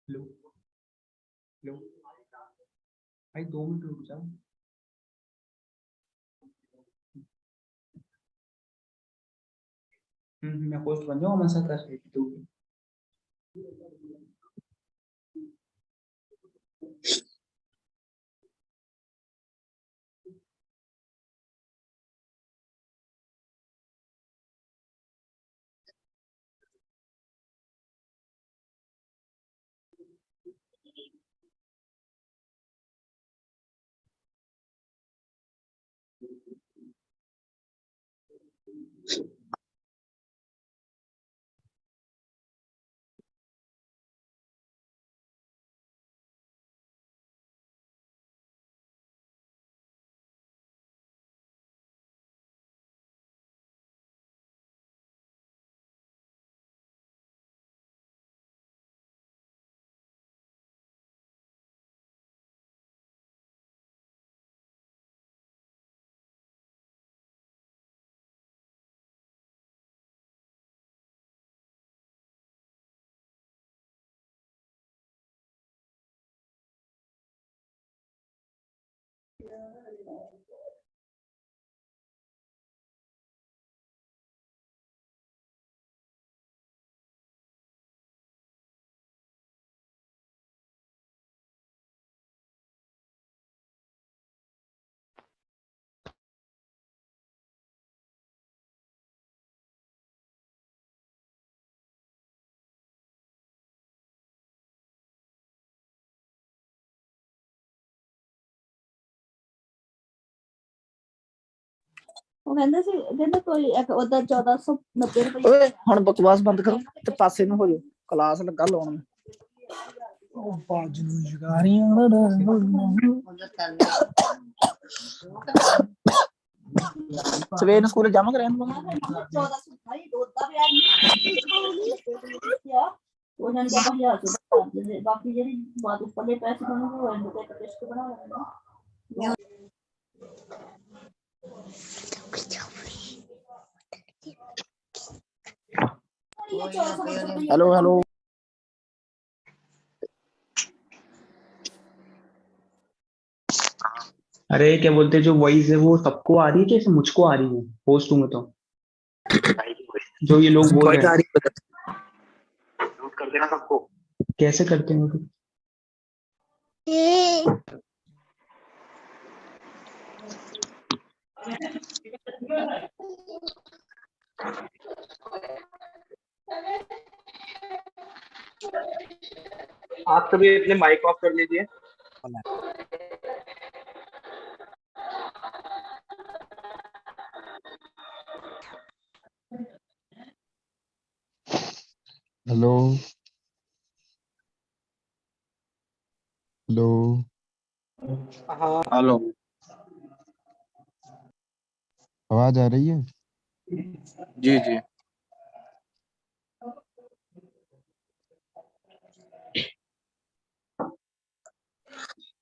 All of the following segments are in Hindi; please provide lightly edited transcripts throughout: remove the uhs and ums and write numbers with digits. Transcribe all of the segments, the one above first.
लो लो भाई 2 मिनट रुक जाओ। मैं होस्ट बन जाऊँ मसा कर रही तू। ਉਹ ਕਹਿੰਦੇ ਸੀ ਕਹਿੰਦੇ ਕੋਈ ਇੱਕ ਉਹਦਾ 1490 ਰੁਪਏ। ਓਏ ਹੁਣ ਬਕਵਾਸ ਬੰਦ ਕਰੋ ਤੇ ਪਾਸੇ ਨੂੰ ਹੋ ਜਾਓ, ਕਲਾਸ ਲੱਗਾ ਲਾਉਣ। ਉਹ ਬਾਜ ਨੂੰ ਜਗਾਰੀਆਂ ਸਵੇਰ ਨੂੰ ਸਕੂਲ ਜਾਵਾਂਗੇ ਰਹਿਣ ਨੂੰ। 1400 ਭਾਈ ਦੋਦਾ ਵੀ ਆ ਉਹ ਜਾਨ ਦਾ 1000 ਰੁਪਏ ਬਾਕੀ ਜਿਹੜੀ ਬਾਅਦ ਉੱਪਰਲੇ ਪੈਸੇ ਬਣਨਗੇ ਉਹ ਇਹਨੂੰ ਤੇ ਕਿਸ਼ਤ ਬਣਾ ਲੈਣਾ। हेलो हेलो अरे क्या बोलते जो वॉइस है वो सबको आ रही है कैसे मुझको आ रही है होस्ट हूँ मैं तो जो ये लोग बोल रहे हैं नोट कर देना सबको। कैसे करते हैं तो? आप सभी अपने माइक ऑफ कर लीजिए। हेलो हेलो हाँ हेलो आवाज आ रही है? जी जी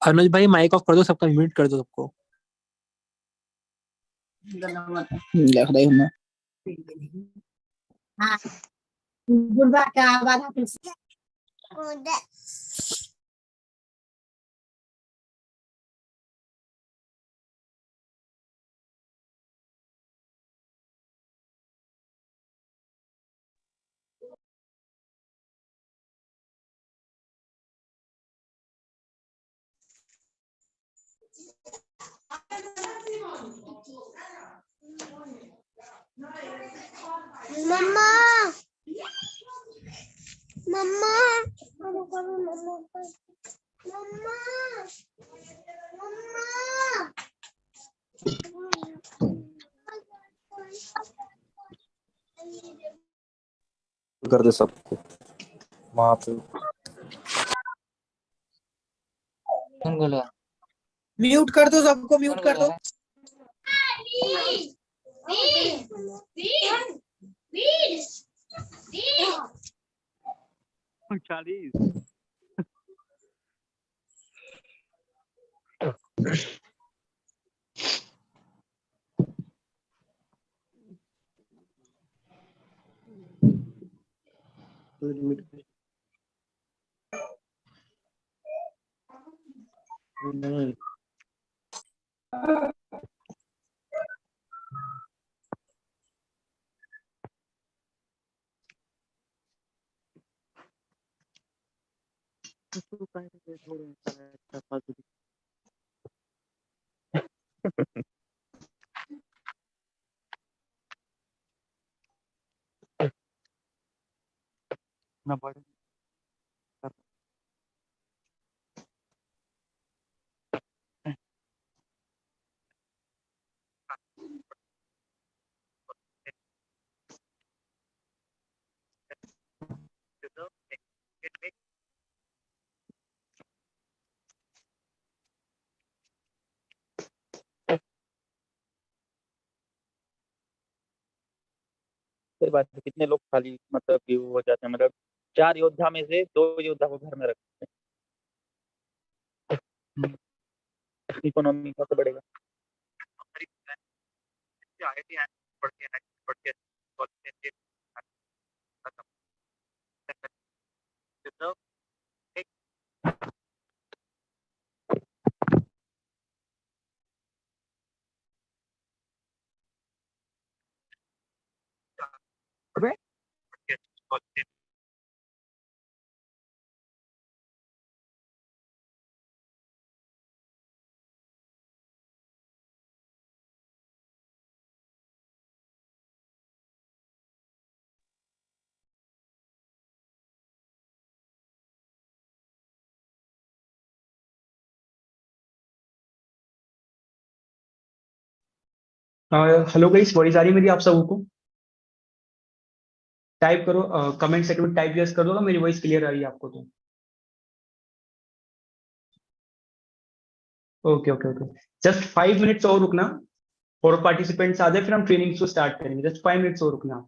अनुज भाई माइक ऑफ कर दो, सबका म्यूट कर दो सबको। लिख रही हूँ मैं। गुलबा का आवाज आती है। मम्मा मम्मा मम्मा कर दे सबको वहाँ पे। म्यूट कर दो सबको, म्यूट कर दो। नहीं ना पड़े कोई बात नहीं। कितने लोग खाली मतलब कि वो हो जाते हैं, मतलब 4 योद्धा में से 2 योद्धा को घर में रखते हैं। इकोनॉमी का तो बढ़ेगा। हेलो गाइस, वॉइस आ रही है मेरी आप सबको को? टाइप करो, कमेंट सेक्शन में टाइप यस कर दो, मेरी वॉइस क्लियर आ रही है आपको तो। Okay okay okay. Just 5 minutes और रुकना, और पार्टिसिपेंट्स आ जाए, फिर हम ट्रेनिंग को स्टार्ट करेंगे। जस्ट 5 मिनट्स और रुकना।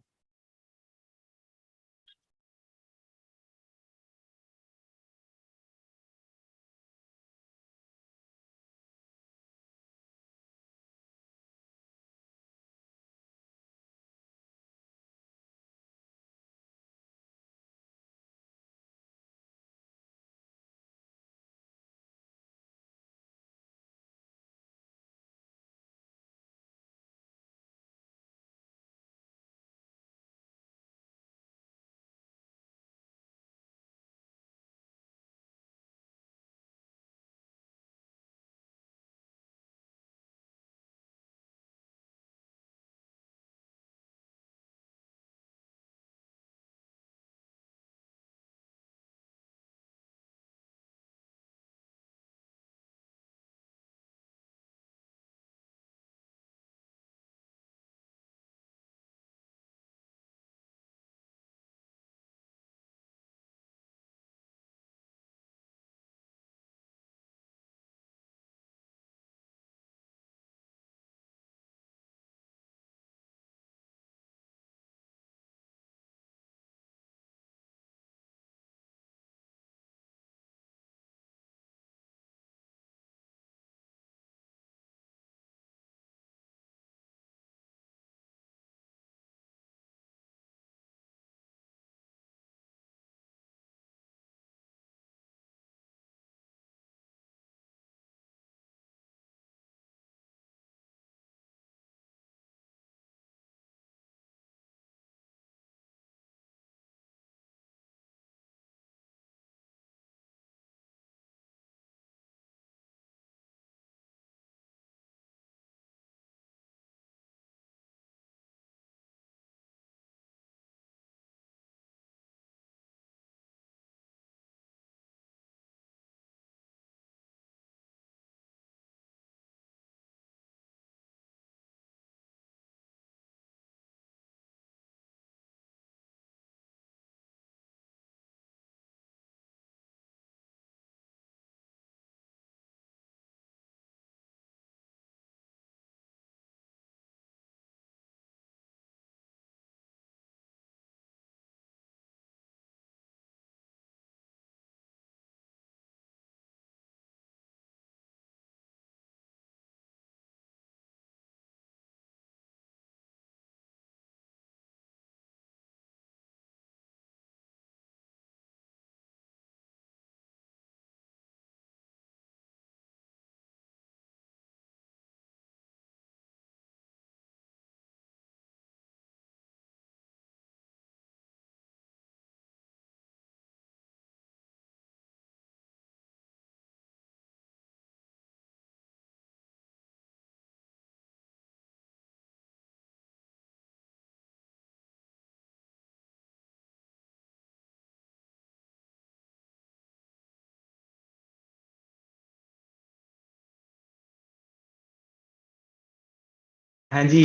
हाँ जी,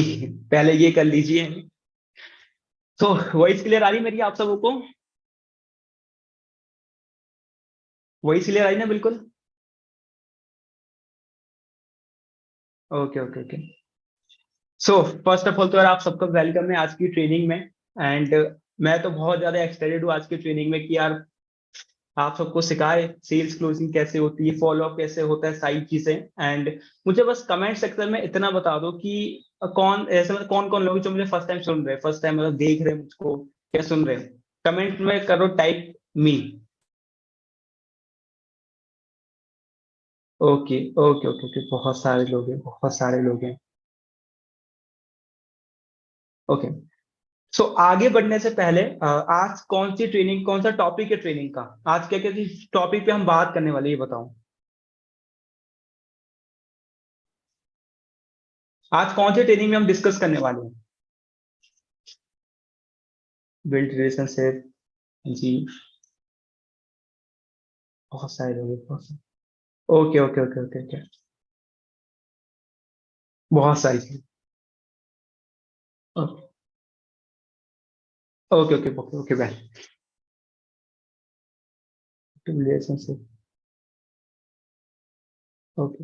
पहले ये कर लीजिए। तो वॉइस क्लियर आ रही मेरी आप सबों को? वॉइस क्लियर आई ना बिल्कुल? Okay okay okay. So first of all तो यार आप सबका वेलकम है आज की ट्रेनिंग में। एंड मैं तो बहुत ज्यादा एक्साइटेड हूँ आज की ट्रेनिंग में कि यार आप सबको सिखाए सेल्स क्लोजिंग कैसे होती है, फॉलो अप कैसे होता है, सारी चीजें। एंड मुझे बस कमेंट सेक्शन में इतना बता दो कि कौन ऐसे मतलब कौन कौन लोग जो मुझे फर्स्ट टाइम सुन रहे हैं, फर्स्ट टाइम मतलब देख रहे हैं मुझको, क्या सुन रहे हैं, कमेंट में करो टाइप मी। ओके ओके ओके ओके, बहुत सारे लोग हैं, बहुत सारे लोग हैं। ओके। सो आगे बढ़ने से पहले आज कौन सी ट्रेनिंग, कौन सा टॉपिक है ट्रेनिंग का, आज क्या क्या टॉपिक पे हम बात करने वाले हैं, ये बताओ। आज कौन सी ट्रेनिंग में हम डिस्कस करने वाले हैं? Build relationship. जी, बहुत सारे लोग हैं, बहुत सारे। Okay okay okay okay okay, बहुत सारी चीज। Okay okay okay okay bye. Relationship. Okay.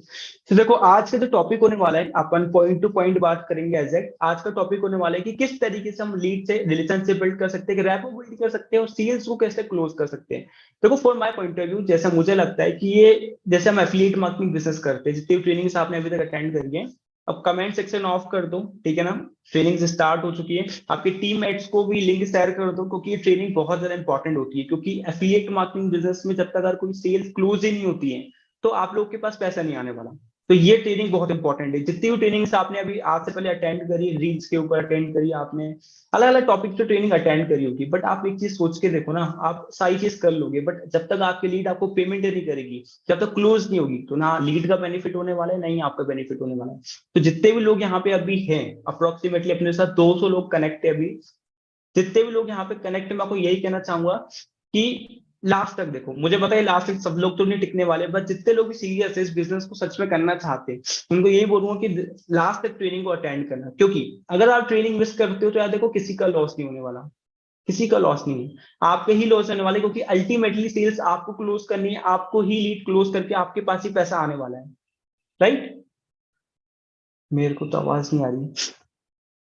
तो देखो आज का जो टॉपिक होने वाला है, अपन पॉइंट टू पॉइंट बात करेंगे एग्जैक्ट। आज का टॉपिक होने वाला है कि किस तरीके से हम लीड से रिलेशनशिप बिल्ड कर सकते हैं, रैपो बिल्ड कर सकते हैं और सेल्स को कैसे क्लोज कर सकते हैं। देखो for my point of view, जैसा मुझे लगता है कि ये जैसे हम एफिलिएट मार्केटिंग बिजनेस करते हैं, जितनी ट्रेनिंग्स आपने अभी तक अटेंड करी है, अब कमेंट सेक्शन ऑफ कर दो, ठीक है ना। ट्रेनिंग स्टार्ट हो चुकी है, आपके टीममेट्स को भी लिंक शेयर कर दो, क्योंकि ये ट्रेनिंग बहुत ज्यादा इंपॉर्टेंट होती है। क्योंकि एफिलिएट मार्केटिंग बिजनेस में जब तक अगर कोई सेल्स क्लोज ही नहीं होती है, तो आप लोग के पास पैसा नहीं आने वाला। तो ये ट्रेनिंग बहुत इंपॉर्टेंट है। जितनी भी ट्रेनिंग्स आपने अभी आज से पहले अटेंड करी, रील्स के ऊपर अटेंड करी आपने, अलग अलग टॉपिक पे ट्रेनिंग अटेंड करी होगी, बट आप एक चीज सोच के देखो ना, आप सारी चीज कर लोगे, बट जब तक आपकी लीड आपको पेमेंट नहीं करेगी, जब तक क्लोज नहीं होगी, तो ना लीड का बेनिफिट होने वाला है, ना ही आपका बेनिफिट होने वाला है। तो जितने भी लोग यहाँ पे अभी हैं, अप्रोक्सीमेटली अपने साथ 200 लोग कनेक्ट है अभी, जितने भी लोग यहाँ पे कनेक्ट है, मैं आपको यही कहना चाहूंगा कि लास्ट तक देखो। मुझे पता है लास्ट तक सब लोग तो नहीं टिकने वाले, बट जितने लोग भी सीरियस है इस बिजनेस को सच में करना चाहते हैं, उनको यही बोलूंगा कि लास्ट तक ट्रेनिंग को अटेंड करना। क्योंकि अगर आप ट्रेनिंग मिस करते हो तो यार देखो, किसी का लॉस नहीं होने वाला, किसी का लॉस नहीं है, आपके ही लॉस होने वाले। क्योंकि अल्टीमेटली सेल्स आपको क्लोज करनी है, आपको ही लीड क्लोज करके आपके पास ही पैसा आने वाला है, राइट। मेरे को तो आवाज नहीं आ रही,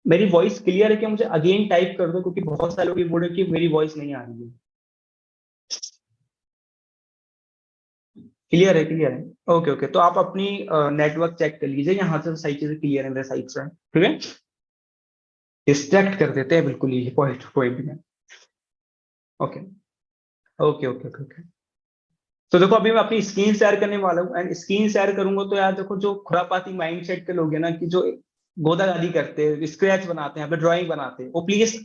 मेरी वॉइस क्लियर है क्या? मुझे अगेन टाइप कर दो, क्योंकि बहुत सारे लोग ये बोल रहे हैं कि मेरी वॉइस नहीं आ रही है। क्लियर है, क्लियर है। ओके ओके, तो आप अपनी नेटवर्क चेक कर लीजिए, यहाँ से सही चीजें क्लियर है मेरे साइड से, ठीक है। डिस्ट्रैक्ट कर देते हैं बिल्कुल ही पॉइंट पॉइंट में। Okay okay okay okay okay. तो देखो अभी मैं अपनी स्क्रीन शेयर करने वाला हूँ, एंड स्क्रीन शेयर करूंगा तो यार देखो, जो खुरापाती माइंडसेट के लोग हैं ना, कि जो गोदागादी करते हैं, स्क्रैच बनाते हैं, यहाँ पे ड्राइंग बनाते हैं, वो प्लीज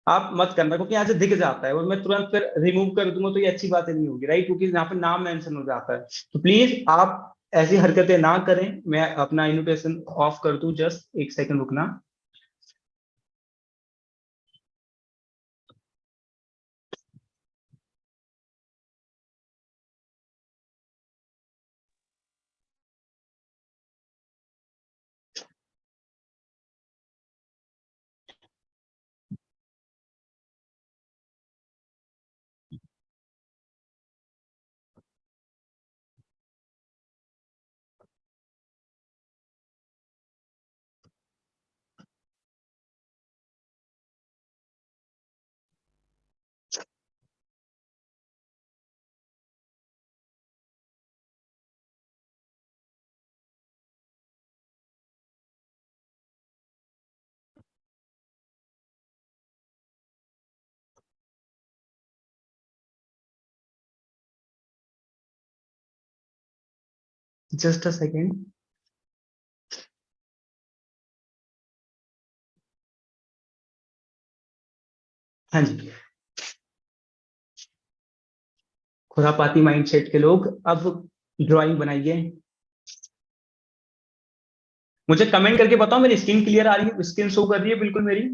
आप मत करना, क्योंकि यहाँ से दिख जाता है और मैं तुरंत फिर रिमूव कर दूंगा, तो ये अच्छी बात नहीं होगी, राइट। क्योंकि यहाँ पे नाम मेंशन हो जाता है। तो प्लीज आप ऐसी हरकतें ना करें। मैं अपना इन्विटेशन ऑफ कर दूं, जस्ट एक सेकंड रुकना। Just a second. हाँ जी, खुरापाती माइंडसेट के लोग अब ड्राइंग बनाइए। मुझे कमेंट करके बताओ मेरी स्क्रीन क्लियर आ रही है, स्क्रीन शो कर रही है बिल्कुल मेरी?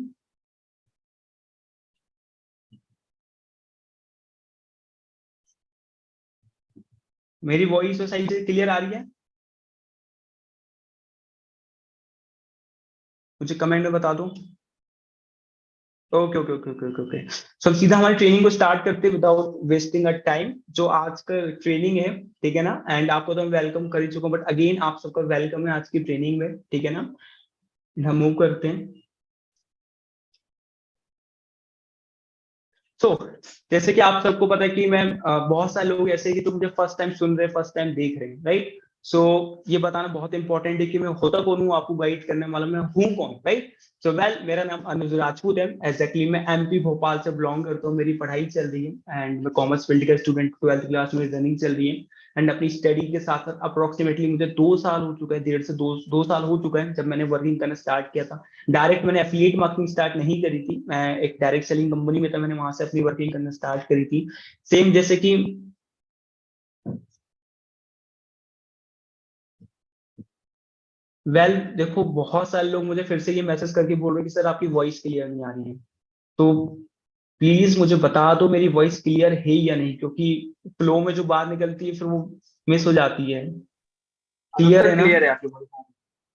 मेरी वॉइस तो सही से क्लियर आ रही है? मुझे कमेंट में बता दो। Okay okay okay okay okay okay. So सीधा हमारी ट्रेनिंग को स्टार्ट करते हैं विदाउट वेस्टिंग अ टाइम। जो आज का ट्रेनिंग है, ठीक है ना, एंड आपको तो मैं वेलकम कर ही चुका हूँ, बट अगेन आप सबका वेलकम है आज की ट्रेनिंग में, ठीक है ना। हम मूव करते हैं। सो जैसे कि आप सबको पता है कि मैं बहुत सारे लोग ऐसे हैं कि तो मुझे फर्स्ट टाइम सुन रहे हैं, फर्स्ट टाइम देख रहे हैं, राइट। सो ये बताना बहुत इंपॉर्टेंट है कि मैं होता कौन हूँ, आपको गाइड करने वाला मैं हूँ कौन, राइट। सो वेल, मेरा नाम अनुज राजपूत है। एग्जैक्टली मैं एमपी भोपाल से बिलोंग करता हूँ। मेरी पढ़ाई चल रही है एंड मैं कॉमर्स फील्ड का स्टूडेंट, 12th क्लास में रनिंग चल रही है। एंड अपनी स्टडी के साथ साथ अप्रोक्सीमेटली मुझे 2 साल हो चुका है, 1.5 से 2 साल हो चुका है जब मैंने वर्किंग करना स्टार्ट किया था। डायरेक्ट मैंने एफिलिएट मार्केटिंग स्टार्ट नहीं करी थी, मैं एक डायरेक्ट सेलिंग कंपनी में था, मैंने वहां से अपनी वर्किंग करना स्टार्ट करी थी। सेम जैसे कि देखो बहुत सारे लोग मुझे फिर से ये मैसेज करके बोल रहे हैं कि सर आपकी वॉइस क्लियर नहीं आ रही है। तो प्लीज मुझे बता दो मेरी वॉइस क्लियर है या नहीं, क्योंकि फ्लो में जो बात निकलती है फिर वो मिस हो जाती है। क्लियर है ना? क्लियर है आपकी voice.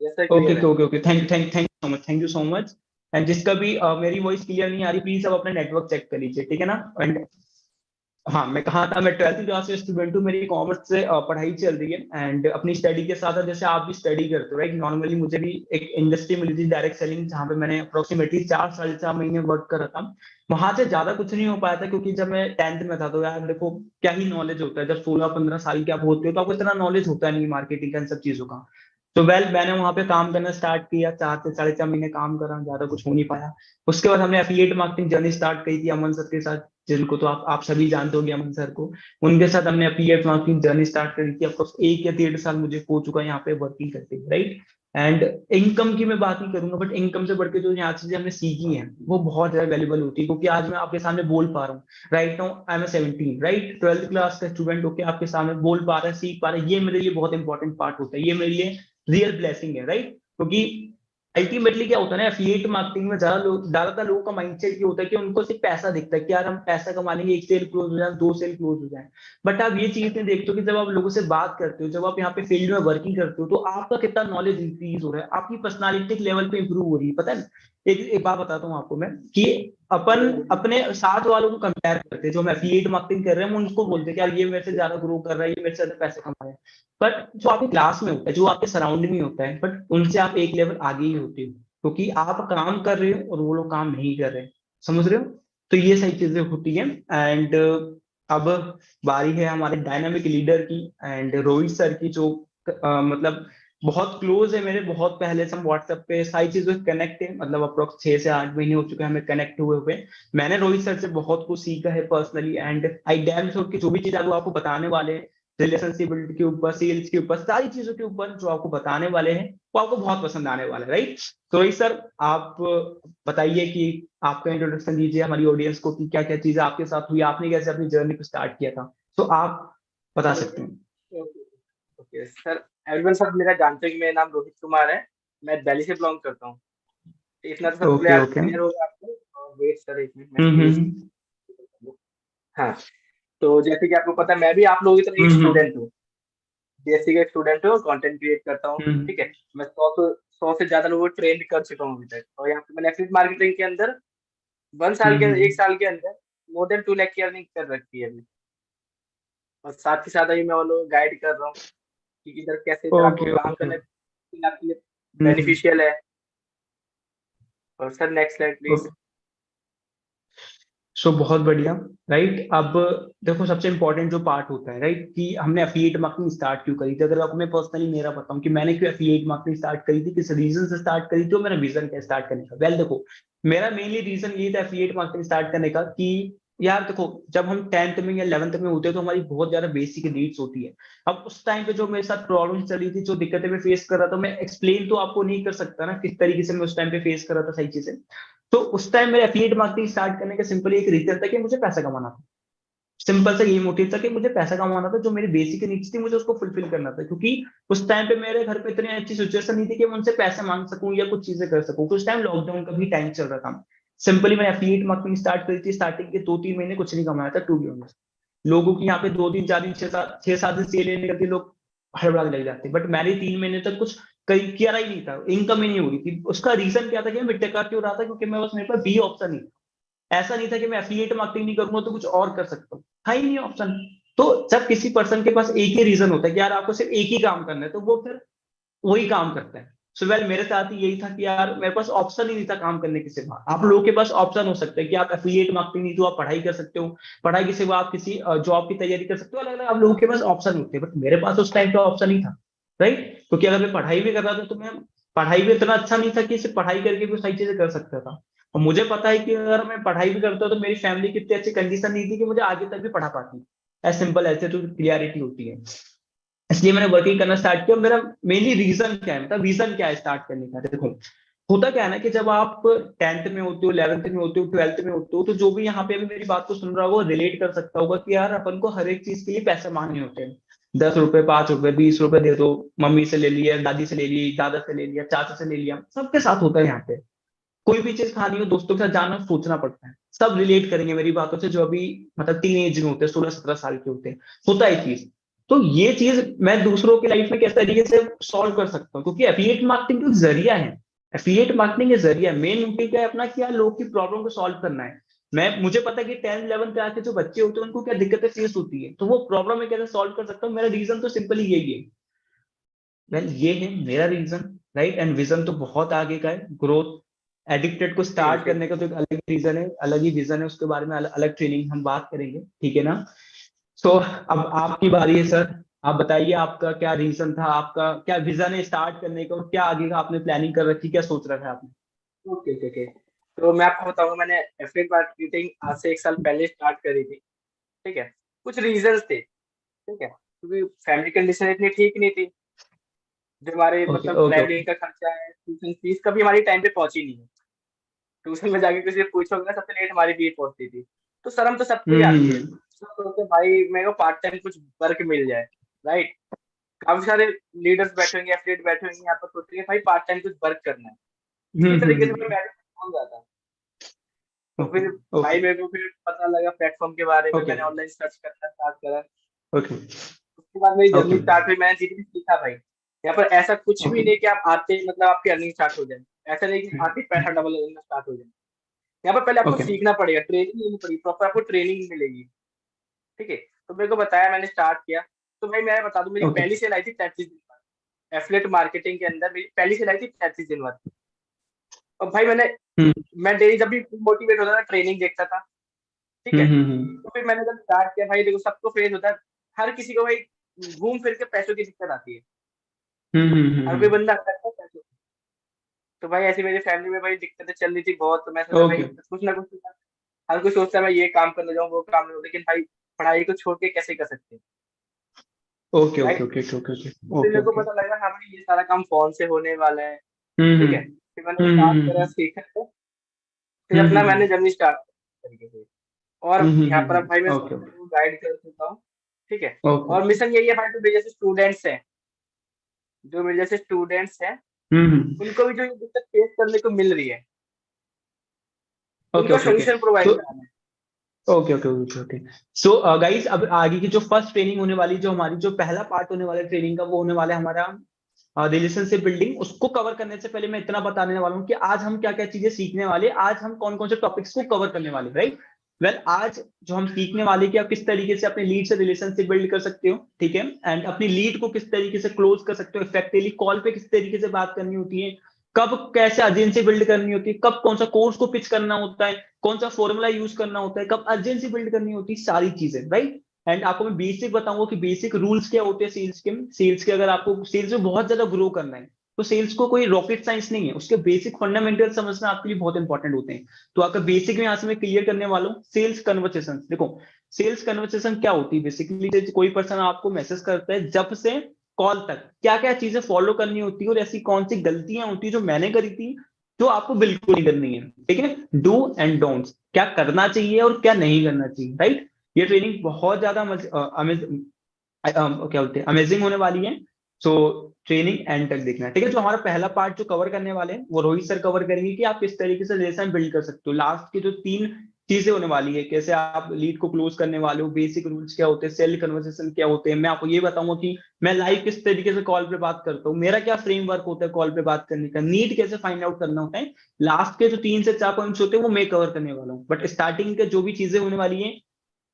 Yes sir, okay clear है। Okay okay, thank you so much. And जिसका भी मेरी वॉइस क्लियर नहीं आ रही, प्लीज आप अपना नेटवर्क चेक कर लीजिए, ठीक है ना। एंड हाँ, मैं कहा था, मैं 12th क्लास से स्टूडेंट हूँ, मेरी कॉमर्स से पढ़ाई चल रही है एंड अपनी स्टडी के साथ साथ जैसे आप भी स्टडी करते हो, राइट। नॉर्मली मुझे भी एक इंडस्ट्री मिली थी डायरेक्ट सेलिंग, जहाँ पे मैंने अप्रोक्सीमेटली 4 साढ़े 4 महीने वर्क करा था। वहां से ज्यादा कुछ नहीं हो पाया था, क्योंकि जब मैं 10th में था तो यार देखो क्या ही नॉलेज होता है, जब 16-15 साल के आप होते हो तो आपको इतना नॉलेज होता नहीं मार्केटिंग का, इन सब चीजों का। तो मैंने वहां पे काम करना स्टार्ट किया, 4 से 4.5 महीने काम करा, ज्यादा कुछ हो नहीं पाया। उसके बाद हमने एफिलिएट मार्केटिंग जर्नी स्टार्ट की थी अमन सर के साथ, जिनको तो आप सभी जानते होंगे, अमन सर को। उनके साथ हमने एफिलिएट मार्केटिंग जर्नी स्टार्ट करी थी। अप्रोक्स 1 या 1.5 साल मुझे हो चुका है यहाँ पे वर्किंग करते हुए, राइट। एंड इनकम की मैं बात नहीं करूंगा, बट इनकम से बढ़ के जो यहाँ चीजें हमने सीखी हैं वो बहुत ज्यादा वैल्यूबल होती है, क्योंकि आज मैं आपके सामने बोल पा रहा हूँ। Right now I am 17, right, 12th class का स्टूडेंट होकर आपके सामने बोल पा रहा है, सीख पा रहा है, ये मेरे लिए बहुत इंपॉर्टेंट पार्ट होता है, ये मेरे लिए रियल ब्लेसिंग है, राइट। क्योंकि अल्टीमेटली क्या होता है ना, एफिलिएट मार्केटिंग में ज्यादातर लोगों का माइंडसेट ये होता है कि उनको सिर्फ पैसा दिखता है कि यार हम पैसा कमा लेंगे, 1 सेल क्लोज हो जाए, 2 सेल क्लोज हो जाए। बट आप ये चीज नहीं देखते हो कि जब आप लोगों से बात करते हो, जब आप यहाँ पे फील्ड में वर्किंग करते हो, तो आपका कितना नॉलेज इंक्रीज हो रहा है, आपकी पर्सनालिटी लेवल पे इंप्रूव हो रही है। पता है, एक बात बताता हूँ आपको मैं, कि अपन अपने साथ वालों को कंपेयर करते हैं, जो हम एफिलिएट मार्केटिंग कर रहे हैं, हम उनको बोलते हैं कि यार ये मेरे से ज्यादा ग्रो कर रहा है, ये मेरे से ज्यादा पैसे कमा रहा है। बट जो आपके क्लास में होता है, जो आपके सराउंडिंग में होता है, बट उनसे आप एक लेवल आगे ही होते हो, क्योंकि आप काम कर रहे हो और वो लोग काम नहीं कर रहे। समझ रहे हो? तो ये सही चीजें होती हैं। एंड अब बारी है हमारे डायनामिक लीडर की एंड रोहित सर की, जो मतलब बहुत क्लोज है मेरे, बहुत पहले से हम व्हाट्सएप पे सारी चीजों से कनेक्ट है, मतलब अप्रोक्स 6 से 8 महीने हो चुके हैं हमें कनेक्ट हुए हुए। मैंने रोहित सर से बहुत कुछ सीखा है personally, and I damn sure कि जो भी चीज आपको बताने वाले हैं, रिलेशनशिप बिल्ड के ऊपर, सेल्स के ऊपर, सारी चीजों के ऊपर जो आपको बताने वाले हैं, वो आपको बहुत पसंद आने वाला है, राइट। तो रोहित सर, आप बताइए कि आपका इंट्रोडक्शन दीजिए हमारी ऑडियंस को कि क्या क्या चीजें आपके साथ हुई, आपने कैसे अपनी जर्नी को स्टार्ट किया था, तो आप बता सकते हैं। ओके सर, एवरीवन सब मेरा जानते हैं कि मेरा नाम रोहित कुमार है, मैं दिल्ली से बिलोंग करता हूँ। इतना तो सब ओके ओके। क्लियर होगा आपको। वेट सर, एक मिनट मैं हाँ। तो जैसे कि आपको पता है, मैं भी आप लोगों की तरह एक स्टूडेंट हूँ, बीएससी का स्टूडेंट हूँ, कंटेंट क्रिएट करता हूँ, ठीक है। मैं 100 से ज्यादा लोगों को ट्रेन कर चुका हूँ अभी तक, और यहाँ पे मैंने एफिलिएट मार्केटिंग के अंदर 1 साल के अंदर मोर देन 2 लाख की अर्निंग कर रखी है अभी। और साथ ही साथ अभी मैं उन लोगों को गाइड कर रहा हूँ कि इधर कैसे इधर आपको ओके काम ओके। करना है, आपके लिए बेनिफिशियल है। और सर नेक्स्ट स्लाइड प्लीज। सो बहुत बढ़िया, राइट। अब देखो सबसे इंपॉर्टेंट जो पार्ट होता है, राइट, कि हमने एफिलिएट मार्केटिंग स्टार्ट क्यों करी थी। अगर आपको मैं पर्सनली मेरा बताऊं कि मैंने क्यों एफिलिएट मार्केटिंग स्टार्ट करी थी, किस रीजन से स्टार्ट करी थी, और मेरा विजन क्या स्टार्ट करने का। वेल देखो, मेरा मेनली रीजन ये था एफिलिएट मार्केटिंग स्टार्ट करने का कि यार देखो, जब हम 10th में या 11th में होते हैं तो हमारी बहुत ज्यादा बेसिक नीड्स होती है। अब उस टाइम पे जो मेरे साथ प्रॉब्लम चल रही थी, जो दिक्कतें मैं फेस कर रहा था, मैं एक्सप्लेन तो आपको नहीं कर सकता ना किस तरीके से मैं उस टाइम पे फेस कर रहा था सही चीजें। तो उस टाइम मेरा एफिलिएट मार्केटिंग स्टार्ट करने का सिंपल एक रीजन था कि मुझे पैसा कमाना था। सिंपल सा यही मोटिव था कि मुझे पैसा कमाना था, जो मेरी बेसिक नीड्स थी मुझे उसको फुलफिल करना था, क्योंकि उस टाइम पे मेरे घर पे इतनी अच्छी सिचुएशन नहीं थी कि मैं उनसे पैसे मांग सकूं या कुछ चीजें कर सकूं। उस टाइम लॉकडाउन का भी टाइम चल रहा था। सिंपली मैंने एफिलिएट मार्केटिंग स्टार्ट करी थी, स्टार्टिंग के 2-3 महीने कुछ नहीं कमाया था, टू बी ऑनेस्ट। लोगों की यहाँ पे 2 दिन 4 दिन 6-7 दिन सेल लेने करके लोग हड़बड़ा लग जाते, बट मैंने 3 महीने तक कुछ कहीं किया ही नहीं था, इनकम ही नहीं हो रही थी। उसका रीजन क्या था कि मैं बेकार क्यों रहा था, क्योंकि मैं बस मेरे पास बी ऑप्शन नहीं था। ऐसा नहीं था कि मैं एफिलिएट मार्केटिंग नहीं करूंगा तो कुछ और कर सकता हूँ, था ही नहीं ऑप्शन। तो जब किसी पर्सन के पास एक ही रीजन होता है कि यार आपको सिर्फ एक ही काम करना है, तो वो फिर वही काम करता है। सो वेल मेरे साथ ही यही था कि यार मेरे पास ऑप्शन ही नहीं था काम करने के सिवा। आप लोगों के पास ऑप्शन हो सकता है कि आप एफिलिएट मार्केटिंग नहीं तो आप पढ़ाई कर सकते हो, पढ़ाई के सिवा आप किसी जॉब की तैयारी कर सकते हो, अलग अलग आप लोगों के पास ऑप्शन होते हैं। बट मेरे पास उस टाइम पे ऑप्शन ही था, राइट। क्योंकि अगर मैं पढ़ाई भी कर रहा था तो मैं पढ़ाई भी इतना अच्छा नहीं था कि सिर्फ पढ़ाई करके भी सही चीजें कर सकता था। और मुझे पता है कि अगर मैं पढ़ाई भी करता तो मेरी फैमिली की इतनी अच्छी कंडीशन नहीं थी कि मुझे आगे तक भी पढ़ा पाती। एज सिंपल ऐसे तो क्लियरिटी होती है। इसलिए मैंने वर्किंग करना स्टार्ट किया। मेरा मेनली रीजन क्या है, मतलब रीजन क्या है स्टार्ट करने का, देखो होता क्या है ना कि जब आप 10th में होते हो, 11th में होते हो, 12th में होते हो, तो जो भी यहाँ पे अभी मेरी बात को सुन रहा होगा वो रिलेट कर सकता होगा कि यार अपन को हर एक चीज के लिए पैसे मांगने होते हैं। 10 रुपए, 5 रुपए, 20 रुपए दे दो, मम्मी से ले लिया, दादी से ले ली, दादा से ले लिया, चाचा से ले लिया, सबके साथ होता है यहाँ पे। कोई भी चीज खानी हो दोस्तों के साथ जाना, सोचना पड़ता है। सब रिलेट करेंगे मेरी बातों से जो अभी मतलब टीन एज में होते हैं, 16-17 साल के होते हैं, होता है चीज। तो ये चीज मैं दूसरों की लाइफ में किस तरीके से सॉल्व कर सकता हूँ, क्योंकि एफिलिएट मार्केटिंग तो जरिया है। एफिलिएट मार्केटिंग ये जरिया है, मेन मोटिव क्या है अपना, क्या लोगों की प्रॉब्लम को सॉल्व करना है। मुझे पता है कि 10th 11th पे आके जो बच्चे होते हैं उनको क्या दिक्कतें फेस होती है, तो वो प्रॉब्लम में कैसे सॉल्व कर सकता हूँ। मेरा रीजन तो सिंपली यही है। वेल ये है मेरा रीजन, राइट। एंड विजन तो बहुत आगे का है, ग्रोथ एडिक्टेड को स्टार्ट करने का तो एक अलग ही रीजन है, अलग ही विजन है, उसके बारे में अलग ट्रेनिंग हम बात करेंगे, ठीक है ना। सो अब आपकी बारी है सर। आप बताइए आपका क्या रीजन था, आपका क्या विजन है स्टार्ट करने का, और क्या आगे का आपने प्लानिंग कर रखी, क्या सोच रखा है आपने। Okay okay okay. तो मैं आपको बताऊंगा, मैंने एफिलिएट मार्केटिंग आज से 1 साल पहले स्टार्ट करी थी। ठीक है, कुछ रीजंस थे। ठीक है, क्योंकि फैमिली कंडीशन इतनी ठीक नहीं थी। जो हमारे ओके मतलब ओके ट्रैवलिंग का खर्चा है, ट्यूशन फीस कभी हमारी टाइम पे पहुंची नहीं है। ट्यूशन में जाके किसी से पूछोगे ना, सबसे लेट हमारी फीस पहुंचती थी। तो शर्म तो सबको ही आती है। हम्म। सब सोचते हैं, भाई मेरे को पार्ट टाइम कुछ वर्क मिल जाए, राइट। काफी सारे लीडर्स बैठे होंगे, एफिलिएट बैठे होंगे यहाँ पर, सोचेंगे भाई पार्ट टाइम कुछ वर्क करना है। इसी तरीके से हम्म। मैं पहुंच जाता। तो ओके फिर ओके भाई मेरे को फिर पता लगा प्लेटफॉर्म के बारे में, ओके मैंने ऑनलाइन सर्च करना स्टार्ट करा। ओके उसके बाद मेरी जर्नी ओके स्टार्ट हुई, मैंने धीरे धीरे सीखा भाई। यहाँ पर ऐसा कुछ भी ओके नहीं कि आप आते ही मतलब आपकी अर्निंग स्टार्ट हो जाए। ऐसा नहीं कि आते ही पैसा डबल होना स्टार्ट हो जाए। यहाँ पर पहले आपको ओके सीखना पड़ेगा, ट्रेनिंग लेनी पड़ेगी, प्रॉपर आपको ट्रेनिंग मिलेगी। ठीक है, तो मेरे को बताया, मैंने स्टार्ट किया। तो भाई मैं बता दूं, मेरी ओके पहली सेल आई थी 33 दिन बाद। एफिलिएट मार्केटिंग के अंदर मेरी पहली सेल आई थी 33 दिन बाद। और भाई मैं डेली जब भी मोटिवेट होता था ट्रेनिंग देखता था। ठीक है, तो फिर मैंने जब स्टार्ट किया, भाई देखो सबको फेस होता है। हर किसी को भाई घूम फिर के पैसों की दिक्कत आती है। हर कोई बंदा आता है पैसों। तो भाई ऐसी मेरी फैमिली में भाई दिक्कतें चल रही थी बहुत। तो मैं सोचा भाई ओके कुछ ना कुछ, हर कोई सोचता है मैं ये काम करने जाऊँ, वो काम नहीं, लेकिन भाई पढ़ाई को छोड़ के कैसे कर सकते हैं, okay okay right. Okay okay okay तो फिर ओके मेरे को ओके पता लगा हाँ भाई ये सारा काम फोन से होने वाला है। ठीक है, हम्म फिर मैंने स्टार्ट करा, सीखा। तो फिर अपना मैंने जर्नी स्टार्ट तरीके से। और यहाँ पर अब भाई मैं ओके सबको गाइड कर चुका हूँ। ठीक है, ओके और मिशन यही है भाई, जो मेरे जैसे स्टूडेंट्स हैं, उनको भी जो ये दिक्कत फेस करने को मिल रही है, ओके उनका ओके ओके। सोल्यूशन प्रोवाइड तो कराना है। Okay okay okay okay. So guys अब आगे की जो फर्स्ट ट्रेनिंग होने वाली, जो हमारी जो पहला पार्ट होने वाला है ट्रेनिंग का, वो होने वाला है हमारा रिलेशनशिप बिल्डिंग। उसको कवर करने से पहले मैं इतना बताने वाला हूँ कि आज हम क्या क्या चीजें सीखने वाले, आज हम कौन कौन से टॉपिक्स को कवर करने वाले, राइट। वेल आज जो हम सीखने वाले कि आप किस तरीके से अपने लीड से रिलेशनशिप बिल्ड कर सकते हो, ठीक है। एंड अपनी लीड को किस तरीके से क्लोज कर सकते हो इफेक्टिवली, कॉल पे किस तरीके से बात करनी होती है, कब कैसे अर्जेंसी बिल्ड करनी होती है, कब कौन सा कोर्स को पिच करना होता है, कौन सा फॉर्मूला यूज करना होता है, कब अर्जेंसी बिल्ड करनी होती है, सारी चीजें, राइट। एंड आपको मैं बेसिक बताऊंगा कि बेसिक रूल्स क्या होते हैं सेल्स के अगर आपको सेल्स में बहुत ज्यादा ग्रो करना है तो सेल्स को कोई रॉकेट साइंस नहीं है, उसके बेसिक फंडामेंटल समझना आपके लिए बहुत इंपॉर्टेंट होते हैं। तो आपका बेसिक में यहाँ से मैं क्लियर करने वाला हूँ। सेल्स कन्वर्सेशन, देखो सेल्स कन्वर्सेशन क्या होती है बेसिकली, कोई पर्सन आपको मैसेज करता है जब से कॉल तक क्या क्या चीजें फॉलो करनी होती है, और ऐसी कौन सी गलतियां होती है जो मैंने करी थी जो आपको बिल्कुल नहीं करनी है, ठीक है। डू एंड डोंट्स, क्या करना चाहिए और क्या नहीं करना चाहिए, राइट। ये ट्रेनिंग बहुत ज्यादा क्या बोलते हैं अमेजिंग होने वाली है। सो ट्रेनिंग एंड तक देखना, ठीक है। जो हमारा पहला पार्ट जो कवर करने वाले हैं वो रोहित सर कवर करेंगे कि आप किस तरीके से रिलेशन बिल्ड कर सकते हो। लास्ट के जो 3 चीजें होने वाली है, कैसे आप लीड को क्लोज करने वाले हो, बेसिक रूल्स क्या होते हैं, सेल कन्वर्सेशन क्या होते हैं। मैं आपको ये बताऊंगा कि मैं लाइव किस तरीके से कॉल पे बात करता हूँ, मेरा क्या फ्रेमवर्क होता है कॉल पे बात करने का, नीड कैसे फाइंड आउट करना होता है। लास्ट के जो 3 से 4 पॉइंट्स होते हैं वो मैं कवर करने वाला हूँ, बट स्टार्टिंग के जो भी चीजें होने वाली है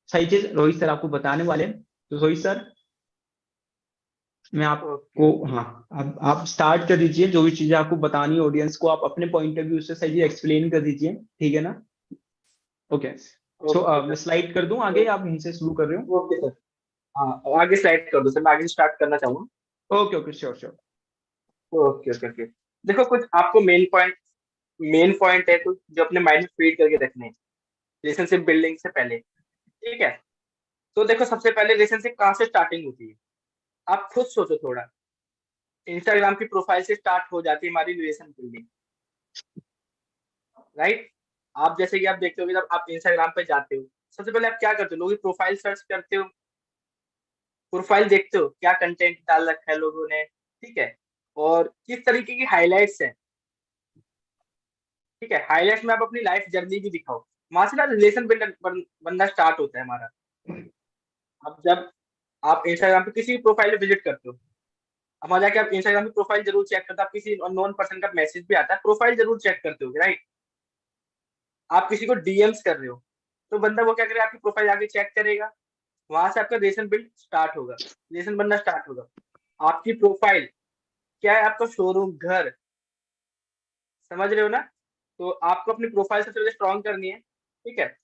सही चीज रोहित सर आपको बताने वाले हैं। तो रोहित सर मैं आपको, हाँ, अब आप स्टार्ट कर दीजिए, जो भी चीजें आपको बतानी है ऑडियंस को आप अपने पॉइंट ऑफ व्यू से सही एक्सप्लेन कर दीजिए, ठीक है ना। ओके, सो मैं स्लाइड कर दूं आगे, आप यहीं से शुरू कर रहे हो। ओके सर, हाँ आगे स्लाइड कर दो सर, मैं आगे स्टार्ट करना चाहूंगा। Okay okay, sure sure. Okay okay okay. देखो कुछ आपको मेन पॉइंट है कुछ जो अपने माइंड में फीड करके रखने हैं रिलेशनशिप बिल्डिंग से पहले, ठीक है। तो देखो सबसे पहले रिलेशनशिप कहाँ से स्टार्टिंग होती है, आप खुद सोचो थोड़ा। इंस्टाग्राम की प्रोफाइल से स्टार्ट हो जाती है हमारी रिलेशन बिल्डिंग, राइट। आप जैसे कि आप देखते हो जब आप इंस्टाग्राम पे जाते हो, सबसे पहले आप क्या करते हो, लोगों की प्रोफाइल सर्च करते हो, प्रोफाइल देखते हो क्या कंटेंट डाल रखा है लोगों ने, ठीक है, और किस तरीके की हाइलाइट्स है, ठीक है। हाइलाइट्स में आप अपनी लाइफ जर्नी भी दिखाओ, वहां से ना रिलेशन बनना स्टार्ट होता है हमारा। अब जब आप इंस्टाग्राम पे किसी भी प्रोफाइल पे विजिट करते हो, अब वहां जाके आप इंस्टाग्राम की प्रोफाइल जरूर चेक करते हो, आप किसी अननोन पर्सन का मैसेज भी आता है, प्रोफाइल जरूर चेक करते हो, राइट। आप किसी को डीएम्स कर रहे हो तो बंदा वो क्या करेगा, आपकी प्रोफाइल आगे चेक करेगा, वहां से आपका रिलेशन बिल्ड स्टार्ट होगा, रिलेशन बनना स्टार्ट होगा। आपकी प्रोफाइल क्या है, आपका शोरूम, घर, समझ रहे हो ना। तो आपको अपनी प्रोफाइल सबसे पहले स्ट्रॉन्ग करनी है, ठीक है।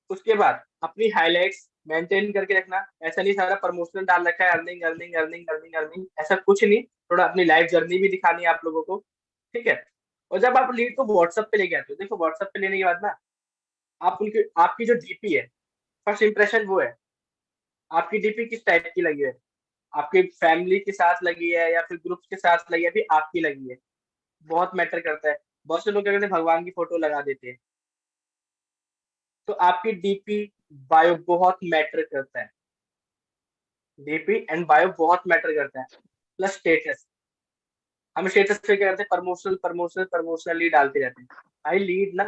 उसके बाद अपनी हाइलाइट्स मेंटेन करके रखना, ऐसा नहीं सारा प्रमोशनल डाल रखा है, earning earning earning earning earning, ऐसा कुछ नहीं, थोड़ा अपनी लाइफ जर्नी भी दिखानी है आप लोगों को, ठीक है। और जब आप लीड को व्हाट्सएप पे लेके आते हो, देखो व्हाट्सएप पे लेने के बाद ना आप उनकी आपकी जो डीपी है, फर्स्ट इंप्रेशन वो है, आपकी डीपी किस टाइप की लगी है, आपकी फैमिली के साथ लगी है या फिर ग्रुप के साथ लगी है, अभी आपकी लगी है, बहुत मैटर करता है। बहुत से लोग क्या करते हैं, भगवान की फोटो लगा देते हैं। तो आपकी डीपी बायो बहुत मैटर करता है, डीपी एंड बायो बहुत मैटर करता है, प्लस स्टेटस। हम स्टेटस पे क्या करते हैं, प्रमोशनली डालते रहते हैं। भाई लीड ना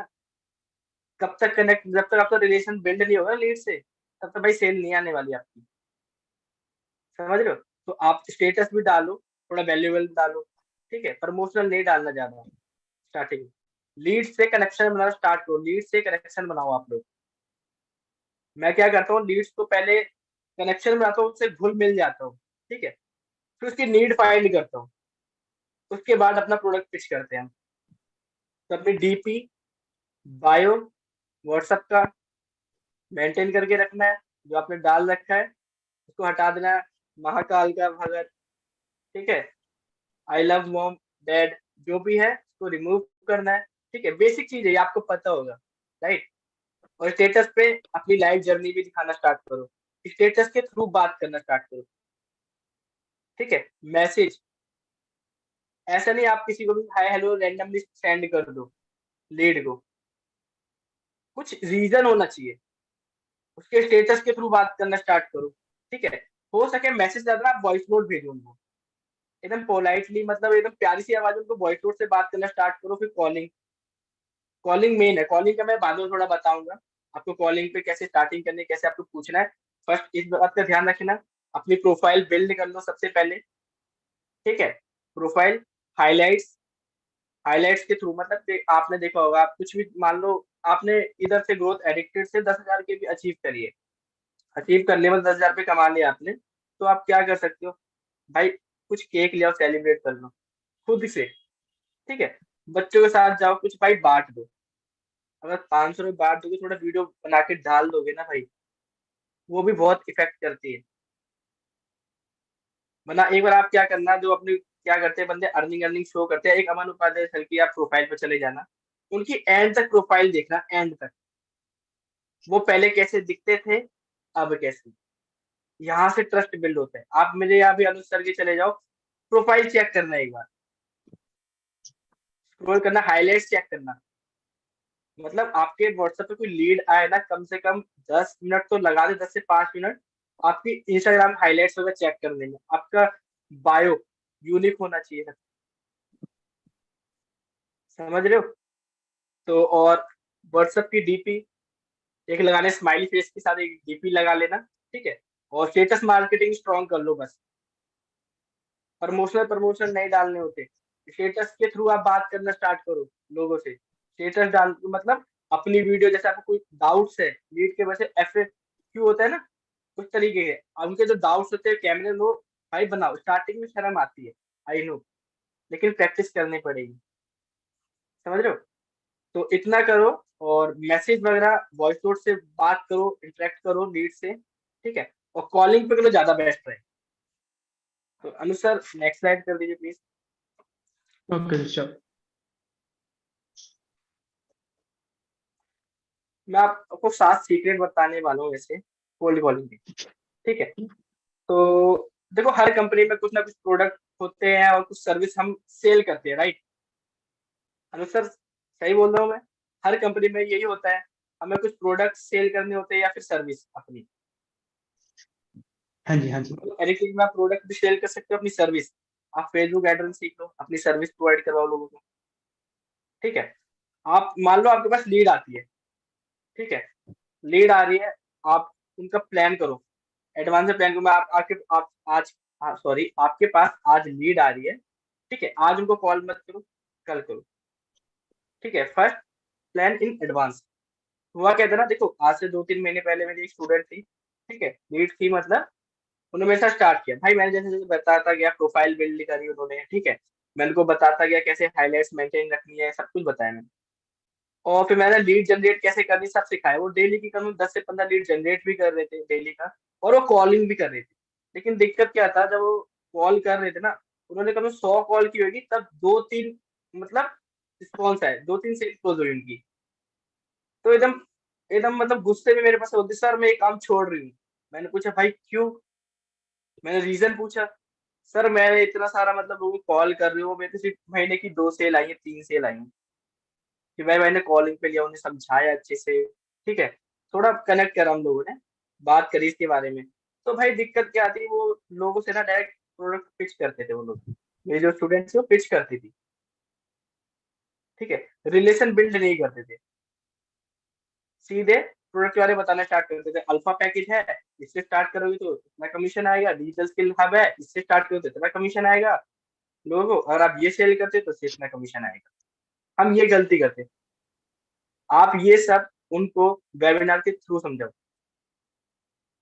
कब तक कनेक्ट, जब तक आपका रिलेशन बिल्ड नहीं होगा लीड से, तब तक भाई सेल नहीं आने वाली आपकी, समझ रहे हो। तो आप स्टेटस भी डालो, थोड़ा वैल्यूएबल डालो, ठीक है, प्रमोशनल नहीं डालना ज्यादा स्टार्टिंग। लीड से कनेक्शन बनाना स्टार्ट करो, लीड से कनेक्शन बनाओ आप लोग। मैं क्या करता हूँ, लीड्स को पहले कनेक्शन बनाता हूँ, उससे घुल मिल जाता हूँ, ठीक है, फिर उसकी नीड फाइंड करता हूँ, उसके बाद अपना प्रोडक्ट पिच करते हैं हम। तो अपनी डीपी बायो व्हाट्सएप का मेंटेन करके रखना है, जो आपने डाल रखा है उसको हटा देना है, महाकाल का भगत, ठीक है, आई लव मॉम डैड, जो भी है उसको रिमूव करना है, ठीक है। बेसिक चीज है, ये आपको पता होगा, राइट। और स्टेटस पे अपनी लाइफ जर्नी भी दिखाना स्टार्ट करो, स्टेटस के थ्रू बात करना स्टार्ट करो, ठीक है। मैसेज ऐसा नहीं आप किसी को भी हाय हेलो रैंडमली सेंड कर दो लीड को, कुछ रीजन होना चाहिए, उसके स्टेटस के थ्रू बात करना स्टार्ट करो, ठीक है। हो सके मैसेज ज्यादा आप वॉइस नोट भेजो उनको, एकदम पोलाइटली, मतलब एकदम प्यारी सी आवाज में उनको वॉइस नोट से बात करना स्टार्ट करो। फिर कॉलिंग, कॉलिंग मेन है, कॉलिंग का मैं बाद में थोड़ा बताऊंगा आपको, कॉलिंग पे कैसे स्टार्टिंग करनी है, कैसे आपको पूछना है। फर्स्ट इस बात का ध्यान रखना, अपनी प्रोफाइल बिल्ड कर लो सबसे पहले, ठीक है। प्रोफाइल हाइलाइट्स, हाइलाइट्स के थ्रू मतलब आपने देखा होगा, आप कुछ भी मान लो आपने इधर से ग्रोथ एडिक्टेड से 10,000 के भी अचीव करिए, अचीव करने में 10,000 रुपये कमा लिया आपने, तो आप क्या कर सकते हो भाई, कुछ केक ले आओ, सेलिब्रेट कर लो खुद से, ठीक है। बच्चों के साथ जाओ, कुछ भाई बांट दो, अगर 500 रुपये बांट दोगे, थोड़ा वीडियो बना के डाल दोगे ना भाई, वो भी बहुत इफेक्ट करती है। वरना एक बार आप क्या करना, जो अपनी क्या करते हैं बंदे, अर्निंग अर्निंग शो करते हैं, एक अमन उपाध्याय सर की आप प्रोफाइल पे चले जाना, उनकी एंड तक प्रोफाइल देखना, एंड तक वो पहले कैसे दिखते थे, अब कैसे, यहाँ से ट्रस्ट बिल्ड होता है। आप मेरे यहाँ भी अनुज सर के चले जाओ, प्रोफाइल चेक करना, एक बार स्क्रॉल करना, हाईलाइट्स चेक करना, मतलब आपके व्हाट्सएप पे कोई लीड आए ना, कम से कम 10 मिनट तो लगा दे, 10 से 5 मिनट आपकी इंस्टाग्राम हाईलाइट्स वगैरह चेक करने में। आपका बायो यूनिक होना चाहिए, समझ रहे हो। तो और व्हाट्सएप की डीपी एक लगाने स्माइली फेस के साथ एक डीपी लगा लेना, ठीक है। और स्टेटस मार्केटिंग स्ट्रॉन्ग कर लो बस। प्रमोशन नहीं डालने होते, स्टेटस के थ्रू आप बात करना स्टार्ट करो लोगों से। स्टेटस डाल मतलब अपनी वीडियो, जैसे आपको कोई डाउट्स है लीड के वजह से FAQ होता है ना, उस तरीके के उनके जो डाउट्स होते हैं कैमरे लो भाई बनाओ। स्टार्टिंग में शर्म आती है, आई नो, लेकिन प्रैक्टिस करनी पड़ेगी, समझ रहे हो। तो इतना करो, और मैसेज वगैरह वॉइस नोट से बात करो, इंटरेक्ट करो लीड से, ठीक है। और कॉलिंग पे करो, ज्यादा बेस्ट रहे। तो अनु सर नेक्स्ट स्लाइड कर दीजिए प्लीज। Okay sure. मैं आपको 7 सीक्रेट बताने वाला हूँ ऐसे कोल्ड कॉलिंग के, ठीक है। तो देखो हर कंपनी में कुछ ना कुछ प्रोडक्ट होते हैं और कुछ सर्विस हम सेल करते हैं, राइट। अनु सर सही बोल रहा हूँ मैं? हर कंपनी में यही होता है, हमें कुछ प्रोडक्ट सेल करने होते हैं या फिर सर्विस अपनी। हाँ जी, हाँ जी। एडिटिंग में आप प्रोडक्ट भी सेल कर सकते हो, अपनी सर्विस। आप फेसबुक एड सीख लो, अपनी सर्विस प्रोवाइड करवाओ लोगों को, ठीक है। आप मान लो आपके पास लीड आती है, ठीक है, लीड आ रही है, आप उनका प्लान करो, एडवांस में प्लान करो। मैं आप आज सॉरी आपके पास आज लीड आ रही है, ठीक है, आज उनको कॉल मत करो, कल करो, ठीक है। First plan in advance. हुआ क्या था ना, देखो आज से 2-3 महीने पहले मेरी एक स्टूडेंट थी, ठीक है, लीड थी, मतलब उन्होंने मेरे साथ स्टार्ट किया भाई। मैंने जैसे जैसे बताता गया, प्रोफाइल बिल्ड करी उन्होंने, ठीक है, मैं उनको बताता गया कैसे हाईलाइट्स मेंटेन रखनी है, सब कुछ बताया मैंने। और फिर मैंने लीड जनरेट कैसे करनी सब सिखाया। वो डेली की कम 10 से 15 लीड जनरेट भी कर रहे थे डेली का, और वो कॉलिंग भी कर रहे थे। लेकिन दिक्कत क्या था, जब वो कॉल कर रहे थे ना, उन्होंने कम 100 कॉल की होगी, तब 2-3 मतलब रिस्पॉन्स आए, 2-3 सेल क्लोज हुई उनकी। तो एकदम एकदम मतलब गुस्से में मेरे पास बोलती, सर मैं ये काम छोड़ रही हूँ। मैंने पूछा भाई क्यों, मैंने रीजन पूछा। सर मैंने इतना सारा मतलब लोगों को कॉल कर रही हूँ, मेरे तो सिर्फ महीने की 2 सेल आई है, 3 सेल आई है। कि भाई मैंने कॉलिंग पे लिया, उन्हें समझाया अच्छे से, ठीक है, थोड़ा कनेक्ट करा हम लोगों ने, बात करी इसके बारे में। तो भाई दिक्कत क्या आती, वो लोगों से ना डायरेक्ट प्रोडक्ट पिच करते थे वो लोग। मेरे जो स्टूडेंट्स थे वो पिच करती थी, ठीक है, रिलेशन बिल्ड नहीं करते थे, सीधे प्रोडक्ट के बारे में बताना स्टार्ट करते थे। अल्फा पैकेज है, इससे स्टार्ट करोगे तो इतना कमीशन आएगा। डिजिटल स्किल हब है, इससे स्टार्ट करोगे तो इतना कमीशन आएगा लोगों को। और आप ये सेल करते हो तो इससे इतना कमीशन आएगा। हम ये गलती करते, आप ये सब उनको वेबिनार के थ्रू समझाओ।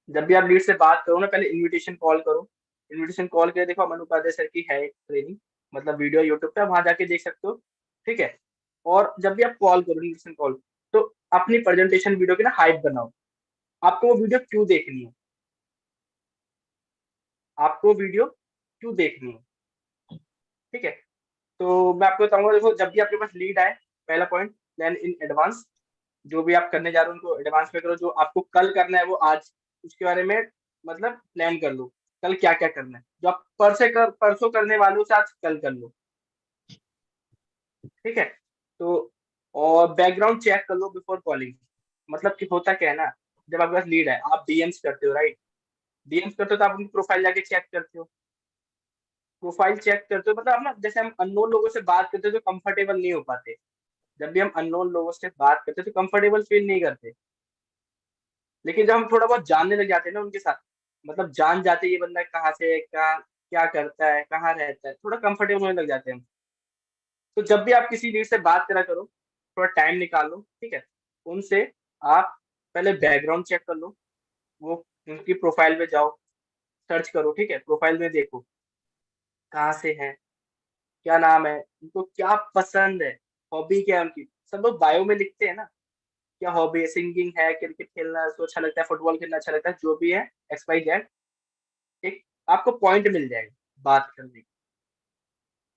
जब भी आप लीड से बात करो ना, पहले इनविटेशन कॉल करो। इनविटेशन कॉल के देखो, अमन उपाध्याय सर की है ट्रेनिंग, मतलब वीडियो यूट्यूब पे, वहां जाके देख सकते हो, ठीक है। और जब भी आप कॉल करो, इनविटेशन कॉल, तो अपनी प्रेजेंटेशन वीडियो की ना हाइप बनाओ। आपको वो वीडियो क्यों देखनी है, आपको वीडियो क्यों देखनी है, ठीक है। तो मैं आपको बताऊंगा, देखो जब भी आपके पास लीड आए, पहला पॉइंट प्लान इन एडवांस। जो भी आप करने जा रहे हो उनको एडवांस में करो। जो आपको कल करना है वो आज उसके बारे में मतलब प्लान कर लो, कल क्या क्या करना है। जो आप परसों करने वाले हो उसे आज कल कर लो, ठीक है। तो और बैकग्राउंड चेक कर लो बिफोर कॉलिंग। मतलब कि होता क्या है ना, जब आपके पास लीड है, आप डीएम्स करते हो, राइट। डीएम्स करते हो तो आप उनकी प्रोफाइल जाके चेक करते हो। प्रोफाइल चेक करते हो मतलब आप ना, जैसे हम अननोन लोगों से बात करते हो तो कंफर्टेबल नहीं हो पाते। जब भी हम अननोन लोगों से बात करते हैं तो कंफर्टेबल फील नहीं करते। लेकिन जब हम थोड़ा बहुत जानने लग जाते हैं ना उनके साथ, मतलब जान जाते हैं ये बंदा कहाँ से है, कहाँ क्या करता है, कहाँ रहता है, थोड़ा कंफर्टेबल होने लग जाते हैं हम। तो जब भी आप किसी लीड से बात करा करो, थोड़ा टाइम निकालो, ठीक है। उनसे आप पहले बैकग्राउंड चेक कर लो। वो उनकी प्रोफाइल में जाओ, सर्च करो, ठीक है, प्रोफाइल में देखो कहाँ से है, क्या नाम है, उनको क्या पसंद है, हॉबी क्या है उनकी। सब लोग बायो में लिखते हैं ना, क्या हॉबी है, सिंगिंग है, क्रिकेट खेलना उसको अच्छा लगता है, फुटबॉल खेलना अच्छा लगता है, जो भी है XYZ, एक आपको पॉइंट मिल जाएगा बात करने की,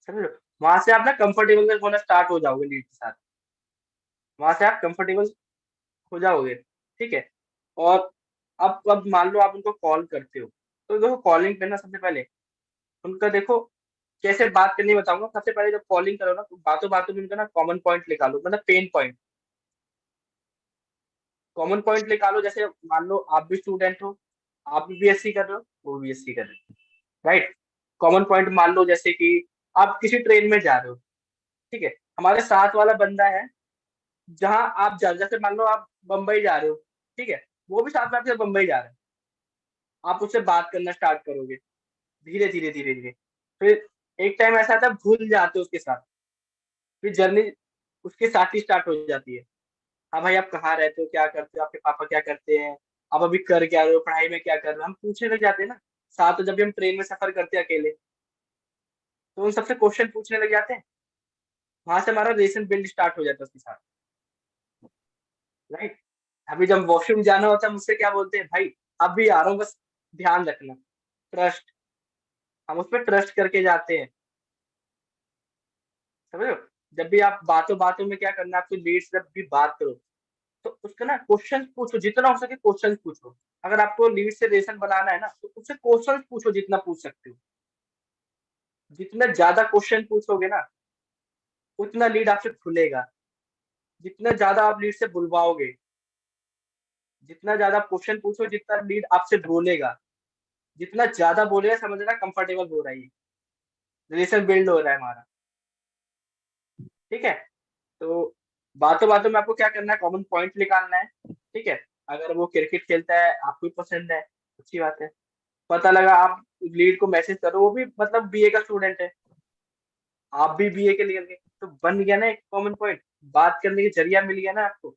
समझ लो। वहां से आप ना कंफर्टेबल होना स्टार्ट हो जाओगे लीड के साथ, वहां से आप कंफर्टेबल हो जाओगे, ठीक है। और अब मान लो आप उनको कॉल करते हो, तो देखो कॉलिंग पे ना सबसे पहले उनका देखो कैसे बात करनी बताऊंगा। सबसे पहले जब कॉलिंग करो ना, तो बातों बातों में उनका ना कॉमन पॉइंट निकालो, मतलब पेन पॉइंट। कॉमन पॉइंट निकालो, जैसे मान लो आप भी स्टूडेंट हो, आप भी BSc कर रहे हो, वो भी BSc कर रहे हो, राइट। कॉमन पॉइंट मान लो जैसे कि आप किसी ट्रेन में जा रहे हो, ठीक है, हमारे साथ वाला बंदा है जहां आप जा, जैसे मान लो आप बम्बई जा रहे हो, ठीक है, वो भी साथ में आपके साथ बम्बई जा रहा है, आप उससे बात करना स्टार्ट करोगे धीरे धीरे धीरे धीरे, फिर एक टाइम ऐसा आता है भूल जाते हो उसके साथ, फिर जर्नी उसके साथ ही स्टार्ट हो जाती है। हाँ भाई आप कहाँ रहते हो, क्या करते हो, आपके पापा क्या करते हैं, आप अभी कर क्या रहे हो, पढ़ाई में क्या कर रहे हो, हम पूछने लग जाते हैं ना। साथ जब भी हम ट्रेन में सफर करते हैं अकेले, तो उन सबसे क्वेश्चन पूछने लग जाते हैं, वहां से हमारा रिलेशन बिल्ड स्टार्ट हो जाता है उसके साथ, राइट। अभी जब वॉशरूम जाना होता है मुझसे क्या बोलते हैं, भाई अब भी आ रहा हूँ, बस ध्यान रखना, ट्रस्ट, हम उस पर ट्रस्ट करके जाते हैं, समझ लो। जब भी आप बातों बातों में क्या करना, आपकी लीड से जब भी बात करो तो उसका ना क्वेश्चन पूछो, जितना हो सके क्वेश्चन पूछो। अगर आपको लीड से रिलेशन बनाना है ना, तो उससे क्वेश्चन पूछो जितना पूछ सकते हो। जितना ज्यादा क्वेश्चन पूछोगे ना, उतना लीड आपसे खुलेगा। जितना ज्यादा आप लीड से बुलवाओगे, जितना ज्यादा क्वेश्चन पूछो, जितना लीड आपसे बोलेगा, जितना ज्यादा बोलेगा समझना कंफर्टेबल हो रहा है, रिलेशन बिल्ड हो रहा है हमारा, ठीक है। तो बातों बातों में आपको क्या करना है, कॉमन पॉइंट निकालना है, ठीक है। अगर वो क्रिकेट खेलता है, आपको भी पसंद है, अच्छी बात है। पता लगा आप लीड को मैसेज करो, वो भी मतलब बीए का स्टूडेंट है, आप भी बीए के लिए गए, तो बन गया ना एक कॉमन पॉइंट, बात करने की जरिया मिल गया ना आपको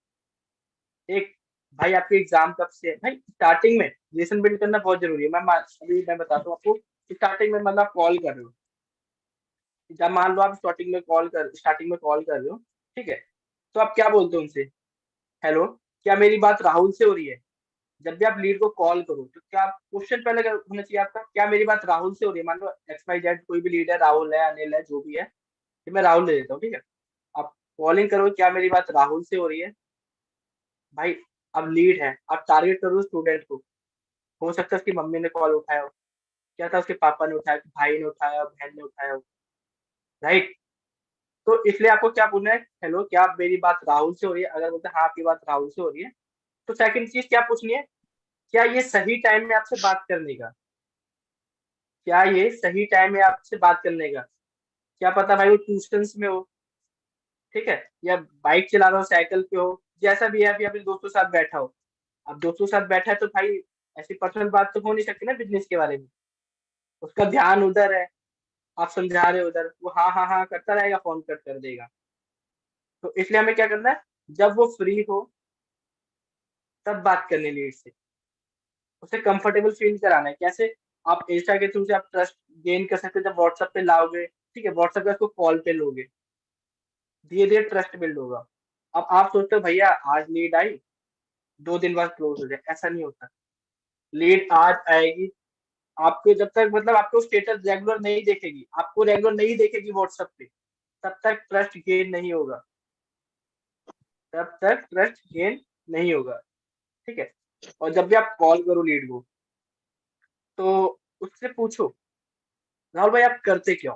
एक। भाई आपके एग्जाम कब से है, भाई स्टार्टिंग में रिलेशन बिल्ड करना बहुत जरूरी है। अभी मैं बताता हूँ आपको, स्टार्टिंग में मतलब कॉल कर रहे हो, जब मान लो आप स्टार्टिंग में कॉल कर रहे हो, ठीक है, तो आप क्या बोलते हो उनसे, हेलो क्या मेरी बात राहुल से हो रही है। जब भी आप लीड को कॉल करो तो क्या क्वेश्चन पहले होना चाहिए आपका, क्या मेरी बात राहुल से हो रही है। मान लो XYZ कोई भी लीड है, राहुल है, अनिल है, जो भी है, तो मैं राहुल ले लेता हूँ, ठीक है। आप कॉलिंग करो, क्या मेरी बात राहुल से हो रही है। भाई अब लीड है, आप टारगेट करो स्टूडेंट को, हो सकता है उसकी मम्मी ने कॉल उठाया हो, क्या था उसके पापा ने उठाया, भाई ने उठाया, बहन ने उठाया हो, राइट। तो इसलिए आपको क्या पूछना है, हेलो क्या मेरी बात राहुल से हो रही है। अगर बोलते हैं हाँ आपकी बात राहुल से हो रही है, तो सेकंड चीज क्या पूछनी है, क्या ये सही टाइम में आपसे बात करने का, क्या ये सही टाइम है आपसे बात करने का। क्या पता भाई वो ट्यूशन में हो, ठीक है, या बाइक चला रहा हो, साइकिल पे हो, जैसा भी है, अभी अपने दोस्तों के साथ बैठा हो। अब दोस्तों के साथ बैठा है तो भाई ऐसी पर्सनल बात तो हो नहीं सकती ना बिजनेस के बारे में, उसका ध्यान उधर है, आप समझा रहे हो उधर, वो हाँ हाँ हाँ करता रहेगा, फोन कट कर देगा। तो इसलिए हमें क्या करना है, जब वो फ्री हो तब बात करनी लीड से, उसे कंफर्टेबल फील कराना है। कैसे, आप इंस्टा के थ्रू से आप ट्रस्ट गेन कर सकते हो, जब व्हाट्सएप पे लाओगे, ठीक है, व्हाट्सएप पे उसको कॉल पे लोगे, धीरे धीरे ट्रस्ट बिल्ड होगा। अब आप सोचते हो भैया आज लीड आई, 2 दिन बाद क्लोज हो जाए, ऐसा नहीं होता। लीड आज आएगी, आपको जब तक मतलब आपको स्टेटस रेगुलर नहीं देखेगी, आपको रेगुलर नहीं देखेगी व्हाट्सएप पे, तब तक ट्रस्ट गेन नहीं होगा, तब तक ट्रस्ट गेन नहीं होगा, ठीक है। और जब भी आप कॉल करो लीड को, तो उससे पूछो राहुल भाई आप करते क्यों,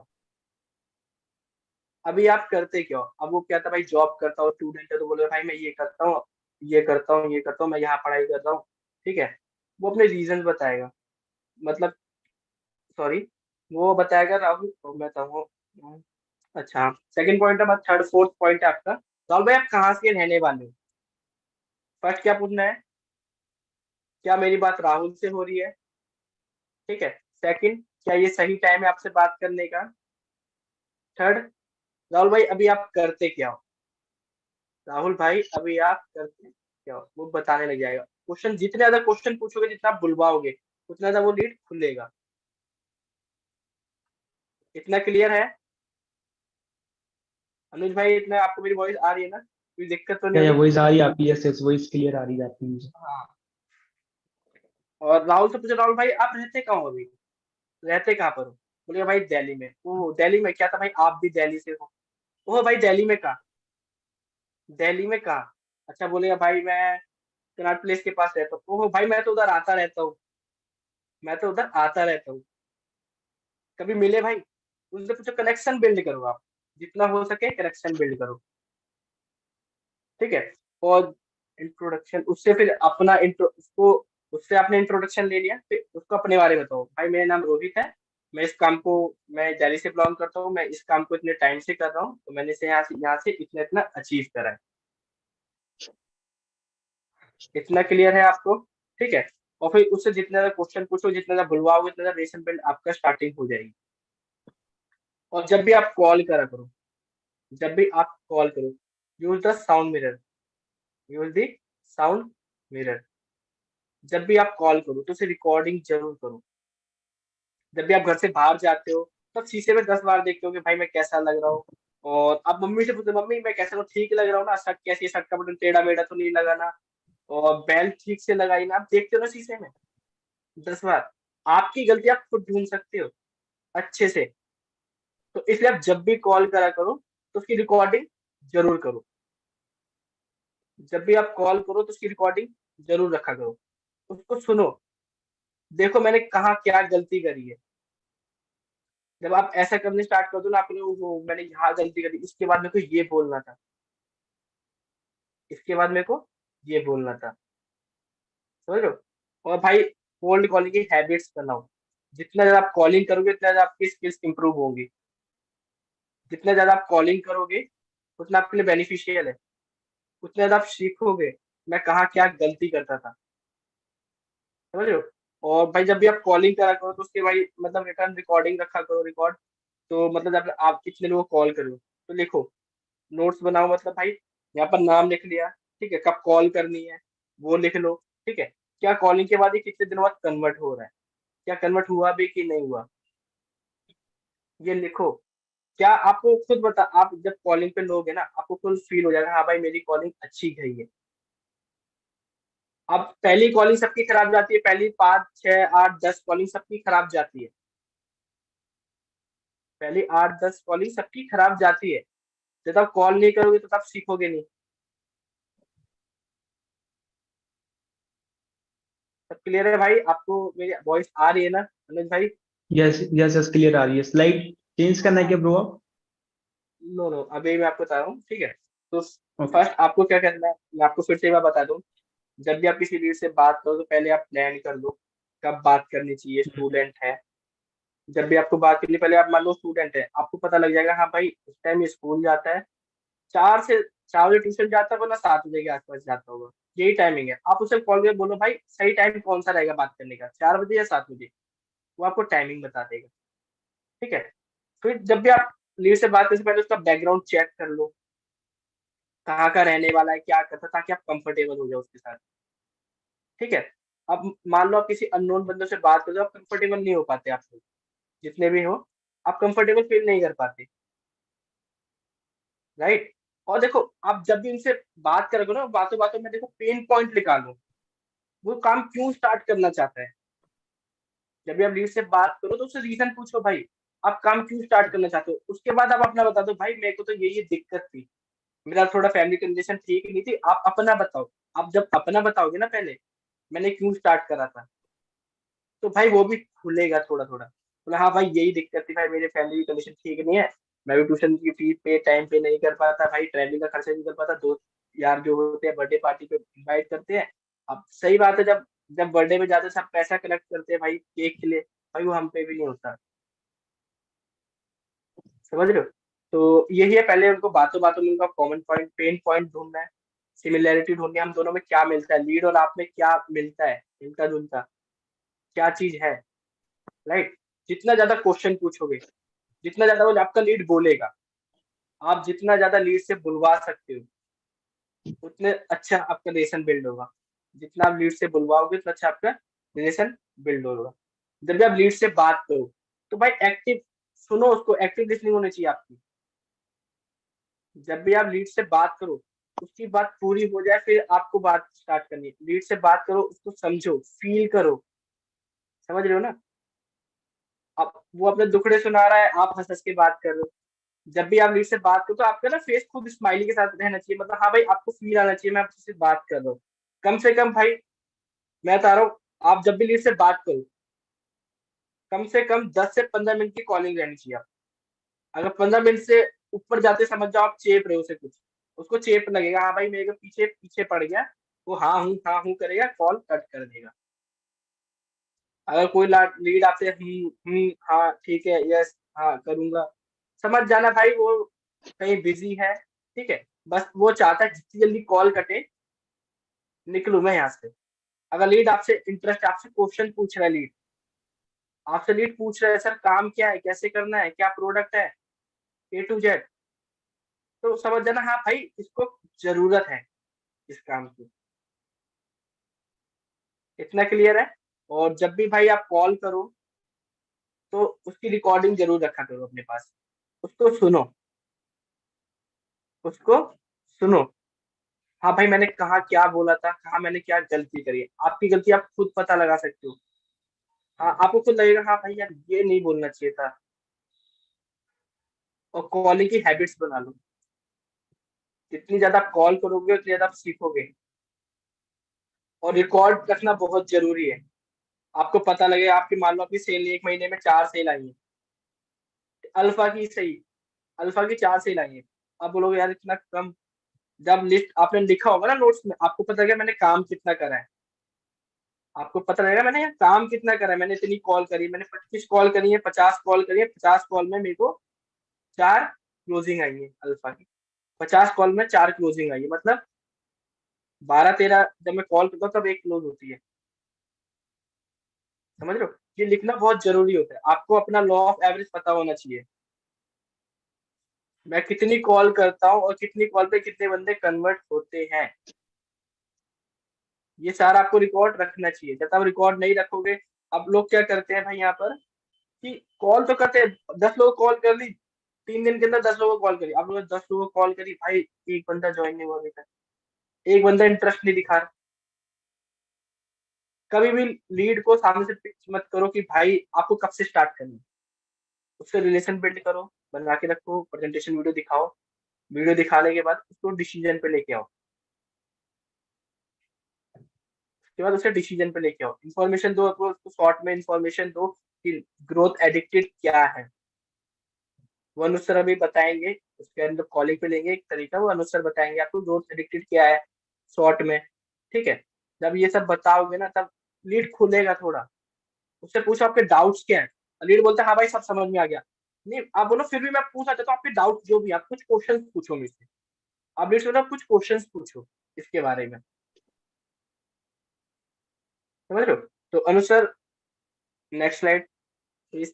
अभी आप करते क्यों। अब वो कहता भाई जॉब करता हूँ, स्टूडेंट है, तो बोले भाई मैं ये करता हूँ, ये करता हूँ, ये करता हूँ, मैं यहाँ पढ़ाई कर रहा हूँ, ठीक है। वो अपने रीजन बताएगा, मतलब सॉरी, वो बताएगा राहुल, तो मैं बताऊँ। अच्छा सेकंड पॉइंट है, थर्ड फोर्थ पॉइंट है आपका, राहुल भाई आप कहाँ से रहने वाले हो। फर्स्ट क्या पूछना है, क्या मेरी बात राहुल से हो रही है, ठीक है। सेकंड, क्या ये सही टाइम है आपसे बात करने का। थर्ड, राहुल भाई अभी आप करते क्या हो, राहुल भाई अभी आप करते क्या हो, वो बताने लग जाएगा। क्वेश्चन जितने ज्यादा क्वेश्चन पूछोगे, जितना आप बुलवाओगे, उतना ज्यादा वो लीड खुलेगा। इतना क्लियर है अनुज भाई, इतना आपको मेरी वॉइस आ रही है ना, कोई दिक्कत तो नहीं हो या रही। वॉइस आ रही है आपकी, यस यस वॉइस क्लियर आ रही जाती है मुझे। हाँ, और राहुल से पूछो राहुल भाई आप रहते कहाँ हो अभी, रहते कहाँ पर हो। बोले भाई दिल्ली में। ओ दिल्ली में, क्या था भाई आप भी दिल्ली से हो। ओह भाई दिल्ली में कहाँ, दिल्ली में कहाँ। अच्छा बोलेगा भाई मैं कनॉट प्लेस के पास रहता हूँ। ओह भाई मैं तो उधर आता रहता हूँ, मैं तो उधर आता रहता हूँ, कभी मिले भाई। उनसे पूछो, कनेक्शन बिल्ड करो आप, जितना हो सके कनेक्शन बिल्ड करो, ठीक है। और इंट्रोडक्शन, उससे फिर अपना इंट्रो उसको, उससे आपने इंट्रोडक्शन ले लिया, फिर उसको अपने बारे में बताओ, भाई मेरा नाम रोहित है, मैं इस काम को, मैं दिल्ली से बिलोंग करता हूँ, मैं इस काम को इतने टाइम से कर रहा हूँ, तो मैंने इसे यहाँ से इतना इतना अचीव करा है। इतना क्लियर है आपको? ठीक है। और फिर उससे जितना ज्यादा क्वेश्चन पूछो, जितना ज्यादा बुलवाओगे, उतना ज्यादा रिलेशन बिल्ड आपका स्टार्टिंग हो जाएगी। और जब भी आप कॉल करा करो, जब भी आप कॉल करो, use the sound mirror, use the sound mirror. जब भी आप कॉल करो तो उसे रिकॉर्डिंग जरूर करो। जब भी आप घर से बाहर जाते हो तब शीशे में 10 बार देखते हो कि भाई मैं कैसा लग रहा हूँ। और आप मम्मी से पूछते, मम्मी मैं कैसा हूँ, ठीक लग रहा हूँ ना, शर्ट कैसी है, शर्ट का बटन टेढ़ा मेढ़ा तो नहीं लगाना, और बेल्ट ठीक से लगाई ना। आप देखते हो ना शीशे में 10 बार। आपकी गलती आप खुद ढूंढ सकते हो अच्छे से। तो इसलिए आप जब भी कॉल करा करो तो उसकी रिकॉर्डिंग जरूर करो। जब भी आप कॉल करो तो उसकी रिकॉर्डिंग जरूर रखा करो, उसको सुनो, देखो मैंने कहाँ क्या गलती करी है। जब आप ऐसा करने स्टार्ट कर दो ना, आपने वो मैंने यहाँ गलती करी, इसके बाद मेरे को ये बोलना था, इसके बाद मेरे को ये बोलना था, समझ लो। और भाई कोल्ड कॉलिंग की हैबिट्स बनाओ। जितना ज्यादा आप कॉलिंग करोगे उतना ज्यादा आपकी स्किल्स इंप्रूव होंगी। जितना ज्यादा आप कॉलिंग करोगे उतना आपके लिए बेनिफिशियल है। उतना ज्यादा आप सीखोगे मैं कहाँ क्या गलती करता था, समझ रहे हो। और भाई जब भी आप कॉलिंग करा करो तो उसके भाई मतलब रिटर्न रिकॉर्डिंग रखा करो, रिकॉर्ड। तो मतलब जब आप कितने लोगों को कॉल करो तो लिखो, नोट्स बनाओ, मतलब भाई यहाँ पर नाम लिख लिया, ठीक है, कब कॉल करनी है वो लिख लो, ठीक है। क्या कॉलिंग के बाद ये कितने दिनों बाद कन्वर्ट हो रहा है, क्या कन्वर्ट हुआ भी कि नहीं हुआ, ये लिखो। क्या आपको खुद बता, आप जब कॉलिंग पे लोगे ना आपको खुद फील हो जाएगा हाँ भाई मेरी कॉलिंग अच्छी गई है। अब पहली कॉलिंग सबकी खराब जाती है, पहली 5 6 8 10 कॉलिंग सबकी खराब जाती है, पहली 8 10 कॉलिंग सबकी खराब जाती है। जब आप कॉल नहीं करोगे तो तब सीखोगे नहीं। सब क्लियर है भाई? आपको मेरी वॉइस आ रही है ना अनुज भाई? यस यस यस, क्लियर आ रही है। स्लाइड चेंज करना है क्या ब्रो आप? नो नो, अभी मैं आपको बता रहा हूँ, ठीक है। तो ओके। फर्स्ट आपको क्या करना है, मैं आपको फिर से एक बार बता दूं। जब भी आप किसी लीड से बात करो तो पहले आप प्लान कर लो कब बात करनी चाहिए। स्टूडेंट है, जब भी आपको बात करनी, पहले आप मान लो स्टूडेंट है, आपको पता लग जाएगा हाँ भाई इस टाइम ये स्कूल जाता है, 4 से 4 बजे ट्यूशन जाता है, वरना 7 बजे के आसपास जाता होगा, यही टाइमिंग है। आप उसे कॉल करके बोलो भाई सही टाइम कौन सा रहेगा बात करने का, 4 बजे या 7 बजे, वो आपको टाइमिंग बता देगा, ठीक है। फिर जब भी आप लीड से बात करने से पहले उसका बैकग्राउंड चेक कर लो, कहाँ का रहने वाला है, क्या करता है, ताकि आप कंफर्टेबल हो जाओ उसके साथ, ठीक है। अब मान लो आप किसी अननोन बंदे से बात कर रहे हो, आप कंफर्टेबल नहीं हो पाते, आप लोग जितने भी हो, आप कंफर्टेबल फील नहीं कर पाते, राइट। और देखो आप जब भी उनसे बात करोगे ना, बातों बातों में देखो पेन पॉइंट निकालो, वो काम क्यों स्टार्ट करना चाहता है। जब भी आप लीड से बात करो तो उससे रीजन पूछो, भाई आप काम क्यों स्टार्ट करना चाहते हो। उसके बाद आप अपना बता दो, भाई मेरे को तो ये दिक्कत थी, मेरा थोड़ा फैमिली कंडीशन ठीक नहीं थी। आप अपना बताओ। आप जब अपना बताओगे ना पहले, मैंने क्यों स्टार्ट करा था, तो भाई वो भी खुलेगा थोड़ा थोड़ा, बोला हाँ भाई यही दिक्कत थी भाई, मेरे फैमिली की कंडीशन ठीक नहीं है, मैं भी ट्यूशन की फीस पे टाइम पे नहीं कर पाता, भाई ट्रैवलिंग का खर्चा नहीं कर पाता, दोस्त यार जो होते हैं बर्थडे पार्टी पे इनवाइट करते हैं। अब सही बात है, जब जब बर्थडे में जाते हैं सब पैसा कलेक्ट करते हैं भाई केक के लिए, भाई वो हम पे भी नहीं होता, समझ रहे हो। तो यही है, पहले उनको बातों बातों में उनका कॉमन पॉइंट पेन पॉइंट ढूंढना है, सिमिलैरिटी ढूंढनी है, हम दोनों में क्या मिलता है, लीड और आप में क्या मिलता है, मिलता जुलता क्या चीज है, राइट। जितना ज्यादा क्वेश्चन पूछोगे, जितना ज्यादा वो आपका लीड बोलेगा, आप जितना ज्यादा लीड से बुलवा सकते हो उतने अच्छा आपका रिलेशन बिल्ड होगा। जितना आप लीड से बुलवाओगे उतना अच्छा आपका रिलेशन बिल्ड होगा। जब भी आप लीड से बात करो तो भाई एक्टिव सुनो, उसको एक्टिव लिसनिंग होनी चाहिए आपकी। जब भी आप लीड से बात करो उसकी बात पूरी हो जाए फिर आपको बात स्टार्ट करनी है। लीड से बात करो, उसको समझो, फील करो, समझ रहे हो ना। आप वो अपने दुखड़े सुना रहा है, आप हंस हंस के बात कर रहे हो। जब भी आप लीड से बात करो तो आपका ना फेस खुद स्माइली के साथ रहना चाहिए, मतलब हाँ भाई आपको फील आना चाहिए मैं आपसे बात कर रहा हूँ। कम से कम भाई मैं बता रहा हूँ, आप जब भी लीड से बात करो कम से कम 10 से 15 मिनट की कॉलिंग रहनी चाहिए आप। अगर 15 मिनट से ऊपर जाते समझ जाओ आप चेप रहे हो उसे कुछ, उसको चेप लगेगा हाँ भाई मेरे को पीछे पीछे पड़ गया, वो हाँ हूँ करेगा, कॉल कट कर देगा। अगर कोई लीड आपसे हाँ ठीक है यस हाँ करूंगा, समझ जाना भाई वो कहीं बिजी है, ठीक है। बस वो चाहता है जितनी जल्दी कॉल कटे निकलूं मैं यहाँ से। अगर लीड आपसे इंटरेस्ट, आपसे क्वेश्चन पूछ रहा है, लीड पूछ रहा है सर काम क्या है, कैसे करना है, क्या प्रोडक्ट है, A to Z, तो समझ जाना हाँ भाई इसको जरूरत है इस काम की। इतना क्लियर है। और जब भी भाई आप कॉल करो तो उसकी रिकॉर्डिंग जरूर रखा करो अपने पास, उसको सुनो, उसको सुनो। हाँ भाई मैंने कहा क्या बोला था, कहा मैंने क्या गलती करी है, आपकी गलती आप खुद पता लगा सकते हो। हाँ आपको खुद लगेगा हाँ भाई यार ये नहीं बोलना चाहिए था। और कॉलिंग की हैबिट्स बना लो, जितनी ज्यादा आप कॉल करोगे उतनी ज्यादा आप सीखोगे। और रिकॉर्ड रखना बहुत जरूरी है। आपको पता लगेगा आपकी, मान लो आपकी सेल एक महीने में 4 सेल आई है, अल्फा की सही, अल्फा की 4 सेल आई है, आप बोलोगे यार इतना कम। जब लिस्ट आपने लिखा होगा ना नोट्स में, आपको पता लगेगा मैंने काम कितना करा है, आपको पता लगेगा मैंने यार काम कितना करा है। मैंने इतनी कॉल करी, मैंने 25 कॉल करी है, 50 कॉल करी है, 50 कॉल में मेरे को 4 क्लोजिंग आई है अल्फा की, 50 कॉल में 4 क्लोजिंग आई है, मतलब 12-13 जब मैं कॉल करता हूँ तब एक क्लोज होती है। समझ रहे हो, ये लिखना बहुत जरूरी होता है। आपको अपना लॉ ऑफ एवरेज पता होना चाहिए, मैं कितनी कॉल करता हूँ और कितनी कॉल पे कितने बंदे कन्वर्ट होते हैं, ये सारा आपको रिकॉर्ड रखना चाहिए। जब आप रिकॉर्ड नहीं रखोगे, अब लोग क्या करते हैं भाई यहाँ पर कि कॉल तो करते हैं, 10 लोग कॉल कर ली, 3 दिन के अंदर 10 लोगों को कॉल करी, आप लोग 10 लोगों को कॉल करी भाई, एक बंदा ज्वाइन नहीं हुआ अभी तक, एक बंदा इंटरेस्ट नहीं दिखा रहा। कभी भी लीड को सामने से पिच मत करो कि भाई आपको कब से स्टार्ट करना है, उससे रिलेशन बिल्ड करो, बना के रखो, प्रेजेंटेशन वीडियो दिखाओ, वीडियो दिखाने के बाद उसको डिसीजन पे लेके आओ, उसके बाद उसे डिसीजन पे लेके आओ, इन्फॉर्मेशन दो, उसको शॉर्ट में इन्फॉर्मेशन दो कि ग्रोथ एडिक्टेड क्या है। वो अनुसार अभी बताएंगे, उसके अंदर कॉलिंग पे लेंगे एक तरीका, वो अनुसार बताएंगे आपको ग्रोथ एडिक्टेड क्या है शॉर्ट में। ठीक है, जब ये सब बताओगे ना तब लीड खुलेगा थोड़ा, उससे पूछो आपके डाउट्स क्या है। लीड बोलता है हाँ भाई सब समझ में आ गया, नहीं आप बोलो फिर भी मैं पूछना चाहता हूँ आपके डाउट जो भी, आप कुछ क्वेश्चन पूछो मुझसे, आप लीड से बोलो कुछ क्वेश्चन पूछो इसके बारे में। समझ रहे हो। तो अनुसार नेक्स्ट स्लाइड प्लीज।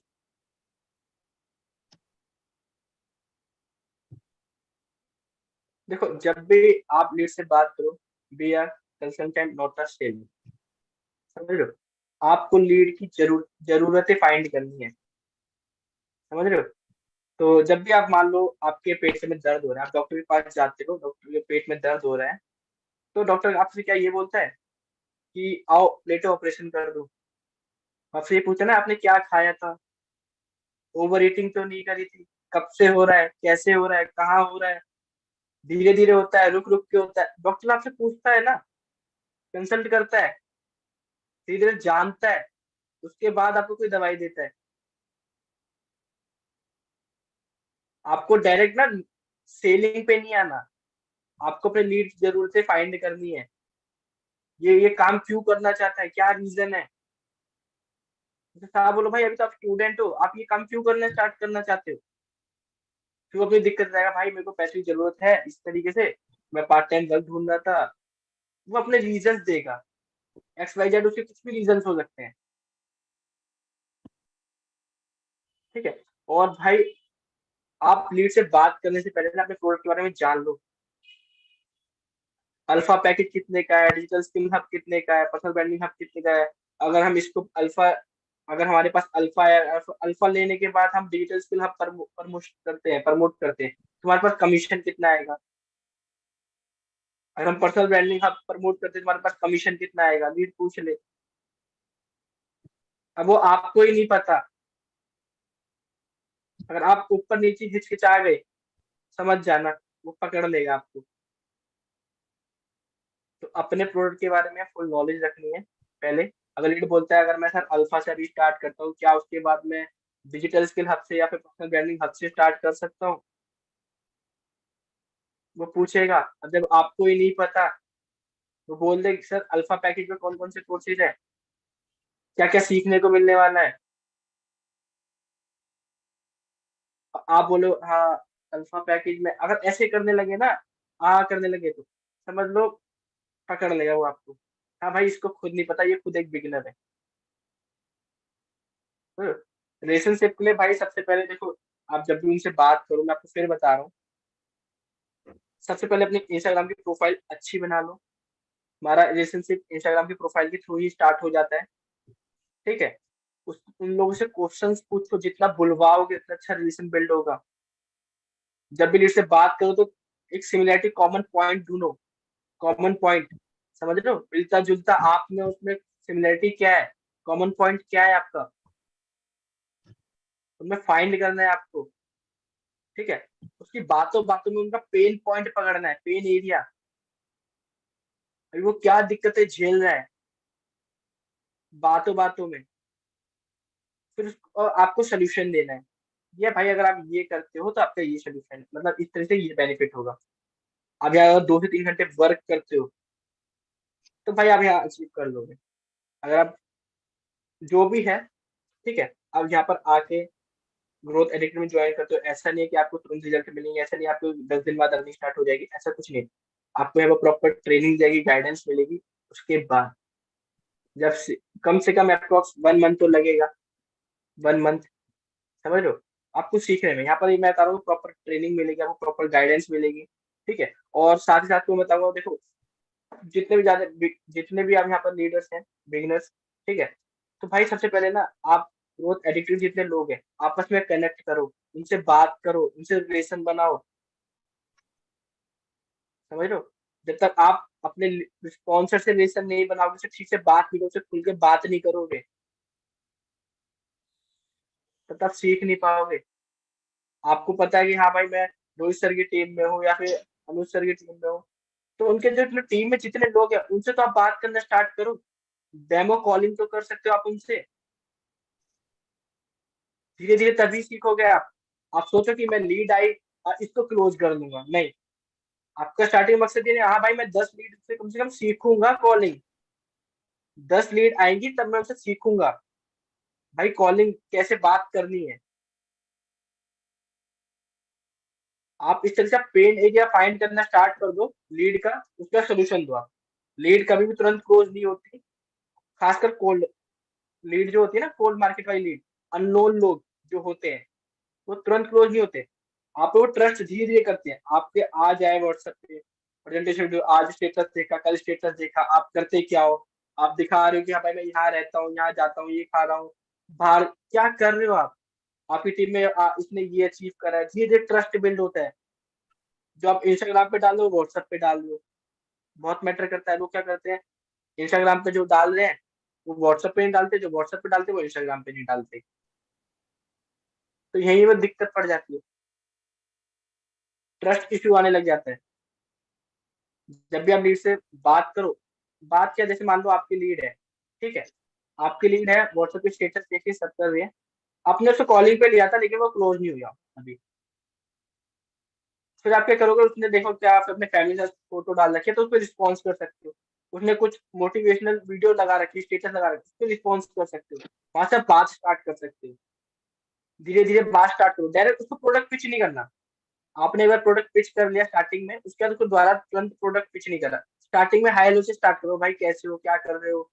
देखो जब भी आप लीड से बात करो, be are consultant not a seller. समझ रहे हो, आपको लीड की जरूरतें फाइंड करनी है। समझ रहे हो। तो जब भी आप मान लो आपके पेट में दर्द हो रहा है, आप डॉक्टर के पास जाते हो, डॉक्टर के पेट में दर्द हो रहा है, तो डॉक्टर आपसे क्या ये बोलता है कि आओ लेटे ऑपरेशन कर दो। आपसे ये पूछा ना आपने क्या खाया था, ओवर ईटिंग तो नहीं करी थी, कब से हो रहा है, कैसे हो रहा है, कहाँ हो रहा है, धीरे धीरे होता है, रुक रुक के होता है, डॉक्टर आपसे पूछता है ना, कंसल्ट करता है, धीरे धीरे जानता है, उसके बाद आपको कोई दवाई देता है। आपको डायरेक्ट ना सेलिंग पे नहीं आना, आपको अपने लीड जरूरतें फाइंड करनी है, ये काम क्यों करना चाहता है, क्या रीजन है। जैसे आप बोलो भाई अभी तो आप स्टूडेंट हो, आप ये काम क्यों करना स्टार्ट करना चाहते हो, फिर वो अपनी दिक्कत रहेगा भाई मेरे को पैसे की जरूरत है इस तरीके से, मैं पार्ट टाइम वर्क ढूंढ रहा था। वो अपने रीजंस देगा, XYZ, उसके कुछ भी रीजंस हो सकते हैं। ठीक है। और भाई आप लीड से बात करने से पहले ना अपने प्रोडक्ट के बारे में जान लो, अल्फा पैकेज कितने का है, डिजिटल स्किल हब कितने का है, पर्सनल ब्रांडिंग हब कितने का है। अगर हम इसको अल्फा, अगर हमारे पास अल्फा है, अल्फा लेने के बाद हम डिजिटल स्किल हब प्रमोट करते हैं, तुम्हारे पास कमीशन कितना आएगा। अगर हम पर्सनल ब्रांडिंग हब प्रमोट करते हैं, तुम्हारे पास कमीशन कितना आएगा, लीड पूछ ले। अब वो आपको ही नहीं पता, अगर आप ऊपर नीचे हिचकिचा गए समझ जाना वो पकड़ लेगा आपको। तो अपने प्रोडक्ट के बारे में फुल नॉलेज रखनी है पहले। अगर लीड बोलता है अगर मैं सर अल्फा से अभी स्टार्ट करता हूँ, क्या उसके बाद मैं डिजिटल स्किल हब से या फिर पर्सनल ब्रांडिंग हब से स्टार्ट कर सकता हूँ, वो पूछेगा। अब जब आपको ही नहीं पता वो बोल दे सर अल्फा पैकेज में कौन कौन से कोर्सेज है, क्या क्या सीखने को मिलने वाला है, आप बोलो हाँ अल्फा पैकेज में, अगर ऐसे करने लगे ना, हाँ करने लगे तो समझ लो पकड़ लेगा वो आपको। हाँ भाई इसको खुद नहीं पता, ये खुद एक बिगिनर है। रिलेशनशिप के लिए भाई सबसे पहले देखो, आप जब भी उनसे बात करो, मैं आपको फिर बता रहा हूँ, सबसे पहले अपनी इंस्टाग्राम की प्रोफाइल अच्छी बना लो। हमारा रिलेशनशिप इंस्टाग्राम की प्रोफाइल के थ्रू ही स्टार्ट हो जाता है, ठीक है। उन लोगों से क्वेश्चंस पूछो, जितना बुलवाओगे उतना अच्छा रिलेशन बिल्ड होगा। जब भी लीड से बात करो तो एक सिमिलरिटी, कॉमन पॉइंट ढूंढो। कॉमन पॉइंट समझ रहे हो, मिलता जुलता आप में उसमें सिमिलरिटी क्या है, कॉमन पॉइंट क्या है आपका, उनमें फाइंड करना है आपको, ठीक है। उसकी बातों बातों में उनका पेन पॉइंट पकड़ना है, पेन एरिया, अभी वो क्या दिक्कतें झेल रहा है, बातों बातों में, फिर आपको सोल्यूशन देना है। ये भाई अगर आप ये करते हो तो आपका ये सोल्यूशन, मतलब इस तरह से ये बेनिफिट होगा। अब यहाँ अगर 2 से 3 घंटे वर्क करते हो तो भाई आप यहाँ अचीव कर लोगे। अगर आप जो भी है, ठीक है, आप यहाँ पर आके ग्रोथ एडिक्ट में ज्वाइन करते हो, ऐसा नहीं है कि आपको तुरंत रिजल्ट मिलेंगे, ऐसा नहीं आपको 10 दिन बाद अर्निंग स्टार्ट हो जाएगी, ऐसा कुछ नहीं। आपको यहाँ पर प्रॉपर ट्रेनिंग जाएगी, गाइडेंस मिलेगी। उसके बाद जब कम से कम अप्रोक्स 1 मंथ तो लगेगा, 1 मंथ, समझ लो आपको सीखने में। यहाँ पर मैं बता रहा हूँ प्रॉपर ट्रेनिंग मिलेगी आपको, प्रॉपर गाइडेंस मिलेगी, ठीक है। और साथ ही साथ मैं बताऊंगा, देखो जितने भी आप यहाँ पर लीडर्स हैं, बिगिनर्स, ठीक है, तो भाई सबसे पहले ना आप ग्रोथ एडिक्टिव जितने लोग हैं आपस में कनेक्ट करो, उनसे बात करो, उनसे रिलेशन बनाओ, समझ लो। जब तक आप अपने स्पॉन्सर से रिलेशन नहीं बनाओगे, उनसे ठीक से बात नहीं करोगे, खुल के बात नहीं करोगे, तब तक सीख नहीं पाओगे। आपको पता है कि हाँ भाई मैं रोहित सर की टीम में हूँ या फिर अनुज सर की टीम में हूँ, तो उनके जो टीम में जितने लोग हैं उनसे तो आप बात करना स्टार्ट करो, डेमो कॉलिंग तो कर सकते हो आप उनसे। धीरे धीरे तभी सीखोगे आप सोचो कि मैं लीड आई और इसको क्लोज कर लूंगा, नहीं। आपका स्टार्टिंग मकसद ये नहीं, हाँ भाई मैं 10 लीड से कम सीखूंगा कॉलिंग, 10 लीड आएंगी तब मैं उनसे सीखूंगा भाई कॉलिंग कैसे बात करनी है। आप इस तरह से पेन एरिया फाइंड करना स्टार्ट कर दो लीड का, उसका सोल्यूशन दो आप। लीड कभी भी तुरंत क्लोज नहीं होती, खासकर कोल्ड लीड जो होती है ना, कोल्ड मार्केट वाली लीड, अननोन लोग जो होते हैं वो तुरंत क्लोज नहीं होते। आप वो ट्रस्ट धीरे धीरे करते हैं, आपके आ जाए व्हाट्सएप पे प्रेजेंटेशन वीडियो, आज स्टेटस देखा, कल स्टेटस देखा, आप करते क्या हो, आप दिखा रहे हो कि हाँ भाई मैं यहाँ रहता हूँ, यहाँ जाता हूँ, ये खा रहा हूँ, बाहर क्या कर रहे हो आप, आपकी टीम में इसने ये अचीव करा है। धीरे धीरे ट्रस्ट बिल्ड होता है। जो आप इंस्टाग्राम पे डाल दो, व्हाट्सएप पे डाल दो, बहुत मैटर करता है। लोग क्या करते हैं, इंस्टाग्राम पे जो डाल रहे हैं वो व्हाट्सएप पे नहीं डालते, जो व्हाट्सएप पे डालते हैं वो इंस्टाग्राम पे नहीं डालते, तो यही वो दिक्कत पड़ जाती है, ट्रस्ट इश्यू आने लग जाता है। जब भी आप लीड से बात करो, बात क्या, जैसे मान लो आपकी लीड है, ठीक है, आपकी लीड है, व्हाट्सएप पे स्टेटस देख के सब कर रही है, आपने उसको कॉलिंग पे लिया था लेकिन वो क्लोज नहीं हुआ अभी, फिर आप क्या करोगे, उसने देखो क्या आप अपने फैमिली के साथ फोटो डाल रखी है तो उस पर रिस्पॉन्स कर सकते हो, उसने कुछ मोटिवेशनल वीडियो लगा रखी है, स्टेटस लगा रखी है, उस पर रिस्पॉन्स कर सकते हो, वहां से आप बात स्टार्ट कर सकते हो। धीरे धीरे बात स्टार्ट करो, डायरेक्ट उसको प्रोडक्ट पिच नहीं करना। आपने एक बार प्रोडक्ट पिच कर लिया स्टार्टिंग में, उसके बाद उसको दोबारा तुरंत प्रोडक्ट पिच नहीं करा। स्टार्टिंग में हाई लो से स्टार्ट करो, भाई कैसे हो, क्या कर रहे हो,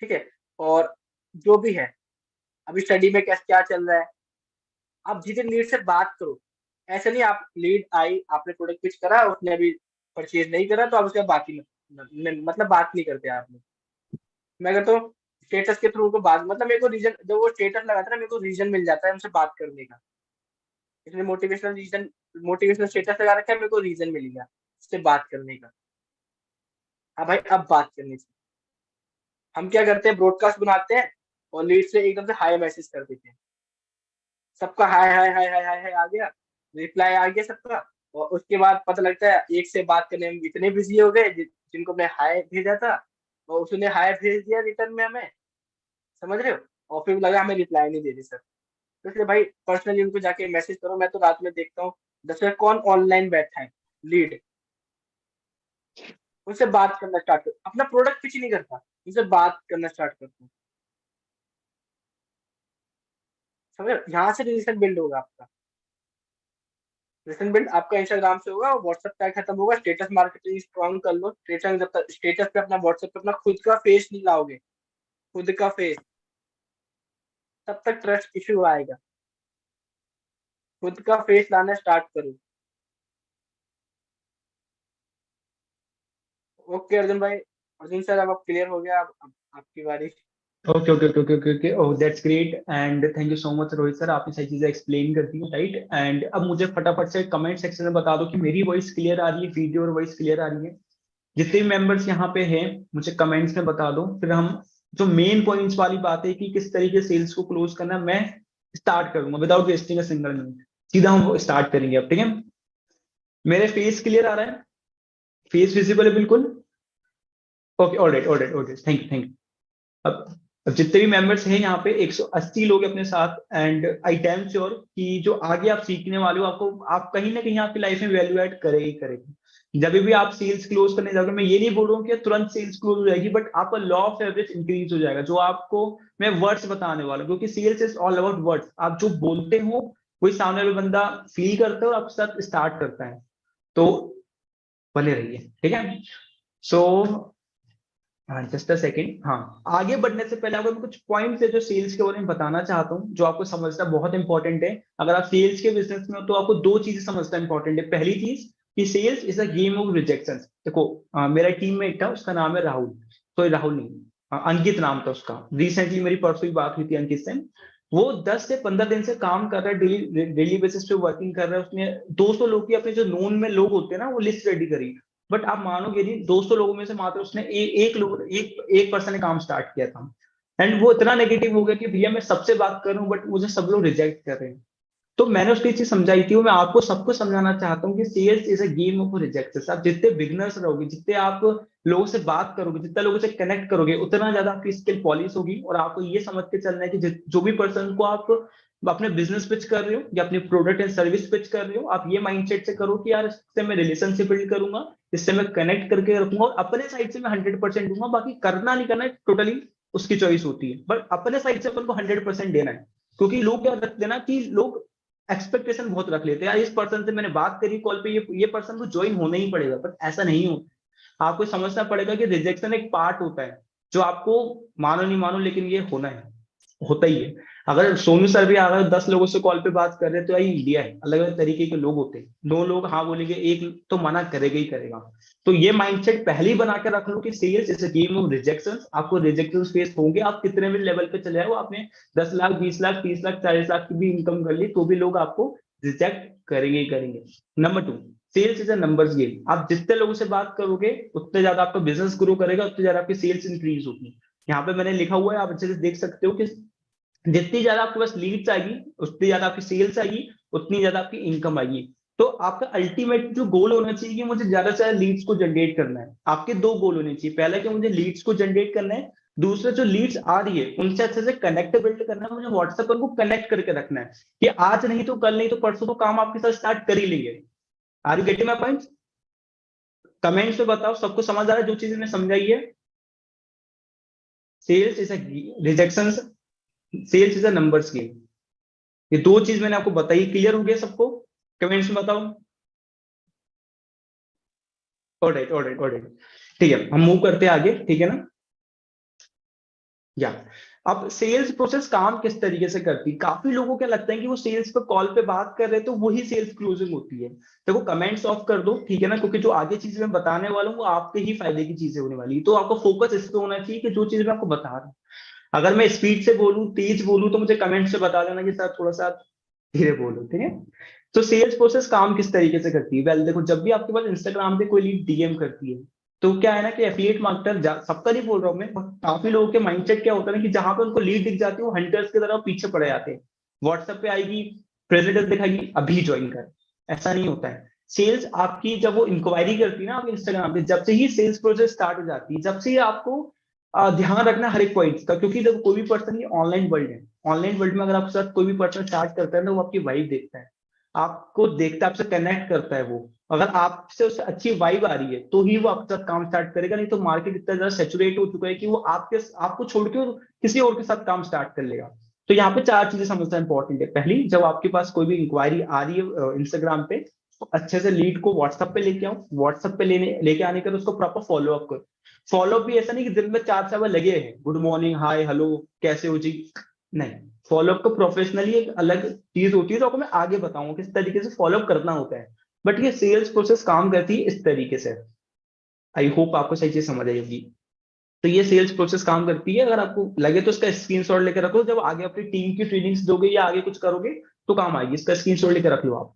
ठीक है, और जो भी है अभी स्टडी में क्या क्या चल रहा है, आप धीरे लीड से बात करो। ऐसे नहीं आप लीड आई, आपने प्रोडक्ट पिच करा, उसने अभी परचेज नहीं करा तो आप उसके बाद बात ही मतलब बात नहीं करते आपने। मैं कहता हूँ स्टेटस के थ्रू उनको बात, मतलब मेरे को रीजन, जब वो स्टेटस लगाता है ना मेरे को रीजन मिल जाता है उनसे बात करने का। इसलिए मोटिवेशनल स्टेटस लगा रखा है, मेरे को रीजन मिल गया उससे बात करने का। हाँ भाई अब बात करनी चाहिए। हम क्या करते हैं, ब्रॉडकास्ट बनाते हैं और लीड से एकदम से हाई मैसेज कर देते हैं, सबका हाय हाय हाय हाय हाय हाय आ गया, रिप्लाई आ गया सबका, और उसके बाद पता लगता है एक से बात करने में इतने बिजी हो गए जिनको हमने हाय भेजा था और उसने हाय भेज दिया रिटर्न में हमें, समझ रहे हो, और फिर लगा हमें रिप्लाई नहीं दे रही सर। तो इसलिए भाई पर्सनली उनको जाके मैसेज करो। मैं तो रात में देखता हूँ 10 बजे कौन ऑनलाइन बैठा है लीड, उनसे बात करना स्टार्ट करो। अपना प्रोडक्ट पिच नहीं करता, उनसे बात करना स्टार्ट करता हूँ, समझ रहे हो? यहाँ से रिलेशन बिल्ड होगा आपका। रिलेशन बिल्ड आपका इंस्टाग्राम से होगा, व्हाट्सएप का खत्म होगा, स्टेटस मार्केटिंग स्ट्रॉन्ग कर लो। स्टेटस जब तक स्टेटस पे अपना व्हाट्सएप पे अपना खुद का फेस नहीं लाओगे, खुद का फेस, तब तक ट्रस्ट इशू आएगा। खुद का फेस लाना स्टार्ट करो। ओके अर्जुन भाई, अर्जुन सर अब क्लियर हो गया, अब आपकी बारी। Okay okay okay okay okay, oh that's great and thank you so much Rohit sir, आपने सारी चीजें एक्सप्लेन कर दी राइट। एंड अब मुझे फटाफट से कमेंट सेक्शन में बता दो कि मेरी वॉइस क्लियर आ रही है, वीडियो और वॉइस क्लियर आ रही है। जितने भी मेंबर्स यहाँ पे हैं मुझे कमेंट्स में बता दो, फिर हम जो मेन पॉइंट्स वाली बात है कि किस तरीके से सेल्स को क्लोज करना, मैं स्टार्ट करूंगा without wasting a single minute. सीधा हम स्टार्ट करेंगे अब, ठीक है। मेरे फेस क्लियर आ रहा है, फेस विजिबल है बिल्कुल। Okay alright alright alright, thank you. अब जितने भी मेंबर्स हैं यहाँ पे 180 लोग अपने साथ, एंड आई डैम श्योर कि जो आगे आप सीखने वाले हो आपको, आप कहीं ना कहीं आपकी लाइफ में वैल्यू ऐड करेगी करेगी। जब भी आप सेल्स क्लोज करने जाओगे, मैं ये नहीं बोल रहा हूँ कि तुरंत सेल्स क्लोज हो जाएगी, बट आपका लॉ ऑफ एवरेज इंक्रीज हो जाएगा। जो आपको मैं वर्ड्स बताने वाला हूँ, क्योंकि sales is all about words. आप जो बोलते हो वही सामने वाला बंदा फील करता है और आपके साथ स्टार्ट करता है। तो बने रहिए, ठीक है। सो हाँ जस्ट अ सेकेंड, हाँ आगे बढ़ने से पहले आपको कुछ पॉइंट्स है जो सेल्स के बारे में बताना चाहता हूँ, जो आपको समझना बहुत इंपॉर्टेंट है। अगर आप सेल्स के बिजनेस में हो तो आपको दो चीजें समझना इंपॉर्टेंट है। पहली चीज कि sales is a game of rejection. देखो मेरा टीममेट था, उसका नाम है राहुल, तो राहुल नहीं अंकित नाम था उसका। रिसेंटली मेरी परसों ही बात हुई थी अंकित से। वो 10 से 15 दिन से काम कर रहा है, डेली बेसिस पे वर्किंग कर रहा है। उसने 200 लोग की, अपने जो नोन में लोग होते हैं ना, वो लिस्ट रेडी करी। बट आप मानोगे नहीं, 200 लोगों में से मात्र उसने एक पर्सन ने काम स्टार्ट किया था। एंड वो इतना नेगेटिव हो गया कि भैया मैं सबसे बात कर रहा हूँ बट मुझे सब लोग रिजेक्ट कर रहे हैं। तो मैंने उसकी चीज समझाई थी, वो मैं आपको सबको समझाना चाहता हूँ कि sales is a game of rejection. आप जितने बिगनर्स रहोगे, जितने आप लोगों से बात करोगे, जितना लोगों से कनेक्ट करोगे, उतना ज्यादा आपकी स्किल पॉलिश होगी। और आपको ये समझ के चलना है कि जो भी पर्सन को आप अपने बिजनेस पिच कर रहे हो या अपनी प्रोडक्ट एंड सर्विस पिच कर रहे हो, आप ये माइंडसेट से करो कि यार इससे मैं रिलेशनशिप बिल्ड करूंगा, इससे मैं कनेक्ट करके रखूंगा, और अपने साइड से मैं 100% दूंगा। बाकी करना नहीं करना टोटली उसकी चॉइस होती है, बट अपने साइड से अपन को 100% देना है। क्योंकि लोग क्या रखते हैं ना, कि लोग एक्सपेक्टेशन बहुत रख लेते हैं, यार इस पर्सन से मैंने बात करी कॉल पे, ये पर्सन को ज्वाइन होना ही पड़ेगा, बट ऐसा नहीं होता। आपको समझना पड़ेगा कि रिजेक्शन एक पार्ट होता है, जो आपको मानो नहीं मानो लेकिन ये होना है, होता ही है। अगर सोनू सर भी अगर 10 लोगों से कॉल पे बात कर रहे हैं तो यही इंडिया है, अलग अलग तरीके के लोग होते हैं। 2 लोग हाँ बोलेंगे, एक तो मना करेगा ही करेगा। तो ये माइंडसेट पहले ही बना के रख लो कि sales is a game of rejection. आपको रिजेक्शन फेस होंगे, आप कितने भी लेवल पे चले आओ, आपने 10 लाख 20 लाख 30 लाख 40 लाख की भी इनकम कर ली, तो भी लोग आपको रिजेक्ट करेंगे ही करेंगे। Number 2, sales is a numbers game. आप जितने लोगों से बात करोगे उतने ज्यादा आपका बिजनेस ग्रो करेगा, उतने ज्यादा आपकी सेल्स इंक्रीज होगी। यहाँ पे मैंने लिखा हुआ है, आप अच्छे से देख सकते हो कि जितनी ज्यादा आपके पास लीड्स आएगी, उतनी ज्यादा आपकी सेल्स आएगी, उतनी ज्यादा आपकी इनकम आएगी। तो आपका अल्टीमेट जो गोल होना चाहिए कि मुझे ज्यादा से ज्यादा लीड्स को जनरेट करना है। आपके 2 गोल होने चाहिए, पहला कि मुझे लीड्स को जनरेट करना है, दूसरा जो लीड्स आ रही है उनसे अच्छे से कनेक्ट बिल्ड करना है। मुझे व्हाट्सएप पर को कनेक्ट करके रखना है कि आज नहीं तो कल, नहीं तो परसों तो काम आपके साथ स्टार्ट कर ही लेंगे। Are you getting my point? Comments में बताओ सबको समझ आ रहा है जो चीज मैंने समझाई है। Sales is a rejection, sales is a numbers game. ये 2 चीज मैंने आपको बताई, क्लियर हो गया सबको? कमेंट्स में बताओ। ऑलराइट ऑलराइट ऑलराइट, ठीक है हम मूव करते हैं आगे, ठीक है ना। या अब सेल्स प्रोसेस काम किस तरीके से करती है। काफी लोगों को लगता है कि वो सेल्स पे कॉल पे बात कर रहे हैं तो वही सेल्स क्लोजिंग होती है। देखो कमेंट्स ऑफ कर दो, ठीक है ना, क्योंकि जो आगे चीजें मैं बताने वाला हूँ वो आपके ही फायदे की चीजें होने वाली है। तो आपको फोकस इस पे होना चाहिए कि जो चीज मैं आपको बता रहा हूँ, अगर मैं स्पीड से बोलूं, तेज बोलूं, तो मुझे कमेंट से बता देना कि सर थोड़ा सा धीरे बोलो, ठीक है। तो सेल्स प्रोसेस काम किस तरीके से करती है। वेल देखो, जब भी आपके पास इंस्टाग्राम पे कोई लीड डीएम करती है, तो क्या है ना कि एफिलिएट मार्केटर, सबका नहीं बोल रहा हूं मैं, काफी लोगों के माइंडसेट क्या होता है ना कि जहां पे उनको लीड दिख जाती है वो हंटर्स की तरह पीछे पड़े जाते हैं। व्हाट्सएप पे आएगी, प्रेजेंटेशन दिखाएगी, अभी ज्वाइन कर। ऐसा नहीं होता है। सेल्स आपकी जब वो इंक्वायरी करती है ना आपके इंस्टाग्राम पे, जब से ही सेल्स प्रोसेस स्टार्ट हो जाती है, जब से ही आपको ध्यान रखना हर एक पॉइंट का। क्योंकि जब कोई भी पर्सन, ये ऑनलाइन वर्ल्ड है, ऑनलाइन वर्ल्ड में अगर आपके साथ कोई भी पर्सन स्टार्ट करता है ना, वो आपकी वाइफ देखता है, आपको देखता है, आपसे कनेक्ट करता है। वो अगर आपसे उससे अच्छी वाइब आ रही है तो ही वो आपके साथ काम स्टार्ट करेगा, नहीं तो मार्केट इतना ज्यादा सेचुरेट हो चुका है कि वो आपको छोड़ के किसी और के साथ काम स्टार्ट कर लेगा। तो यहाँ पे 4 चीजें समझना इंपॉर्टेंट है। पहली, जब आपके पास कोई भी इंक्वायरी आ रही है इंस्टाग्राम पे, तो अच्छे से लीड को व्हाट्सएप पे लेके आओ, व्हाट्सएप पे लेके आने के बाद उसको प्रॉपर फॉलो अप करो। फॉलो भी ऐसा नहीं कि दिन में 4 बार लगे हैं, गुड मॉर्निंग, हाय, हेलो, कैसे हो जी, नहीं। फॉलोअप को प्रोफेशनली एक अलग चीज होती है, तो आपको मैं आगे बताऊंगा किस तरीके से फॉलोअप करना होता है। बट ये सेल्स प्रोसेस काम करती है इस तरीके से। आई होप आपको सही चीज समझ आई होगी। तो ये सेल्स प्रोसेस काम करती है। अगर आपको लगे तो इसका स्क्रीनशॉट लेकर रखो, जब आगे अपनी टीम की ट्रेनिंग्स दोगे या आगे कुछ करोगे तो काम आएगी। इसका स्क्रीनशॉट लेकर रख लो आप।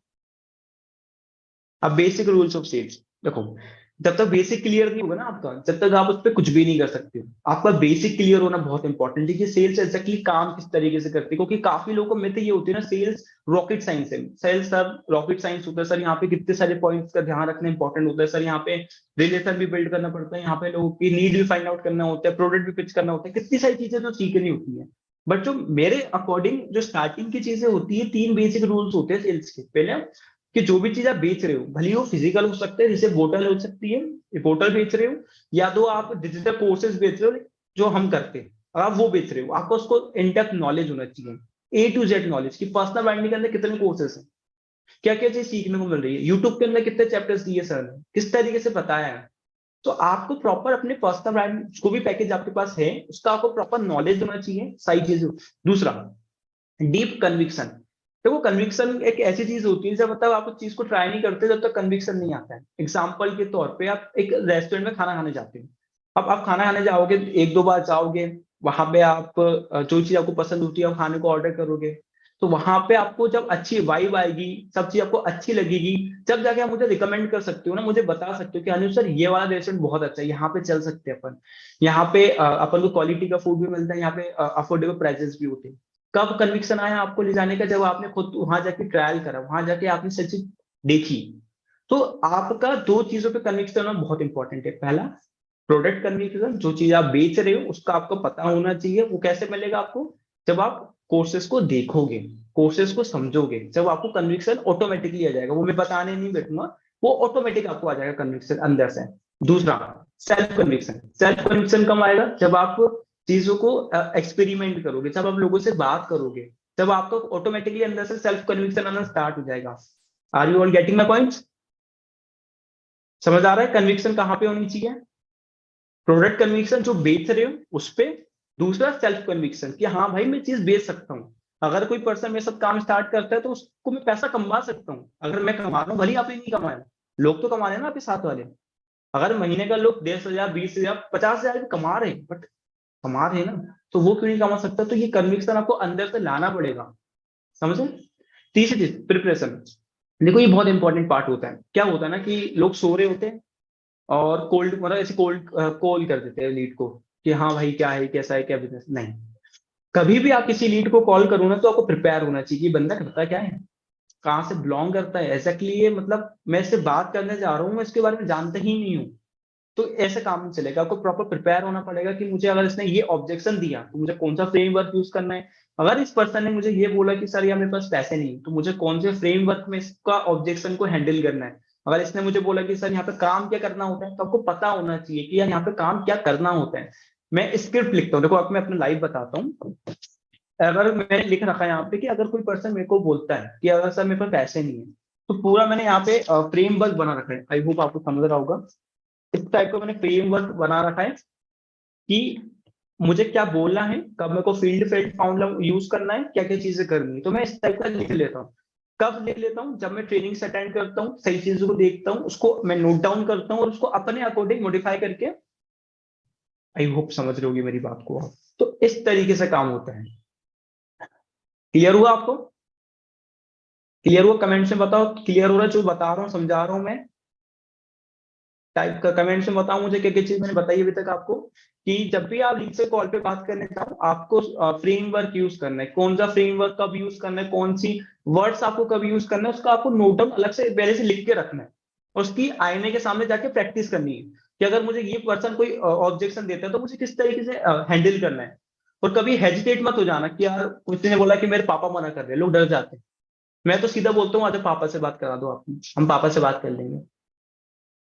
अब बेसिक रूल्स ऑफ सेल्स देखो, जब तक बेसिक क्लियर नहीं होगा ना आपका, जब तक आप उस पर कुछ भी नहीं कर सकते हो। आपका बेसिक क्लियर होना बहुत इंपॉर्टेंट है कि सेल्स एग्जैक्टली काम किस तरीके से करती है। क्योंकि काफी लोगों को मिथ ये होती है ना, सेल्स रॉकेट साइंस है। सेल्स सर रॉकेट साइंस होता है सर, यहाँ पे कितने सारे पॉइंट्स का ध्यान रखना इंपॉर्टेंट होता है सर, यहाँ पे रिलेशन भी बिल्ड करना पड़ता है, यहाँ पे लोगों की नीड भी फाइंड आउट करना होता है, प्रोडक्ट भी पिच करना होता है, कितनी सारी चीजें तो सीखनी होती है। बट जो मेरे अकॉर्डिंग जो स्टार्टिंग की चीजें होती है, 3 बेसिक रूल्स होते हैं सेल्स के। पहले कि जो भी चीज आप बेच रहे हो, भले ही वो फिजिकल हो सकते हैं, जैसे बोतल हो सकती है, बोतल बेच रहे हो, या तो आप डिजिटल कोर्सेज बेच रहे हो जो हम करते हैं, और आप वो बेच रहे हो, आपको उसको इनडेप्थ नॉलेज होना चाहिए, A to Z नॉलेज की। पर्सनल ब्रांडिंग के अंदर कितने कोर्सेज हैं, क्या क्या चीज सीखने को मिल रही है, यूट्यूब के अंदर कितने चैप्टर्स दिए सर ने, किस तरीके से बताया है। तो आपको प्रॉपर अपने पर्सनल ब्रांड जो भी पैकेज आपके पास है उसका आपको प्रॉपर नॉलेज होना चाहिए, सारी चीजें। दूसरा, डीप कन्विक्शन। देखो कन्विक्शन एक ऐसी चीज होती है जब मतलब आप उस चीज को ट्राई नहीं करते जब तक कन्विक्शन नहीं आता है। एग्जाम्पल के तौर पे आप एक रेस्टोरेंट में खाना खाने जाते हो, अब आप खाना खाने जाओगे, 1-2 बार जाओगे, वहां पे आप जो चीज आपको पसंद होती है आप खाने को ऑर्डर करोगे, तो वहां पे आपको जब अच्छी वाइब आएगी, सब चीज आपको अच्छी लगेगी, जब जाके आप मुझे रिकमेंड कर सकते हो ना, मुझे बता सकते हो कि अनुज सर ये वाला रेस्टोरेंट बहुत अच्छा है, यहाँ पे चल सकते हैं अपन, यहाँ पे अपन को क्वालिटी का फूड भी मिलता है, यहाँ पे अफोर्डेबल प्राइसेस भी होते हैं। कब कन्विक्शन आया आपको ले जाने का, जब आपने खुद वहां जाके ट्रायल करा, वहां जाके आपने सब चीज देखी। तो आपका 2 चीजों पे कन्विक्शन होना बहुत इंपॉर्टेंट है। पहला, प्रोडक्ट कन्विक्शन, जो चीज आप बेच रहे हो उसका आपको पता होना चाहिए। वो कैसे मिलेगा आपको, जब आप कोर्सेज को देखोगे, कोर्सेज को समझोगे, जब आपको कन्विक्शन ऑटोमेटिकली आ जाएगा। वो मैं बताने नहीं बैठूंगा, वो ऑटोमेटिक आपको आ जाएगा कन्विक्शन अंदर से। दूसरा, सेल्फ कन्विक्शन। सेल्फ कन्विक्शन कब आएगा, जब आप चीजों को एक्सपेरिमेंट करोगे, जब आप लोगों से बात करोगे, जब आपको ऑटोमेटिकली अंदर से सेल्फ कन्विक्शन आना स्टार्ट हो जाएगा। Are you all getting my points? समझ आ रहा है कन्विक्शन कहां पे होनी चाहिए? प्रोडक्ट कन्विक्शन जो बेच रहे हो उस पे। दूसरा, सेल्फ कन्विक्शन कि हाँ भाई मैं चीज बेच सकता हूँ। अगर कोई पर्सन मेरे साथ काम स्टार्ट करता है तो उसको मैं पैसा कमा सकता हूँ। अगर मैं कमा रहा हूँ, भले ही आपने नहीं कमाया, लोग तो कमा रहे हैं ना आपके साथ वाले। अगर महीने का लोग 10,000, 20,000, 50,000 भी कमा रहे हैं, बट कमा रहे हैं ना, तो वो क्यों नहीं कमा सकता? तो ये कन्विक्शन आपको अंदर से लाना पड़ेगा, समझे? तीसरी चीज, प्रिपरेशन। देखो ये बहुत इंपॉर्टेंट पार्ट होता है। क्या होता है ना कि लोग सो रहे होते हैं और कोल्ड मतलब ऐसे कोल्ड कॉल कर देते हैं लीड को कि हाँ भाई क्या है, कैसा है, क्या बिजनेस। नहीं, कभी भी आप किसी लीड को कॉल करो ना तो आपको प्रिपेयर होना चाहिए कि बंदा करता क्या है, कहाँ से बिलोंग करता है, एग्जैक्टली ये मतलब मैं इससे बात करने जा रहा हूँ, मैं इसके बारे में जानता ही नहीं हूँ। तो ऐसे काम नहीं चलेगा, आपको प्रॉपर प्रिपेयर होना पड़ेगा कि मुझे अगर इसने ये ऑब्जेक्शन दिया तो मुझे कौन सा फ्रेमवर्क यूज करना है। अगर इस पर्सन ने मुझे ये बोला कि सर यार मेरे पास पैसे नहीं, तो मुझे कौन से फ्रेमवर्क में इसका ऑब्जेक्शन को हैंडल करना है। अगर इसने मुझे बोला कि सर यहाँ पे काम क्या करना होता है, तो आपको पता होना चाहिए कि यार यहाँ पे काम क्या करना होता है। मैं स्क्रिप्ट लिखता हूँ, देखो आपको मैं अपना लाइव बताता हूँ। अगर मैंने लिख रखा है यहाँ पे कि अगर कोई पर्सन मेरे को बोलता है कि अगर सर मेरे पास पैसे नहीं है, तो पूरा मैंने यहाँ पे फ्रेमवर्क बना रखा है। आई होप आपको समझ रहा होगा। इस टाइप का मैंने फ्रेमवर्क बना रखा है कि मुझे क्या बोलना है, कब मेरे को फील्ड फाउंड यूज करना है, क्या क्या चीजें करनी है। तो मैं इस टाइप का लिख लेता हूँ। कब लिख लेता हूँ, जब मैं ट्रेनिंग अटेंड करता हूँ, सही चीजों को देखता हूँ, उसको मैं नोट डाउन करता हूँ और उसको अपने अकॉर्डिंग मॉडिफाई करके। आई होप समझ रहे होगी मेरी बात को आप। तो इस तरीके से काम होता है। क्लियर हुआ आपको? क्लियर हुआ? कमेंट में बताओ क्लियर हो रहा है जो बता रहा हूँ, समझा रहा हूँ मैं। टाइप का कमेंट में बताओ मुझे क्या क्या चीज मैंने बताई अभी तक आपको। कि जब भी आप लीड से कॉल पे बात करने जाओ, आपको फ्रेमवर्क यूज करना है। कौन सा फ्रेमवर्क कब यूज करना है, कौन सी वर्ड्स आपको कब यूज करना है, उसका आपको नोट डाउन अलग से पहले से लिख के रखना है। और उसकी आईने के सामने जाके प्रैक्टिस करनी है कि अगर मुझे ये पर्सन कोई ऑब्जेक्शन देता है तो मुझे किस तरीके से हैंडल करना है। और कभी हेजिटेट मत हो जाना कि यार किसी ने बोला कि मेरे पापा मना कर रहे हैं, लोग डर जाते हैं। मैं तो सीधा बोलता हूँ, आज पापा से बात करा दो आप, हम पापा से बात कर लेंगे।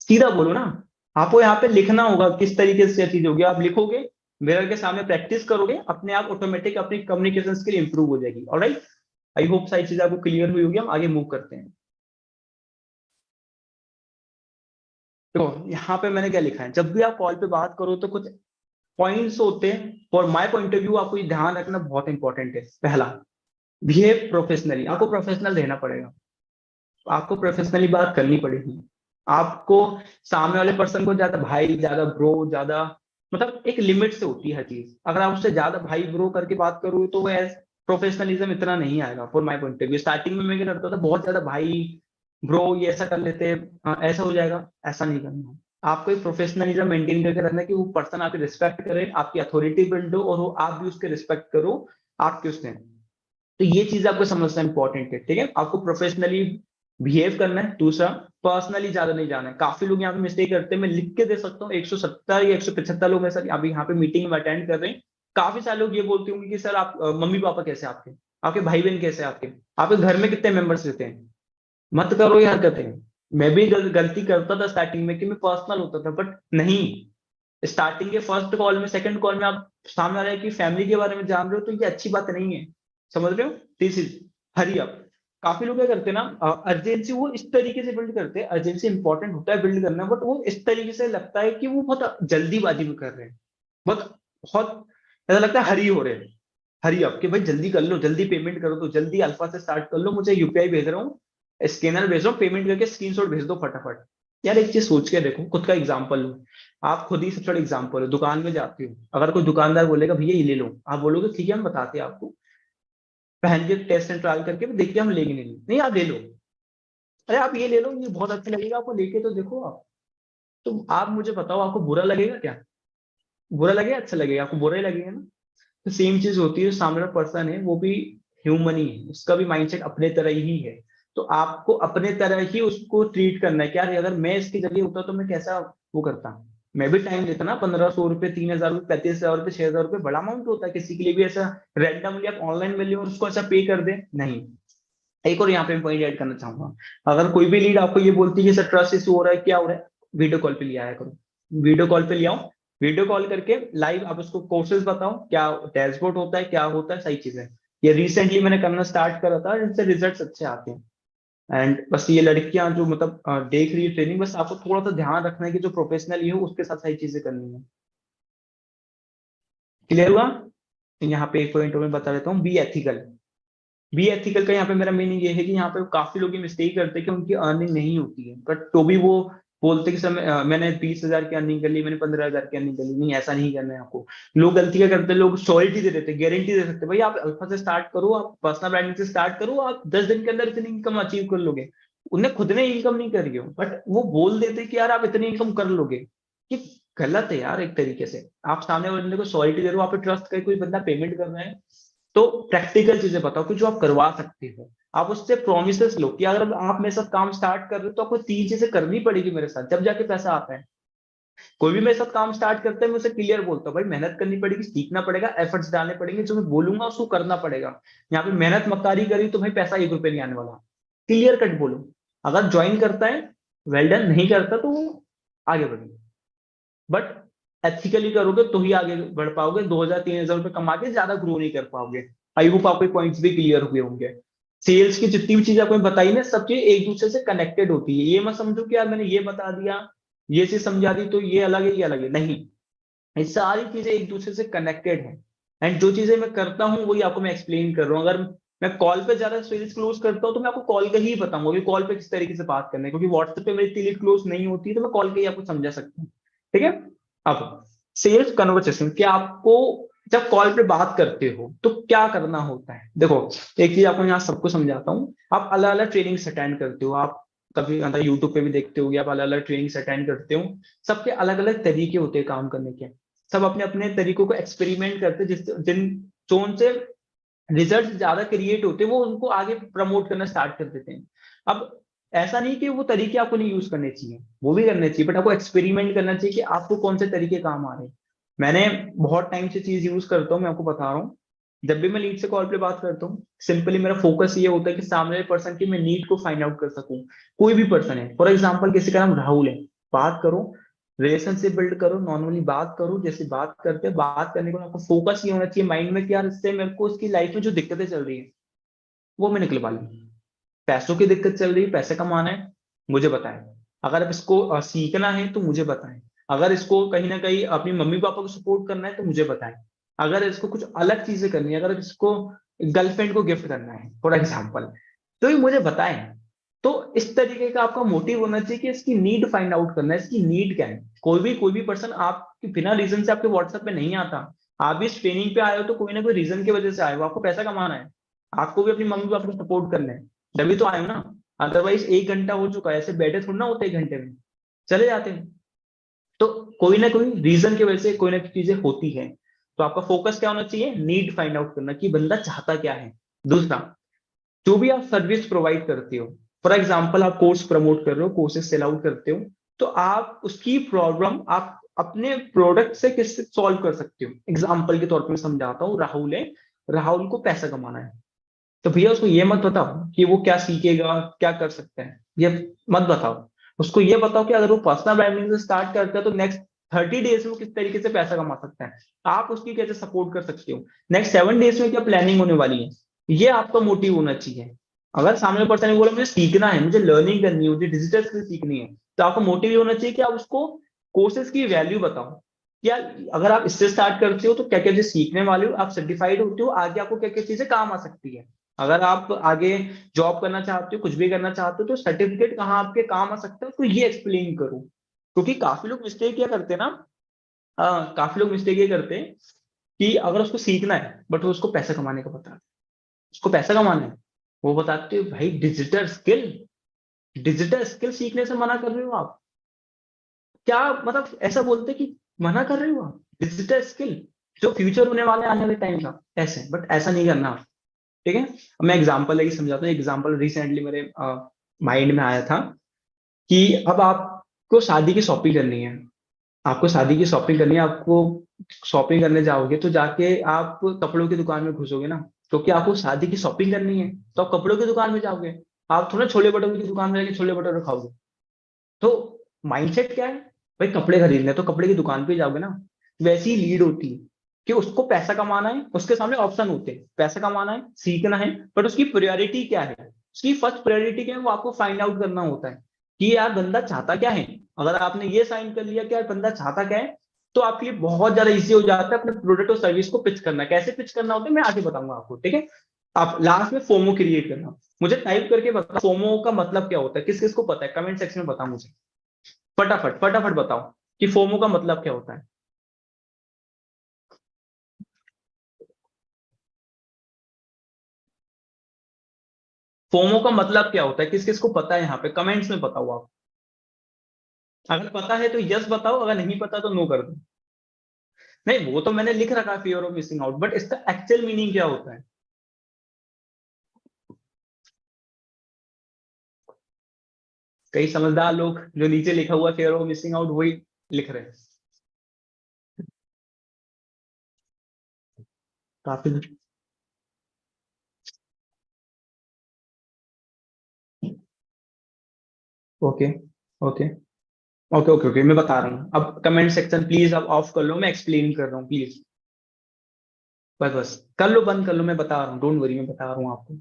सीधा बोलो ना। आपको यहाँ पे लिखना होगा किस तरीके से चीज होगी, आप लिखोगे मिरर के सामने प्रैक्टिस करोगे, अपने आप ऑटोमेटिक अपनी कम्युनिकेशन स्किल इंप्रूव हो जाएगी। ऑलराइट, आई होप सारी चीजें आपको क्लियर हुई होगी। हम आगे मूव करते हैं। तो यहाँ पे मैंने क्या लिखा है, जब भी आप कॉल पे बात करो तो कुछ पॉइंट्स होते हैं, for my point of view आपको ये ध्यान रखना बहुत इंपॉर्टेंट है। पहला, बिहेव प्रोफेशनली, आपको प्रोफेशनल रहना पड़ेगा, आपको प्रोफेशनली बात करनी पड़ेगी। आपको सामने वाले पर्सन को ज्यादा भाई, ज्यादा ब्रो, ज्यादा मतलब एक लिमिट से होती है हर चीज। अगर आप उससे ज्यादा भाई ब्रो करके बात करोगे तो वो प्रोफेशनलिज्म इतना नहीं आएगा for my point of view. Starting में मैं क्या करता था, बहुत ज्यादा भाई ब्रो ये ऐसा कर लेते हैं, ऐसा हो जाएगा, ऐसा नहीं करना। आपको एक प्रोफेशनलिज्म मेंटेन करके रखना है कि वो पर्सन आपकी रिस्पेक्ट करे, आपकी अथॉरिटी बिल्ड हो और वो आप भी उसके रिस्पेक्ट करो आपके उससे। तो ये चीज आपको समझना इंपॉर्टेंट है, ठीक है। आपको प्रोफेशनली बिहेव करना है। दूसरा, पर्सनली ज्यादा नहीं जाना है। काफी लोग यहाँ पे मिस्टेक करते हैं, मैं लिख के दे सकता हूँ, 170 या 175 लोग सर अभी यहाँ पे मीटिंग में अटेंड कर रहे हैं। काफी सारे लोग ये बोलते होंगे कि सर आप मम्मी पापा कैसे आपके, आपके भाई बहन कैसे आपके घर में कितने मेंबर्स रहते हैं। मत करो ये हरकतें। मैं भी गलती करता था स्टार्टिंग में कि मैं पर्सनल होता था, बट नहीं। स्टार्टिंग के फर्स्ट कॉल में, सेकंड कॉल में आप सामने आ रहा है कि फैमिली के बारे में जान रहे हो, तो ये अच्छी बात नहीं है। समझ रहे हो? This is hurry up. काफी लोग क्या करते हैं ना, अर्जेंसी वो इस तरीके से बिल्ड करते हैं, अर्जेंसी इंपॉर्टेंट होता है बिल्ड करना, बट वो इस तरीके से लगता है कि वो बहुत जल्दीबाजी में कर रहे हैं, बहुत बहुत ऐसा लगता है हरी हो रहे हैं, हरी अप कि भाई जल्दी कर लो, जल्दी पेमेंट करो, तो जल्दी अल्फा से स्टार्ट कर लो, मुझे यूपीआई भेज रहा हूँ, स्कैनर भेज रहा हूँ, पेमेंट करके स्क्रीनशॉट भेज दो फटाफट। यार एक चीज सोच के देखो, खुद का एग्जांपल लो, आप खुद ही सबसे बड़ा एग्जांपल हो। दुकान में जाते हो, अगर कोई दुकानदार बोलेगा भैया ये ले लो, आप बोलोगे ठीक है हम बताते हैं आपको, पहन के टेस्ट एंड ट्रायल करके देखते हम लेंगे नहीं आप ले लो। अरे आप ये ले लो, ये बहुत अच्छा लगेगा आपको, लेके तो देखो आप। तो आप मुझे बताओ आपको बुरा लगेगा क्या? बुरा लगेगा, अच्छा लगेगा? आपको बुरा ही लगेगा ना। तो सेम चीज होती है, सामने वाला पर्सन है वो भी ह्यूमन ही है, उसका भी माइंडसेट अपने तरह ही है। तो आपको अपने तरह ही उसको ट्रीट करना है। क्या अगर मैं इसकी जगह होता तो मैं कैसा वो करता, मैं भी टाइम देता ना। 1500 रुपए, 3000 रुपए, 35,000 रुपए, 6,000 रुपए बड़ा अमाउंट होता है किसी के लिए भी। ऐसा रैंडमली आप ऑनलाइन मिले और उसको ऐसा पे कर दे, नहीं। एक और यहाँ पे पॉइंट ऐड करना चाहूंगा, अगर कोई भी लीड आपको ये बोलती है कि सर ट्रस्ट इशू हो रहा है, क्या हो रहा है, वीडियो कॉल पे ले आया करो, वीडियो कॉल पे ले आओ। वीडियो कॉल करके लाइव आप उसको कोर्सेज बताओ, क्या डैशबोर्ड होता है, क्या होता है, सही चीजें। ये रिसेंटली मैंने करना स्टार्ट करा था, इनसे रिजल्ट्स अच्छे आते हैं। एंड बस ये लड़कियां जो मतलब देख रही है ट्रेनिंग, बस आपको थोड़ा सा ध्यान रखना है कि जो प्रोफेशनल ही हो उसके साथ सही चीजें करनी है। क्लियर हुआ? यहाँ पे एक पॉइंट मैं बता देता हूँ, बी एथिकल। बी एथिकल का यहाँ पे मेरा मीनिंग ये है कि यहाँ पे काफी लोग ये मिस्टेक करते हैं कि उनकी अर्निंग नहीं होती है, बट तो भी वो बोलते कि सर मैंने 20,000 की अर्निंग कर ली, मैंने 15,000 की अर्निंग कर ली। नहीं, ऐसा नहीं करना है आपको। लोग गलती क्या करते हैं, लोग श्योरिटी दे देते, गारंटी दे सकते भाई आप अल्फा से स्टार्ट करो, आप पर्सनल ब्रांडिंग से स्टार्ट करो, आप 10 दिन के अंदर इतनी इनकम अचीव कर लोगे। उन्हें खुद ने इनकम नहीं करी हो, बट वो बोल देते कि यार आप इतनी इनकम कर लोगे। ये गलत है यार। एक तरीके से आप सामने वाले बंदे को श्योरिटी दे रहे हो, आप पे ट्रस्ट कर कोई बंदा पेमेंट कर रहा है, तो प्रैक्टिकल चीजें बताओ कि जो आप करवा सकते हो। आप उससे प्रोमिसेस लो कि अगर आप मेरे साथ काम स्टार्ट कर रहे हो तो आपको 3 चीजें करनी पड़ेगी मेरे साथ, जब जाके पैसा आता है। कोई भी मेरे साथ काम स्टार्ट करता है, मैं उसे क्लियर बोलता हूँ भाई मेहनत करनी पड़ेगी, सीखना पड़ेगा, एफर्ट्स डालने पड़ेंगे, जो मैं बोलूंगा उसको करना पड़ेगा। यहाँ पे मेहनत मक्कारी करी तो भाई पैसा 1 रुपए नहीं आने वाला। क्लियर कट बोलो। अगर ज्वाइन करता है वेल डन, नहीं करता तो वो आगे बढ़ेगा, बट एथिकली करोगे तो ही आगे बढ़ पाओगे। 2,000-3,000 रुपए कमा के ज्यादा ग्रो नहीं कर पाओगे। आई होप आपके पॉइंट्स भी क्लियर हुए होंगे। सेल्स की जितनी भी चीजें आपको बताई ना, सब चीज एक दूसरे से कनेक्टेड होती है। ये मत समझो कि यार मैंने ये बता दिया, ये चीज समझा दी तो ये अलग है, ये अलग है, नहीं। ये सारी चीजें एक दूसरे से कनेक्टेड है। एंड जो चीजें मैं करता हूँ वही आपको मैं एक्सप्लेन कर रहा हूँ। अगर मैं कॉल पे ज्यादा सेल्स क्लोज करता हूँ तो मैं आपको कॉल का ही बताऊंगा कि कॉल पे किस तरीके से बात करना है, क्योंकि व्हाट्सएप पे मेरी इतनी लीड क्लोज नहीं होती है, तो मैं कॉल के ही आपको समझा सकता हूँ। ठीक है। अब सेल्स कन्वर्सेशन, क्या आपको जब कॉल पे बात करते हो तो क्या करना होता है? देखो, एक चीज आपको यहाँ सबको समझाता हूँ। आप अलग अलग ट्रेनिंग्स अटेंड करते हो, आप कभी यूट्यूब पे भी देखते हो, आप अलग अलग ट्रेनिंग्स अटेंड करते हो। सबके अलग अलग तरीके होते हैं काम करने के। सब अपने अपने तरीकों को एक्सपेरिमेंट करते हैं, जिन जोन से रिजल्ट ज्यादा क्रिएट होते हैं वो उनको आगे प्रमोट करना स्टार्ट कर देते हैं। अब ऐसा नहीं कि वो तरीके आपको नहीं यूज करने चाहिए, वो भी करने चाहिए, बट आपको एक्सपेरिमेंट करना चाहिए कि आपको कौन से तरीके काम आ रहे हैं। मैंने बहुत टाइम से चीज यूज करता हूँ, मैं आपको बता रहा हूँ। जब भी मैं लीड से कॉल पे बात करता हूँ, सिंपली मेरा फोकस ये होता है कि सामने वाले पर्सन की मैं नीड को फाइंड आउट कर सकूं। कोई भी पर्सन है, फॉर एग्जाम्पल किसी का नाम राहुल है, बात करो, रिलेशनशिप बिल्ड करो, नॉर्मली बात करो, जैसे बात करते हैं, बात करने को आपको फोकस ये होना चाहिए माइंड में कि यार इससे मेरे को उसकी लाइफ में जो दिक्कतें चल रही है वो मैं निकलवा लूं। पैसों की दिक्कत चल रही है, पैसे कमाना है, मुझे बताएं। अगर अब इसको सीखना है तो मुझे बताएं। अगर इसको कहीं ना कहीं अपनी मम्मी पापा को सपोर्ट करना है तो मुझे बताएं। अगर इसको कुछ अलग चीजें करनी है, अगर इसको गर्लफ्रेंड को गिफ्ट करना है फॉर एग्जाम्पल, तो ये मुझे बताएं। तो इस तरीके का आपका मोटिव होना चाहिए कि इसकी नीड फाइंड आउट करना है, इसकी नीड क्या है। कोई भी पर्सन आपके बिना रीजन से आपके व्हाट्सएप पे नहीं आता। आप भी इस ट्रेनिंग पे आए हो तो कोई ना कोई रीजन की वजह से आए हो, आपको पैसा कमाना है, आपको भी अपनी मम्मी पापा को सपोर्ट करना है, तभी तो आए हो ना। अदरवाइज 1 घंटा हो चुका है, ऐसे बैठे थोड़ा ना होते 1 घंटे में, चले जाते हैं। तो कोई ना कोई रीजन की वजह से कोई ना कोई चीजें होती है। तो आपका फोकस क्या होना चाहिए, नीड फाइंड आउट करना कि बंदा चाहता क्या है। दूसरा, जो भी आप सर्विस प्रोवाइड करते हो, फॉर एग्जाम्पल आप कोर्स प्रमोट कर रहे हो, कोर्सेज सेल आउट करते हो, तो आप उसकी प्रॉब्लम आप अपने प्रोडक्ट से किससे सॉल्व कर सकते हो। एग्जाम्पल के तौर पर मैं समझाता हूँ, राहुल है, राहुल को पैसा कमाना है, तो भैया उसको ये मत बताओ कि वो क्या सीखेगा, क्या कर सकता है, ये मत बताओ। उसको ये बताओ कि अगर वो पर्सनल ब्रांडिंग से स्टार्ट करता है तो नेक्स्ट 30 डेज में वो किस तरीके से पैसा कमा सकता है, आप उसकी कैसे सपोर्ट कर सकते हो, नेक्स्ट 7 डेज में क्या प्लानिंग होने वाली है, ये आपका मोटिव होना चाहिए। अगर सामने पर्सन ने बोला मुझे सीखना है, मुझे लर्निंग करनी है, मुझे डिजिटल स्किल सीखनी है, तो आपका मोटिव ये होना चाहिए कि आप उसको कोर्सेज की वैल्यू बताओ। या अगर आप इससे स्टार्ट करते हो तो क्या क्या चीज सीखने वाले हो, आप सर्टिफाइड होते हो, आगे आपको क्या क्या चीजें काम आ सकती है। अगर आप आगे जॉब करना चाहते हो, कुछ भी करना चाहते हो, तो सर्टिफिकेट कहाँ आपके काम आ सकता है उसको ये एक्सप्लेन करो। क्योंकि काफी लोग मिस्टेक क्या करते हैं ना, काफी लोग मिस्टेक ये करते हैं कि अगर उसको सीखना है बट वो उसको पैसा कमाने का बता, उसको पैसा कमाना है, वो बताते हैं भाई डिजिटल स्किल सीखने से मना कर रहे हो आप, क्या मतलब ऐसा बोलते हैं कि मना कर रहे हो आप डिजिटल स्किल जो फ्यूचर होने वाले आने वाले टाइम का, ऐसे बट ऐसा नहीं करना आप। ठीक है, अब मैं एग्जांपल लेके समझाता हूँ। एग्जांपल रिसेंटली मेरे माइंड में आया था कि अब आपको शादी की शॉपिंग करनी है, आपको शादी की शॉपिंग करनी है, आपको शॉपिंग करने जाओगे तो जाके आप कपड़ों की दुकान में घुसोगे ना, क्योंकि आपको शादी की शॉपिंग करनी है तो आप कपड़ों की दुकान में जाओगे। आप थोड़ा छोले भटूरे की दुकान में जाके छोले भटूरे खाओगे। तो माइंडसेट क्या है, भाई कपड़े खरीदने तो कपड़े की दुकान पे जाओगे ना। वैसी ही लीड होती है कि उसको पैसा कमाना है, उसके सामने ऑप्शन होते हैं, पैसा कमाना है, सीखना है, बट उसकी प्रायोरिटी क्या है, उसकी फर्स्ट प्रायोरिटी क्या है वो आपको फाइंड आउट करना होता है कि यार बंदा चाहता क्या है। अगर आपने ये साइन कर लिया कि यार बंदा चाहता क्या है, तो आपके लिए बहुत ज्यादा इजी हो जाता है अपने प्रोडक्ट और सर्विस को पिच करना। कैसे पिच करना होता है मैं आगे बताऊंगा आपको, ठीक है। आप लास्ट में फोमो क्रिएट करना, मुझे टाइप करके बताओ फोमो का मतलब क्या होता है, किस किस को पता है, कमेंट सेक्शन में बताओ मुझे, फटाफट फटाफट बताओ कि फोमो का मतलब क्या होता है। फोमो का मतलब क्या होता है, किस किस को पता है, यहाँ पे कमेंट्स में बताओ आप। अगर पता है तो यस बताओ, अगर नहीं पता तो नो कर दो। नहीं वो तो मैंने लिख रखा fear of missing out, but इसका एक्चुअल मीनिंग क्या होता है। कई समझदार लोग जो नीचे लिखा हुआ फियर ऑफ मिसिंग आउट वही लिख रहे हैं। काफी okay okay okay okay okay, मैं बता रहा हूँ। अब कमेंट सेक्शन प्लीज अब ऑफ कर लो, मैं एक्सप्लेन कर रहा हूँ प्लीज। बस बस कर लो, बंद कर लो, मैं बता रहा हूँ, डोंट वरी, मैं बता रहा हूँ आपको।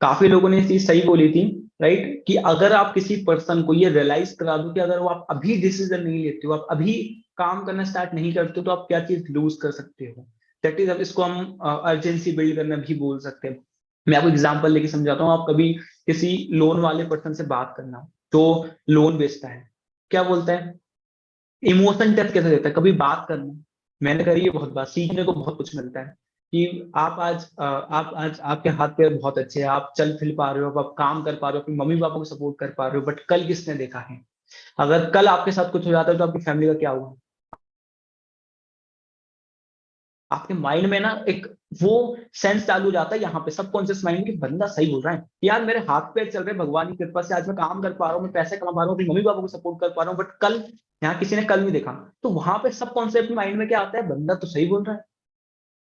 काफी लोगों ने ये चीज सही बोली थी, राइट, कि अगर आप किसी पर्सन को ये रियलाइज करा दो कि अगर वो आप अभी डिसीजन नहीं लेते हो, आप अभी काम करना स्टार्ट नहीं करते हो, तो आप क्या चीज लूज कर सकते हो। दैट इज, अब इसको हम अर्जेंसी बिल्ड करना भी बोल सकते हैं। मैं आपको एग्जांपल लेके समझाता हूँ। आप कभी किसी लोन वाले पर्सन से बात करना, जो लोन बेचता है, क्या बोलता है, इमोशन टेस्ट कैसे देता है, कभी बात करना, मैंने करी है बहुत बात, सीखने को बहुत कुछ मिलता है कि आप आज आपके हाथ पैर बहुत अच्छे हैं, आप चल फिर पा रहे हो, आप काम कर पा रहे हो, अपने मम्मी पापा को सपोर्ट कर पा रहे हो, बट कल किसने देखा है, अगर कल आपके साथ कुछ हो जाता है तो आपकी फैमिली का क्या हुआ। आपके माइंड में ना एक वो सेंस चालू हो जाता है यहाँ पे सबकॉन्शियस माइंड की, बंदा सही बोल रहा है यार, मेरे हाथ पैर चल रहे हैं भगवान की कृपा से, आज मैं काम कर पा रहा हूँ, मैं पैसे कमा पा रहा हूँ, अपनी मम्मी पापा को सपोर्ट कर पा रहा हूँ, बट कल यहाँ किसी ने कल नहीं देखा। तो वहां पे सब कॉन्सेप्ट माइंड में क्या आता है, बंदा तो सही बोल रहा है।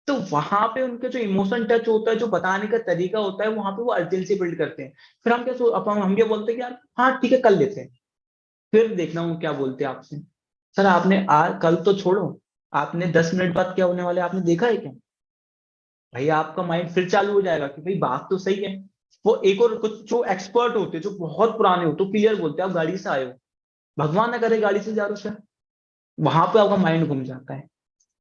तो वहां पे उनके जो इमोशन टच होता है, जो बताने का तरीका होता है, वहां पे वो अर्जेंसी बिल्ड करते हैं। फिर हम क्या अपन हम ये बोलते हैं कि यार हाँ ठीक है कर लेते हैं, फिर देखना वो क्या बोलते हैं आपसे। सर आपने आज कल तो छोड़ो, आपने 10 मिनट बाद क्या होने वाला है आपने देखा है क्या? भाई आपका माइंड फिर चालू हो जाएगा कि भाई बात तो सही है। वो एक और कुछ जो एक्सपर्ट होते हैं, जो बहुत पुराने होते हैं, क्लियर बोलते हैं आप गाड़ी से आए हो, भगवान ना करे गाड़ी से जा रहे हो सर, वहां पे आपका माइंड घूम जाता है।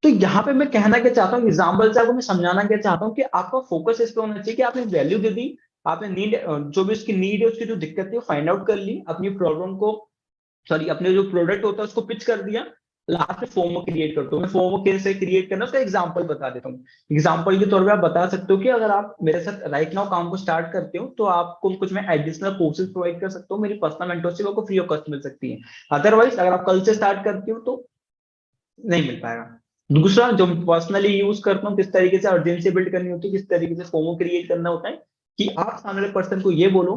तो यहाँ पे मैं कहना क्या चाहता हूँ, एग्जाम्पल से आपको मैं समझाना क्या चाहता हूँ कि आपका फोकस इस पे होना चाहिए कि आपने वैल्यू दे दी, आपने नीड, जो भी उसकी नीड है, उसकी जो दिक्कत है फाइंड आउट कर ली, अपनी प्रॉब्लम को, सॉरी अपने जो प्रोडक्ट होता है उसको पिच कर दिया, लास्ट में फोमो क्रिएट करता हूँ। मैं फोमो कैसे क्रिएट करना उसका एग्जांपल बता देता हूँ। एग्जांपल के तौर पे आप बता सकते हो कि अगर आप मेरे साथ राइट नाउ काम को स्टार्ट करते हो तो आपको कुछ मैं एडिशनल कोर्सेज प्रोवाइड कर सकता हूँ, मेरी पर्सनल मेंटरशिप आपको फ्री ऑफ कॉस्ट मिल सकती है। अदरवाइज अगर आप कल से स्टार्ट करते हो तो नहीं मिल पाएगा। दूसरा जो पर्सनली यूज करता हूँ, किस तरीके से अर्जेंसी बिल्ड करनी होती है, किस तरीके से फोमो क्रिएट करना होता है, कि आप सामने वाले पर्सन को ये बोलो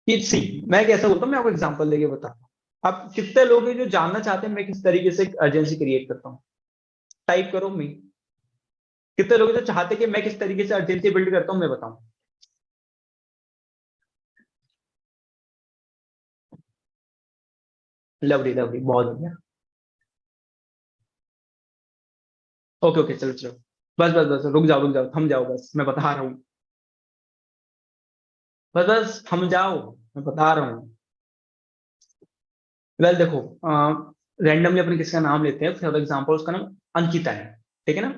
कि सी, मैं कैसे बोलता हूँ, मैं आपको एग्जांपल देके बताता हूँ। अब कितने लोग हैं जो जानना चाहते हैं मैं किस तरीके से अर्जेंसी क्रिएट करता हूँ? टाइप करो मी। कितने लोग हैं जो चाहते हैं कि मैं किस तरीके से अर्जेंसी बिल्ड करता हूँ, मैं बताऊं? लवली लवली, बहुत बढ़िया। ओके ओके, चलो चलो, बस बस बस, रुक जाओ, थम जाओ, बस मैं बता रहा हूँ, बस बस थम जाओ, मैं बता रहा हूँ। वेल देखो, रैंडमली अपने किसी का नाम लेते हैं, फॉर एग्जांपल उसका नाम अंकिता है, ठीक है ना?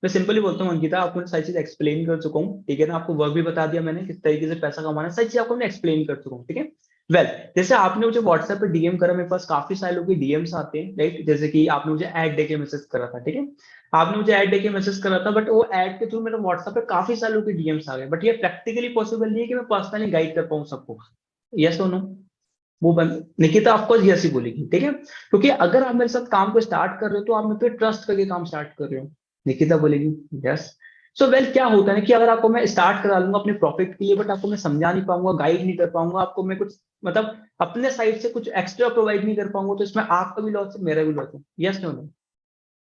मैं सिंपली बोलता हूँ अंकिता, आपको सारी चीज एक्सप्लेन कर चुका हूँ, ठीक है ना? आपको वर्क भी बता दिया मैंने, किस तरीके से पैसा कमाना है, सारी चीज आपको मैं एक्सप्लेन कर चुका हूँ, ठीक है? वेल जैसे आपने मुझे व्हाट्सएप पे डीएम करा, मेरे पास काफी सारे लोगों के डीएम्स आते हैं, राइट? जैसे कि आपने मुझे ऐड दे के मैसेज करा था, ठीक है? आपने मुझे ऐड दे के मैसेज करा था, बट वो ऐड के थ्रू मेरे व्हाट्सएप पे काफी सारे लोगों के डीएम्स आ गए, बट ये प्रैक्टिकली पॉसिबल नहीं है कि मैं पर्सनली गाइड कर पाऊँ सबको। यस और नो? वो निकिता ऑफकोर्स यस ही बोलेगी, ठीक है? क्योंकि अगर आप मेरे साथ काम को स्टार्ट कर रहे हो तो आप मेरे पे ट्रस्ट करके काम स्टार्ट कर रहे हो। निकिता बोलेगी यस। सो वेल क्या होता है ना कि अगर आपको मैं स्टार्ट करा लूंगा अपने प्रॉफिट के लिए, बट आपको मैं समझा नहीं पाऊंगा, गाइड नहीं कर पाऊंगा, आपको मैं कुछ मतलब अपने साइड से कुछ एक्स्ट्रा प्रोवाइड नहीं कर पाऊंगा, तो इसमें आपका भी लॉस है, मेरा भी लॉस है। Yes no?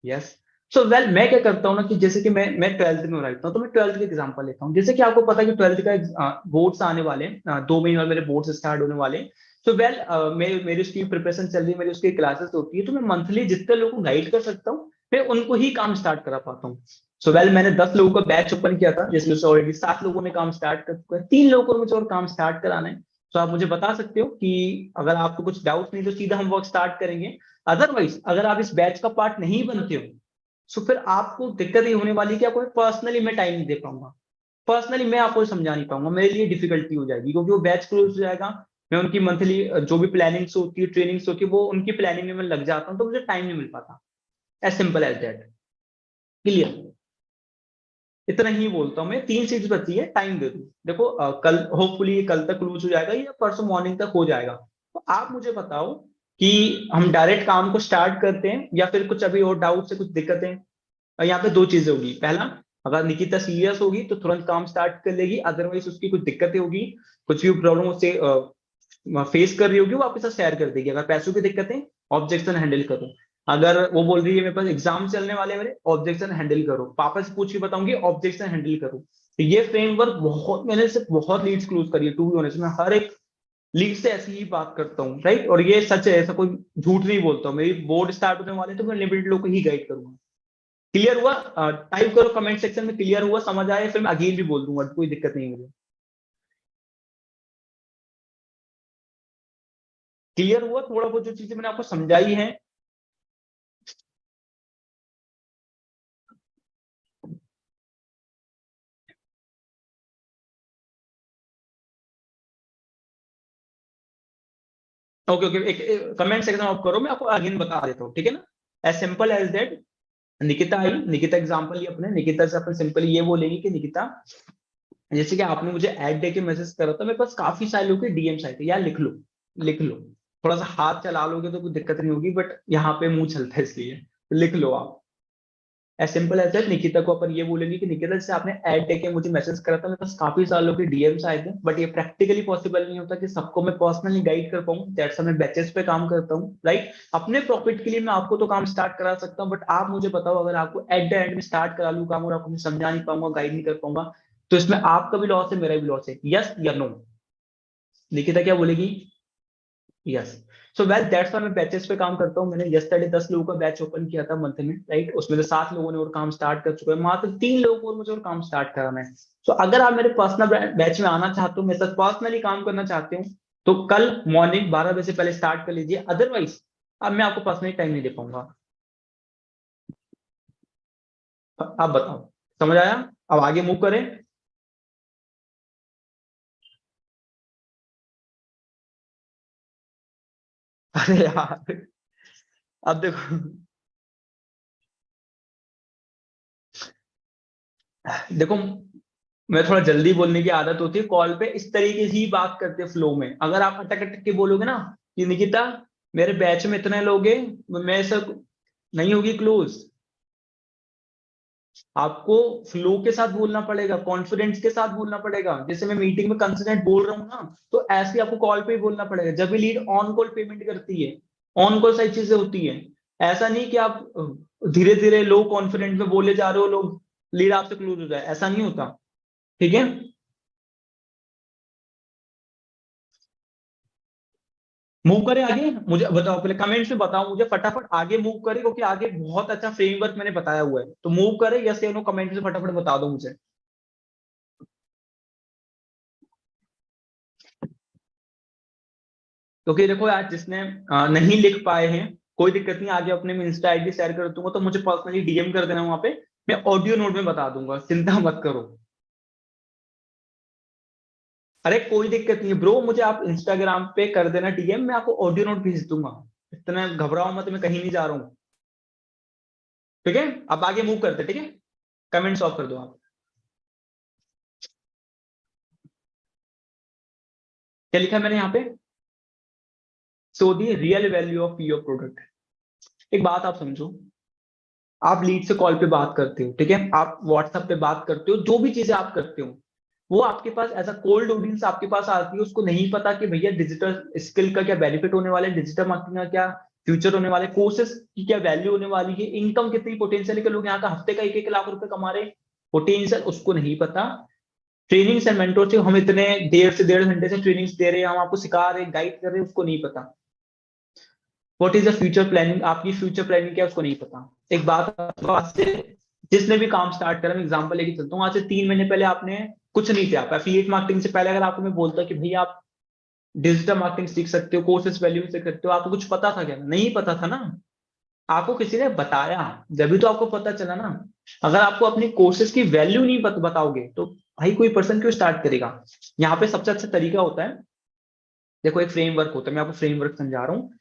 Yes. So well मैं क्या करता हूँ ना कि जैसे कि मैं 12th में रहता हूँ, तो मैं 12th का एग्जांपल लेता हूँ। जैसे कि आपको पता है कि 12th का बोर्ड्स आने वाले हैं, 2 महीने बाद मेरे बोर्ड्स स्टार्ट होने वाले हैं। तो वेल मेरी उसकी प्रिपरेशन चल रही है, मेरी उसकी क्लासेस होती है, तो मैं मंथली जितने लोगों को गाइड कर सकता हूँ मैं उनको ही काम स्टार्ट करा पाता हूँ। सो वेल मैंने 10 लोगों का बैच ओपन किया था, जिसमें से ऑलरेडी 7 लोगों ने काम स्टार्ट कर चुका है, 3 लोगों को मुझे और काम स्टार्ट कराना है। तो आप मुझे बता सकते हो कि अगर आपको कुछ डाउट नहीं तो सीधा हम वर्क स्टार्ट करेंगे। अदरवाइज अगर आप इस बैच का पार्ट नहीं बनते हो, सो फिर आपको दिक्कत ये होने वाली कि आपको पर्सनली मैं टाइम नहीं दे पाऊंगा, पर्सनली मैं आपको समझा नहीं पाऊंगा, मेरे लिए डिफिकल्टी हो जाएगी, क्योंकि वो बैच क्लोज हो जाएगा। मैं उनकी मंथली जो भी प्लानिंग्स होती है, ट्रेनिंग्स होती है, वो उनकी प्लानिंग में मैं लग जाता हूँ, तो मुझे टाइम नहीं मिल पाता। As simple as that. Clear? इतना ही बोलता हूँ मैं। 3 सीट्स बची है, टाइम दे दूँ। देखो कल होपफुली कल तक क्लोज हो जाएगा या परसों मॉर्निंग तक हो जाएगा। तो आप मुझे बताओ कि हम डायरेक्ट काम को स्टार्ट करते हैं या फिर कुछ अभी और डाउट से कुछ दिक्कतें? और यहाँ पे 2 चीजें होगी। पहला, अगर निकिता सीरियस होगी तो तुरंत काम स्टार्ट कर लेगी, अदरवाइज उसकी कुछ दिक्कतें होगी, कुछ भी प्रॉब्लम उससे फेस कर रही होगी, वो आपके साथ शेयर कर देगी। अगर पैसों की दिक्कतें, ऑब्जेक्शन हैंडल करो। अगर वो बोल रही है मेरे पास एग्जाम चलने वाले हैं मेरे, ऑब्जेक्शन हैंडल करो। पापा से पूछ के बताऊंगी, ऑब्जेक्शन हैंडल करो। तो ये फ्रेमवर्क बहुत, मैंने से बहुत लीड्स क्लोज करी है, टू बी ऑनेस्ट। मैं हर एक लीड से ऐसी ही बात करता हूँ, राइट? और ये सच है, ऐसा कोई झूठ नहीं बोलता हूँ। मेरी बोर्ड स्टार्ट होने वाले तो मैं लिमिटेड लोग को ही गाइड करूंगा। क्लियर हुआ? टाइप करो कमेंट सेक्शन में क्लियर हुआ, समझ आया, फिर मैं अगेन भी बोल दूंगा, कोई दिक्कत नहीं मुझे। क्लियर हुआ? थोड़ा बहुत जो चीजें मैंने आपको समझाई है। ओके ओके, एक कमेंट सेक्शन ऑफ करो, मैं आपको अगेन बता देता हूँ, ठीक है ना? As simple as that. Nikita आई, निकिता एग्जांपल ही अपने, निकिता से अपन सिंपली ये बोलेंगे कि निकिता, जैसे कि आपने मुझे ऐड दे के मैसेज करा था, मेरे पास काफी सारे लोगों के डीएम्स आए थे, यार लिख लो, लिख लो। थोड़ा सा हाथ चला लोगे तो कोई दिक्कत नहीं होगी, बट यहाँ पे मुंह चलता है इसलिए लिख लो आप। As simple as that. Nikita को अपन ये बोलेंगे कि निकिता जैसे आपने ऐड टेक मुझे मैसेज करा था, मेरे पास काफी सालों के डीएम्स आए थे, बट ये प्रैक्टिकली पॉसिबल नहीं होता कि सबको मैं पर्सनली गाइड कर पाऊँ, दैट्स मैं बैचेस पे काम करता हूँ, राइट। अपने प्रॉफिट के लिए मैं आपको तो काम स्टार्ट करा सकता हूँ, बट आप मुझे बताओ अगर आपको एट द एंड में स्टार्ट करा लूँ काम और आपको मैं समझा नहीं पाऊंगा, गाइड नहीं कर पाऊंगा, तो इसमें आपका भी लॉस है, मेरा भी लॉस है। यस या नो? निकिता क्या बोलेगी? Yes. So well that's why मैं बैचेस पे काम करता हूँ। मैंने यस्टरडे 10 लोगों का बैच ओपन किया था मंथ में, राइट। उसमें से 7 लोगों ने और काम स्टार्ट कर चुके हैं, मात्र 3 लोगों को और मुझे और काम स्टार्ट कराना है। सो अगर आप मेरे पर्सनल बैच में आना चाहते हो, मेरे साथ पर्सनली काम करना चाहते हो, तो कल मॉर्निंग 12 बजे से पहले स्टार्ट कर लीजिए, अदरवाइज अब मैं आपको पर्सनली टाइम नहीं दे पाऊंगा। आप बताओ, समझ आया? अब आगे मूव करें। अरे यार, अब देखो, देखो मैं थोड़ा जल्दी बोलने की आदत होती है कॉल पे, इस तरीके से ही बात करते फ्लो में। अगर आप अटक अटक के बोलोगे ना कि निकिता मेरे बैच में इतने लोग हैं, मैं सब नहीं होगी क्लोज। आपको फ्लो के साथ बोलना पड़ेगा, कॉन्फिडेंस के साथ बोलना पड़ेगा। जैसे मैं मीटिंग में कंसल्टेंट बोल रहा हूँ ना, तो ऐसे ही आपको कॉल पे ही बोलना पड़ेगा। जब भी लीड ऑन कॉल पेमेंट करती है, ऑन कॉल सारी चीजें होती है। ऐसा नहीं कि आप धीरे धीरे लो कॉन्फिडेंस में बोले जा रहे हो, लोग लीड आपसे क्लोज हो जाए, ऐसा नहीं होता। ठीक है, मूव करें आगे। मुझे बताओ, पहले कमेंट्स में बताओ मुझे फटाफट, आगे मूव करें, क्योंकि आगे बहुत अच्छा फ्रेमवर्क मैंने बताया हुआ है। तो मूव करें, यस या नो कमेंट में फटाफट बता दो मुझे। क्योंकि देखो आज जिसने नहीं लिख पाए हैं, कोई दिक्कत नहीं, आगे अपने में इंस्टा आईडी शेयर कर दूंगा, तो मुझे पर्सनली डीएम कर देना वहां पे, मैं ऑडियो नोट में बता दूंगा, चिंता मत करो। अरे कोई दिक्कत नहीं है ब्रो, मुझे आप इंस्टाग्राम पे कर देना डीएम, मैं आपको ऑडियो नोट भेज दूंगा। इतना घबराओ मत, मैं कहीं नहीं जा रहा हूँ। ठीक है, अब आगे मूव करते, ठीक है। कमेंट्स ऑफ कर दो आप। क्या लिखा है मैंने यहाँ पे? So the real value of your product. एक बात आप समझो, आप लीड से कॉल पे बात करते हो, ठीक है, आप व्हाट्सएप पे बात करते हो, जो भी चीजें आप करते हो, वो आपके पास एज अ कोल्ड ऑडियंस आपके पास आती है। उसको नहीं पता कि भैया डिजिटल स्किल का क्या बेनिफिट होने वाला है, डिजिटल मार्केटिंग का क्या फ्यूचर होने वाले, कोर्सेज की क्या वैल्यू होने वाली है, इनकम कितनी पोटेंशियल है कि लोग यहाँ का हफ्ते का 1-1 लाख रुपए कमा रहे, पोटेंशियल उसको नहीं पता। ट्रेनिंग्स एंड मेंटरशिप, हम इतने 1.5 से 1.5 घंटे से ट्रेनिंग्स दे रहे हैं, हम आपको सिखा रहे हैं, गाइड कर रहे हैं, उसको नहीं पता। What is the future planning, आपकी फ्यूचर प्लानिंग क्या है उसको नहीं पता। एक बात आपको आज से, जिसने भी काम स्टार्ट करा, मैं एग्जांपल लेके चलता हूँ, आज से 3 महीने पहले आपने कुछ नहीं थे, आप एफिलिएट मार्केटिंग से पहले अगर आपको मैं बोलता कि भैया आप डिजिटल मार्केटिंग सीख सकते हो, कोर्सेज वैल्यू से करते हो, आपको कुछ पता था क्या? नहीं पता था ना, आपको किसी ने बताया, जब भी तो आपको पता चला ना। अगर आपको अपनी कोर्सेज की वैल्यू नहीं बताओगे, तो भाई कोई पर्सन क्यों स्टार्ट करेगा? यहाँ पे सबसे अच्छा तरीका होता है, देखो एक फ्रेमवर्क होता है, मैं आपको फ्रेमवर्क समझा रहा हूँ।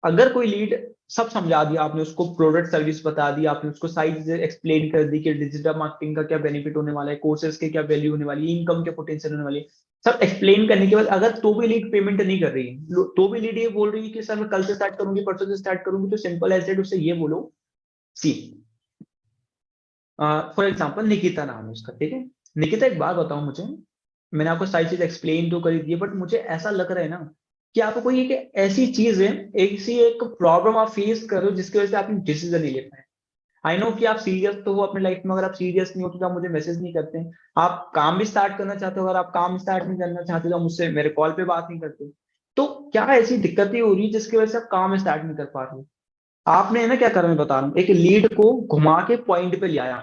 अगर कोई लीड सब समझा दिया आपने उसको, प्रोडक्ट सर्विस बता दी आपने उसको, सारी चीजें एक्सप्लेन कर दी कि डिजिटल मार्केटिंग का क्या बेनिफिट होने वाला है, कोर्सेज के क्या वैल्यू होने वाली है, इनकम क्या पोटेंशियल होने वाली है, सब एक्सप्लेन करने के बाद अगर तो भी लीड पेमेंट नहीं कर रही है, तो भी लीड ये बोल रही है कि सर मैं कल से स्टार्ट करूंगी, परसों से स्टार्ट करूंगी, तो सिंपल एज दैट उससे ये बोलो, सी फॉर एग्जाम्पल निकिता नाम है उसका, ठीक है। निकिता एक बात बताओ मुझे, मैंने आपको सारी चीज एक्सप्लेन तो करी दी है, बट मुझे ऐसा लग रहा है ना कि आपको कोई एक ऐसी चीज है, एक प्रॉब्लम आप फेस कर रहे हो जिसकी वजह से आप डिसीजन नहीं ले पाए। आई नो कि आप सीरियस तो हो अपने लाइफ में, अगर आप सीरियस नहीं हो तो आप मुझे मैसेज नहीं करते हैं। आप काम भी स्टार्ट करना चाहते हो, अगर आप काम स्टार्ट नहीं करना चाहते तो आप मुझसे मेरे कॉल पे बात नहीं करते। तो क्या ऐसी दिक्कतें हो रही है जिसकी वजह से आप काम स्टार्ट नहीं कर पा रहे हो? आपने है ना क्या करा, मैं बता रहा हूँ, एक लीड को घुमा के पॉइंट पे ले आया,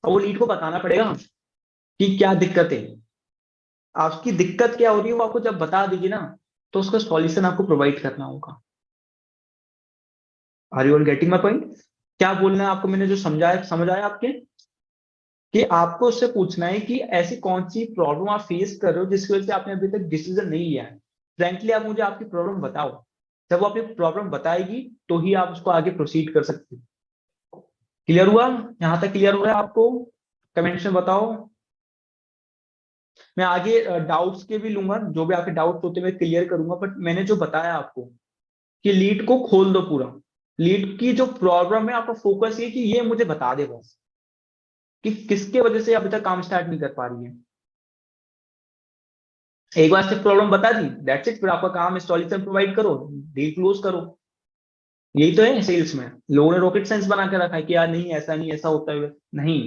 और वो लीड को बताना पड़ेगा कि क्या दिक्कत है, आपकी दिक्कत क्या हो रही है, वो आपको जब बता देगी ना, तो उसका सॉल्यूशन आपको प्रोवाइड करना होगा। Are you all getting my point? क्या बोलना है आपको, मैंने जो समझाया, समझ आया आपके? कि आपको उससे पूछना है कि ऐसी कौन सी प्रॉब्लम आप फेस कर रहे हो जिसकी वजह से आपने अभी तक डिसीजन नहीं लिया है। फ्रैंकली आप मुझे आपकी प्रॉब्लम बताओ, जब वो अपनी प्रॉब्लम बताएगी तो ही आप उसको आगे प्रोसीड कर सकते हो। क्लियर हुआ? यहां तक क्लियर हुआ है आपको? कमेंट्स में बताओ। मैं आगे डाउट्स के भी लूंगा, जो भी आपके डाउट्स होते हैं मैं क्लियर करूंगा, बट मैंने जो बताया आपको कि लीड को खोल दो पूरा, लीड की जो प्रॉब्लम है आपका फोकस ये कि ये मुझे बता दे बस कि किसके वजह से अभी तक काम स्टार्ट नहीं कर पा रही है। एक बार से प्रॉब्लम बता दी, दैट्स इट, फिर आपका काम सॉल्यूशन प्रोवाइड करो, डील क्लोज करो। यही तो है सेल्स में। लोगों ने रॉकेट साइंस बना के रखा है कि यार नहीं ऐसा नहीं, ऐसा होता है नहीं।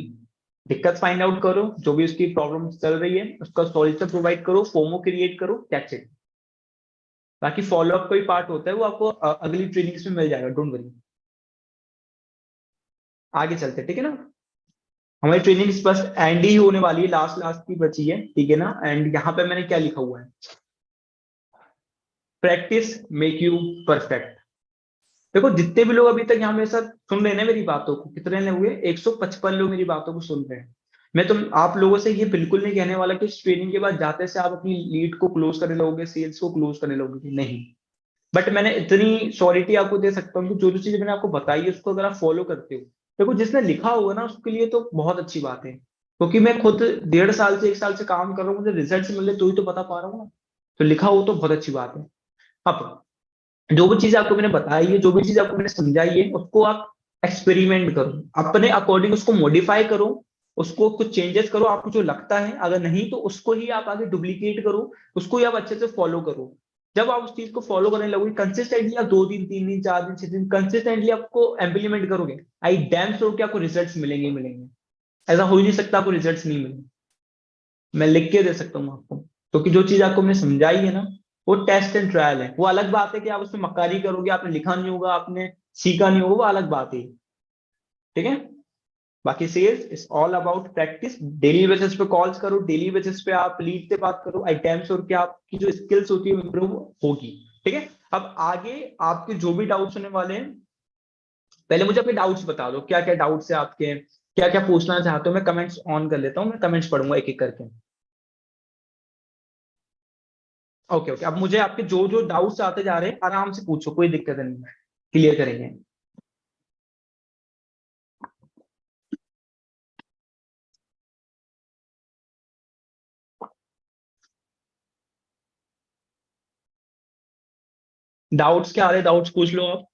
दिक्कत फाइंड आउट करो, जो भी उसकी प्रॉब्लम चल रही है उसका सॉल्यूशन प्रोवाइड करो, फोमो क्रिएट करो, दैट्स इट। बाकी फॉलोअप कोई पार्ट होता है वो आपको अगली ट्रेनिंग्स में मिल जाएगा, डोंट वरी। आगे चलते, ठीक है ना। हमारी ट्रेनिंग बस एंड ही होने वाली है, लास्ट लास्ट की बची है, ठीक है ना। एंड यहाँ पे मैंने क्या लिखा हुआ है, प्रैक्टिस मेक यू परफेक्ट। देखो जितने भी लोग अभी तक यहाँ मेरे साथ सुन रहे हैं ना मेरी बातों को, कितने ने हुए, 155 लोग मेरी बातों को सुन रहे हैं। मैं तुम आप लोगों से ये बिल्कुल नहीं कहने वाला कि इस ट्रेनिंग के बाद जाते से आप अपनी लीड को क्लोज करने लगोगे, सेल्स को क्लोज करने लगोगे, नहीं। बट मैंने इतनी श्योरिटी आपको दे सकता हूँ कि जो जो चीजें मैंने आपको बताई है उसको अगर आप फॉलो करते हो, देखो जिसने लिखा होगा ना उसके लिए तो बहुत अच्छी बात है, क्योंकि मैं खुद 1.5 साल से 1 साल से काम कर रहा हूँ, मुझे रिजल्ट मिले तो ही तो बता पा रहा हूँ ना। तो लिखा हो तो बहुत अच्छी बात है। अब जो भी चीज आपको मैंने बताई है, जो भी चीज आपको मैंने समझाई है, उसको आप एक्सपेरिमेंट करो, अपने अकॉर्डिंग उसको मॉडिफाई करो, उसको कुछ चेंजेस करो आपको जो लगता है, अगर नहीं तो उसको ही आप आगे डुप्लीकेट करो, उसको ही आप अच्छे से फॉलो करो। जब आप उस चीज को फॉलो करने लगोगे कंसिस्टेंटली, आप 2 दिन 3 दिन 4 दिन 6 दिन कंसिस्टेंटली आपको इम्प्लीमेंट करोगे, आई डैम श्योर कि आपको रिजल्ट्स मिलेंगे ही मिलेंगे। ऐसा हो ही नहीं सकता आपको रिजल्ट्स नहीं मिलेंगे। मैं लिख के दे सकता हूँ आपको, क्योंकि जो चीज आपको मैंने समझाई है ना वो टेस्ट एंड ट्रायल है। वो अलग बात है कि आप उसमें मक्कारी करोगे, आपने लिखा नहीं होगा, आपने सीखा नहीं होगा, वो अलग बात है, ठीक है। बाकी sales is all about practice. Daily basis पे कॉल्स करो, डेली बेसिस पे आप लीड से बात करो, आई डैम श्योर कि आपकी जो स्किल्स होती है इंप्रूव होगी, ठीक है। अब आगे आपके जो भी डाउट्स होने वाले हैं, पहले मुझे अपने डाउट्स बता दो, क्या क्या डाउट्स है आपके, क्या क्या पूछना चाहते हो। मैं कमेंट्स ऑन कर लेता हूँ, मैं कमेंट्स पढ़ूंगा एक एक करके। ओके ओके, अब मुझे आपके जो जो डाउट्स आते जा रहे हैं आराम से पूछो, कोई दिक्कत नहीं है, क्लियर करेंगे। डाउट्स क्या आ रहे हैं, डाउट्स पूछ लो आप।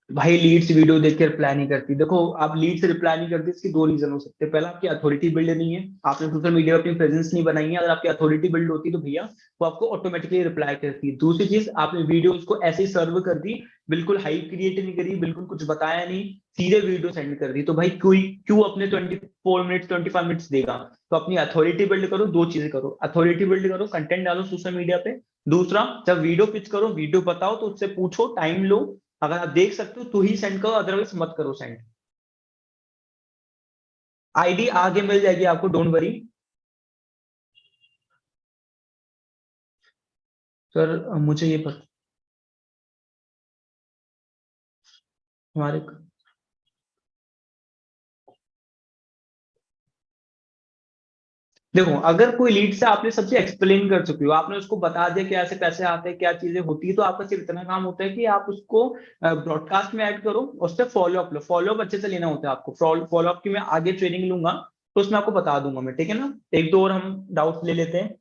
भाई लीड से वीडियो देख के रिप्लाई नहीं करती। देखो आप लीड से रिप्लाई नहीं करती, इसके 2 रीजन हो सकते हैं। पहला, आपकी अथॉरिटी बिल्ड नहीं है, आपने सोशल मीडिया पर अपनी प्रेजेंस नहीं बनाई है। अगर आपकी अथॉरिटी बिल्ड होती तो भैया वो आपको ऑटोमेटिकली रिप्लाई करती है। दूसरी चीज, आपने वीडियो उसको ऐसे ही सर्व कर दी, बिल्कुल हाइप क्रिएट नहीं करी, बिल्कुल कुछ बताया नहीं, सीधे वीडियो सेंड कर दी, तो भाई कोई क्यों अपने 24 मिनट्स 25 मिनट्स देगा। तो अपनी अथॉरिटी बिल्ड करो, 2 चीजें करो, अथॉरिटी बिल्ड करो, कंटेंट डालो सोशल मीडिया पे। दूसरा, जब वीडियो पिच करो, वीडियो बताओ तो उससे पूछो, टाइम लो, अगर आप देख सकते हो तो ही सेंड करो, अदरवाइज मत करो सेंड। आईडी आगे मिल जाएगी आपको, डोंट वरी। सर मुझे ये पता, हमारे देखो अगर कोई लीड से आपने सबसे एक्सप्लेन कर चुके हो, आपने उसको बता दिया कि ऐसे पैसे आते हैं, क्या चीजें होती है, तो आपका सिर्फ इतना काम होता है कि आप उसको ब्रॉडकास्ट में ऐड करो, उससे फॉलो अप लो। फॉलो अप अच्छे से लेना होता है आपको, फॉलो अप की मैं आगे ट्रेनिंग लूंगा तो उसमें आपको बता दूंगा मैं, ठीक है ना। एक दो और हम डाउट ले लेते हैं।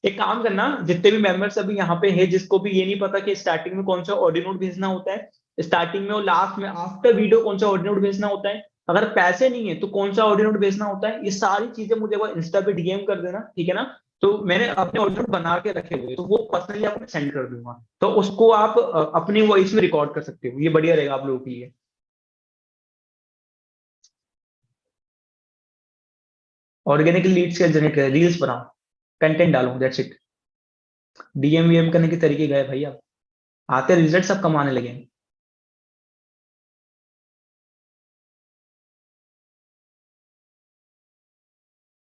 एक काम करना, जितने भी मेंबर्स अभी यहाँ पे हैं जिसको भी ये नहीं पता कि स्टार्टिंग में कौन सा ऑडियो नोट भेजना होता है, स्टार्टिंग में और लास्ट में आफ्टर वीडियो कौन सा ऑडियो नोट भेजना होता है, अगर पैसे नहीं है तो कौन सा ऑडियो नोट भेजना होता है, ये सारी चीजें मुझे वो इंस्टा पे डीएम कर देना, ठीक है ना। तो मैंने अपने ऑडियो नोट बना के रखे हुए, तो वो पर्सनली आपको सेंड कर दूंगा, तो उसको आप अपनी वॉइस में रिकॉर्ड कर सकते हो, ये बढ़िया रहेगा आप लोगों के लिए। ऑर्गेनिक लीड्स का जनरेट करें, रील्स बनाओ, कंटेंट डालो, दैट्स इट। डीएम वीएम करने के तरीके गए भाई, आप आते रिजल्ट सब कमाने लगे।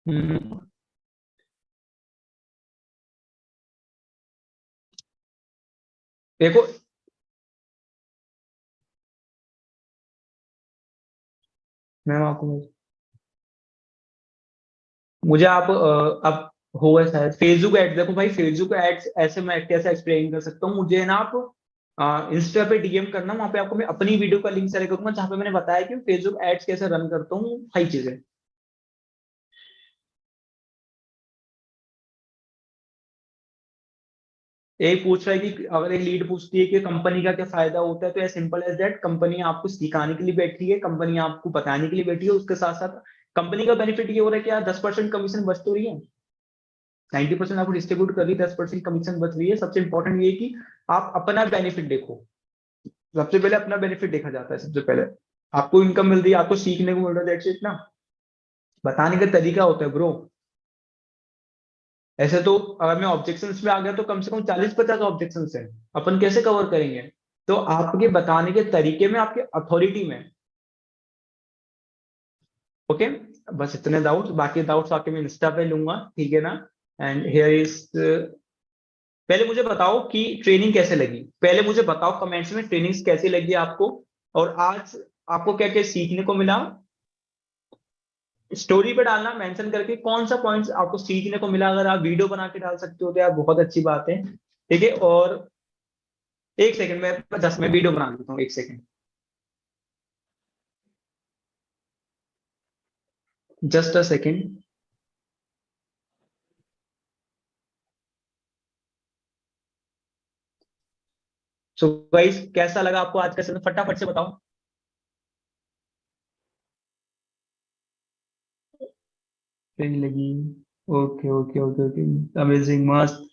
हम्म, देखो मैम आपको, मुझे आप अब होगा शायद फेसबुक एड्स। देखो भाई फेसबुक एड्स ऐसे मैं कैसे एक्सप्लेन कर सकता हूँ, मुझे ना आप इंस्टा पे डीएम करना, वहां पे आपको मैं अपनी वीडियो का लिंक शेयर करूंगा जहां पे मैंने बताया कि फेसबुक एड्स कैसे रन करता हूँ, हाई चीजें। एक पूछ रहा है कि अगर एक लीड पूछती है कि कंपनी का क्या फायदा होता है, तो सिंपल एज दैट, कंपनी आपको सिखाने के लिए बैठी है, कंपनी आपको बताने के लिए बैठी है, उसके साथ साथ कंपनी का बेनिफिट ये हो रहा है कि यार 10% कमीशन बच तो रही है, 90% आपको डिस्ट्रीब्यूट कर रही है, 10% कमीशन बच रही है। सबसे इंपॉर्टेंट ये है कि आप अपना बेनिफिट देखो, सबसे पहले अपना बेनिफिट देखा जाता है। सबसे पहले आपको इनकम मिल रही है, आपको सीखने को मिल रहा है, दैट्स इट ना। बताने का तरीका होता है ब्रो। ऐसे तो अगर मैं ऑब्जेक्शंस में आ गया तो कम से कम 40-50 ऑब्जेक्शंस हैं, अपन कैसे कवर करेंगे? तो आपके बताने के तरीके में, आपके अथॉरिटी में। ओके, बस इतने डाउट्स, बाकी डाउट्स आके मैं इंस्टा पे लूंगा, ठीक है ना। एंड हियर इज, पहले मुझे बताओ कि ट्रेनिंग कैसे लगी, पहले मुझे बताओ कमेंट्स में ट्रेनिंग कैसी लगी आपको, और आज आपको क्या क्या सीखने को मिला। स्टोरी पे डालना मेंशन करके कौन सा पॉइंट्स आपको सीखने को मिला। अगर आप वीडियो बना के डाल सकते हो तो यार बहुत अच्छी बात है, ठीक है। और एक सेकंड में जस्ट मैं वीडियो बना लेता हूँ, एक second, just a second. So guys, कैसा लगा आपको आज का सेशन, फटाफट से बताओ। सही लगी? Okay okay okay okay, amazing, मस्त,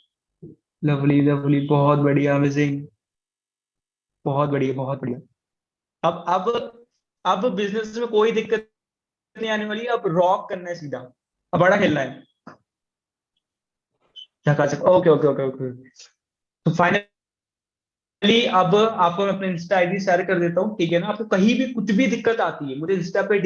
लवली लवली, बहुत बढ़िया, अमेजिंग, बहुत बढ़िया बहुत बढ़िया। अब बिजनेस में कोई दिक्कत नहीं आने वाली, अब रॉक करना है सीधा, अब बड़ा खेलना है। झकाझक, ओके ओके ओके ओके। तो फाइनली अब आपको मैं अपने इंस्टा आईडी शेयर कर देता हूँ, ठीक है ना। आपको कहीं भी कुछ भी दिक्कत आती है, मुझे इंस्टा पे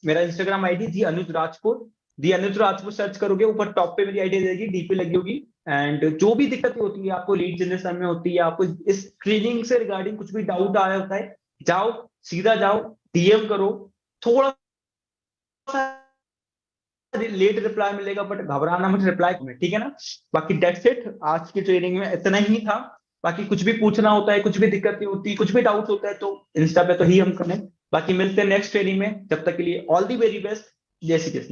मेरा इंस्टाग्राम आईडी दी अनुज राजपुर, दी अनुज राजपुर सर्च करोगे, ऊपर टॉप पे मेरी आईडी रहेगी, डीपी लगी होगी। एंड जो भी दिक्कत होती है आपको लीड जनरेशन में होती है, आपको इस ट्रेनिंग से रिगार्डिंग कुछ भी डाउट आ रहा होता है, जाओ, सीधा जाओ, डीएम करो। थोड़ा लेट रिप्लाई मिलेगा बट घबराना मत, रिप्लाई में, ठीक है ना। बाकी डेट्स इट, आज की ट्रेनिंग में इतना ही था। बाकी कुछ भी पूछना होता है, कुछ भी दिक्कत होती है, कुछ भी डाउट होता है तो इंस्टा पे तो ही हम करें। बाकी मिलते हैं नेक्स्ट ट्रेनिंग में, जब तक के लिए ऑल दी वेरी बेस्ट, जय श्री कृष्ण।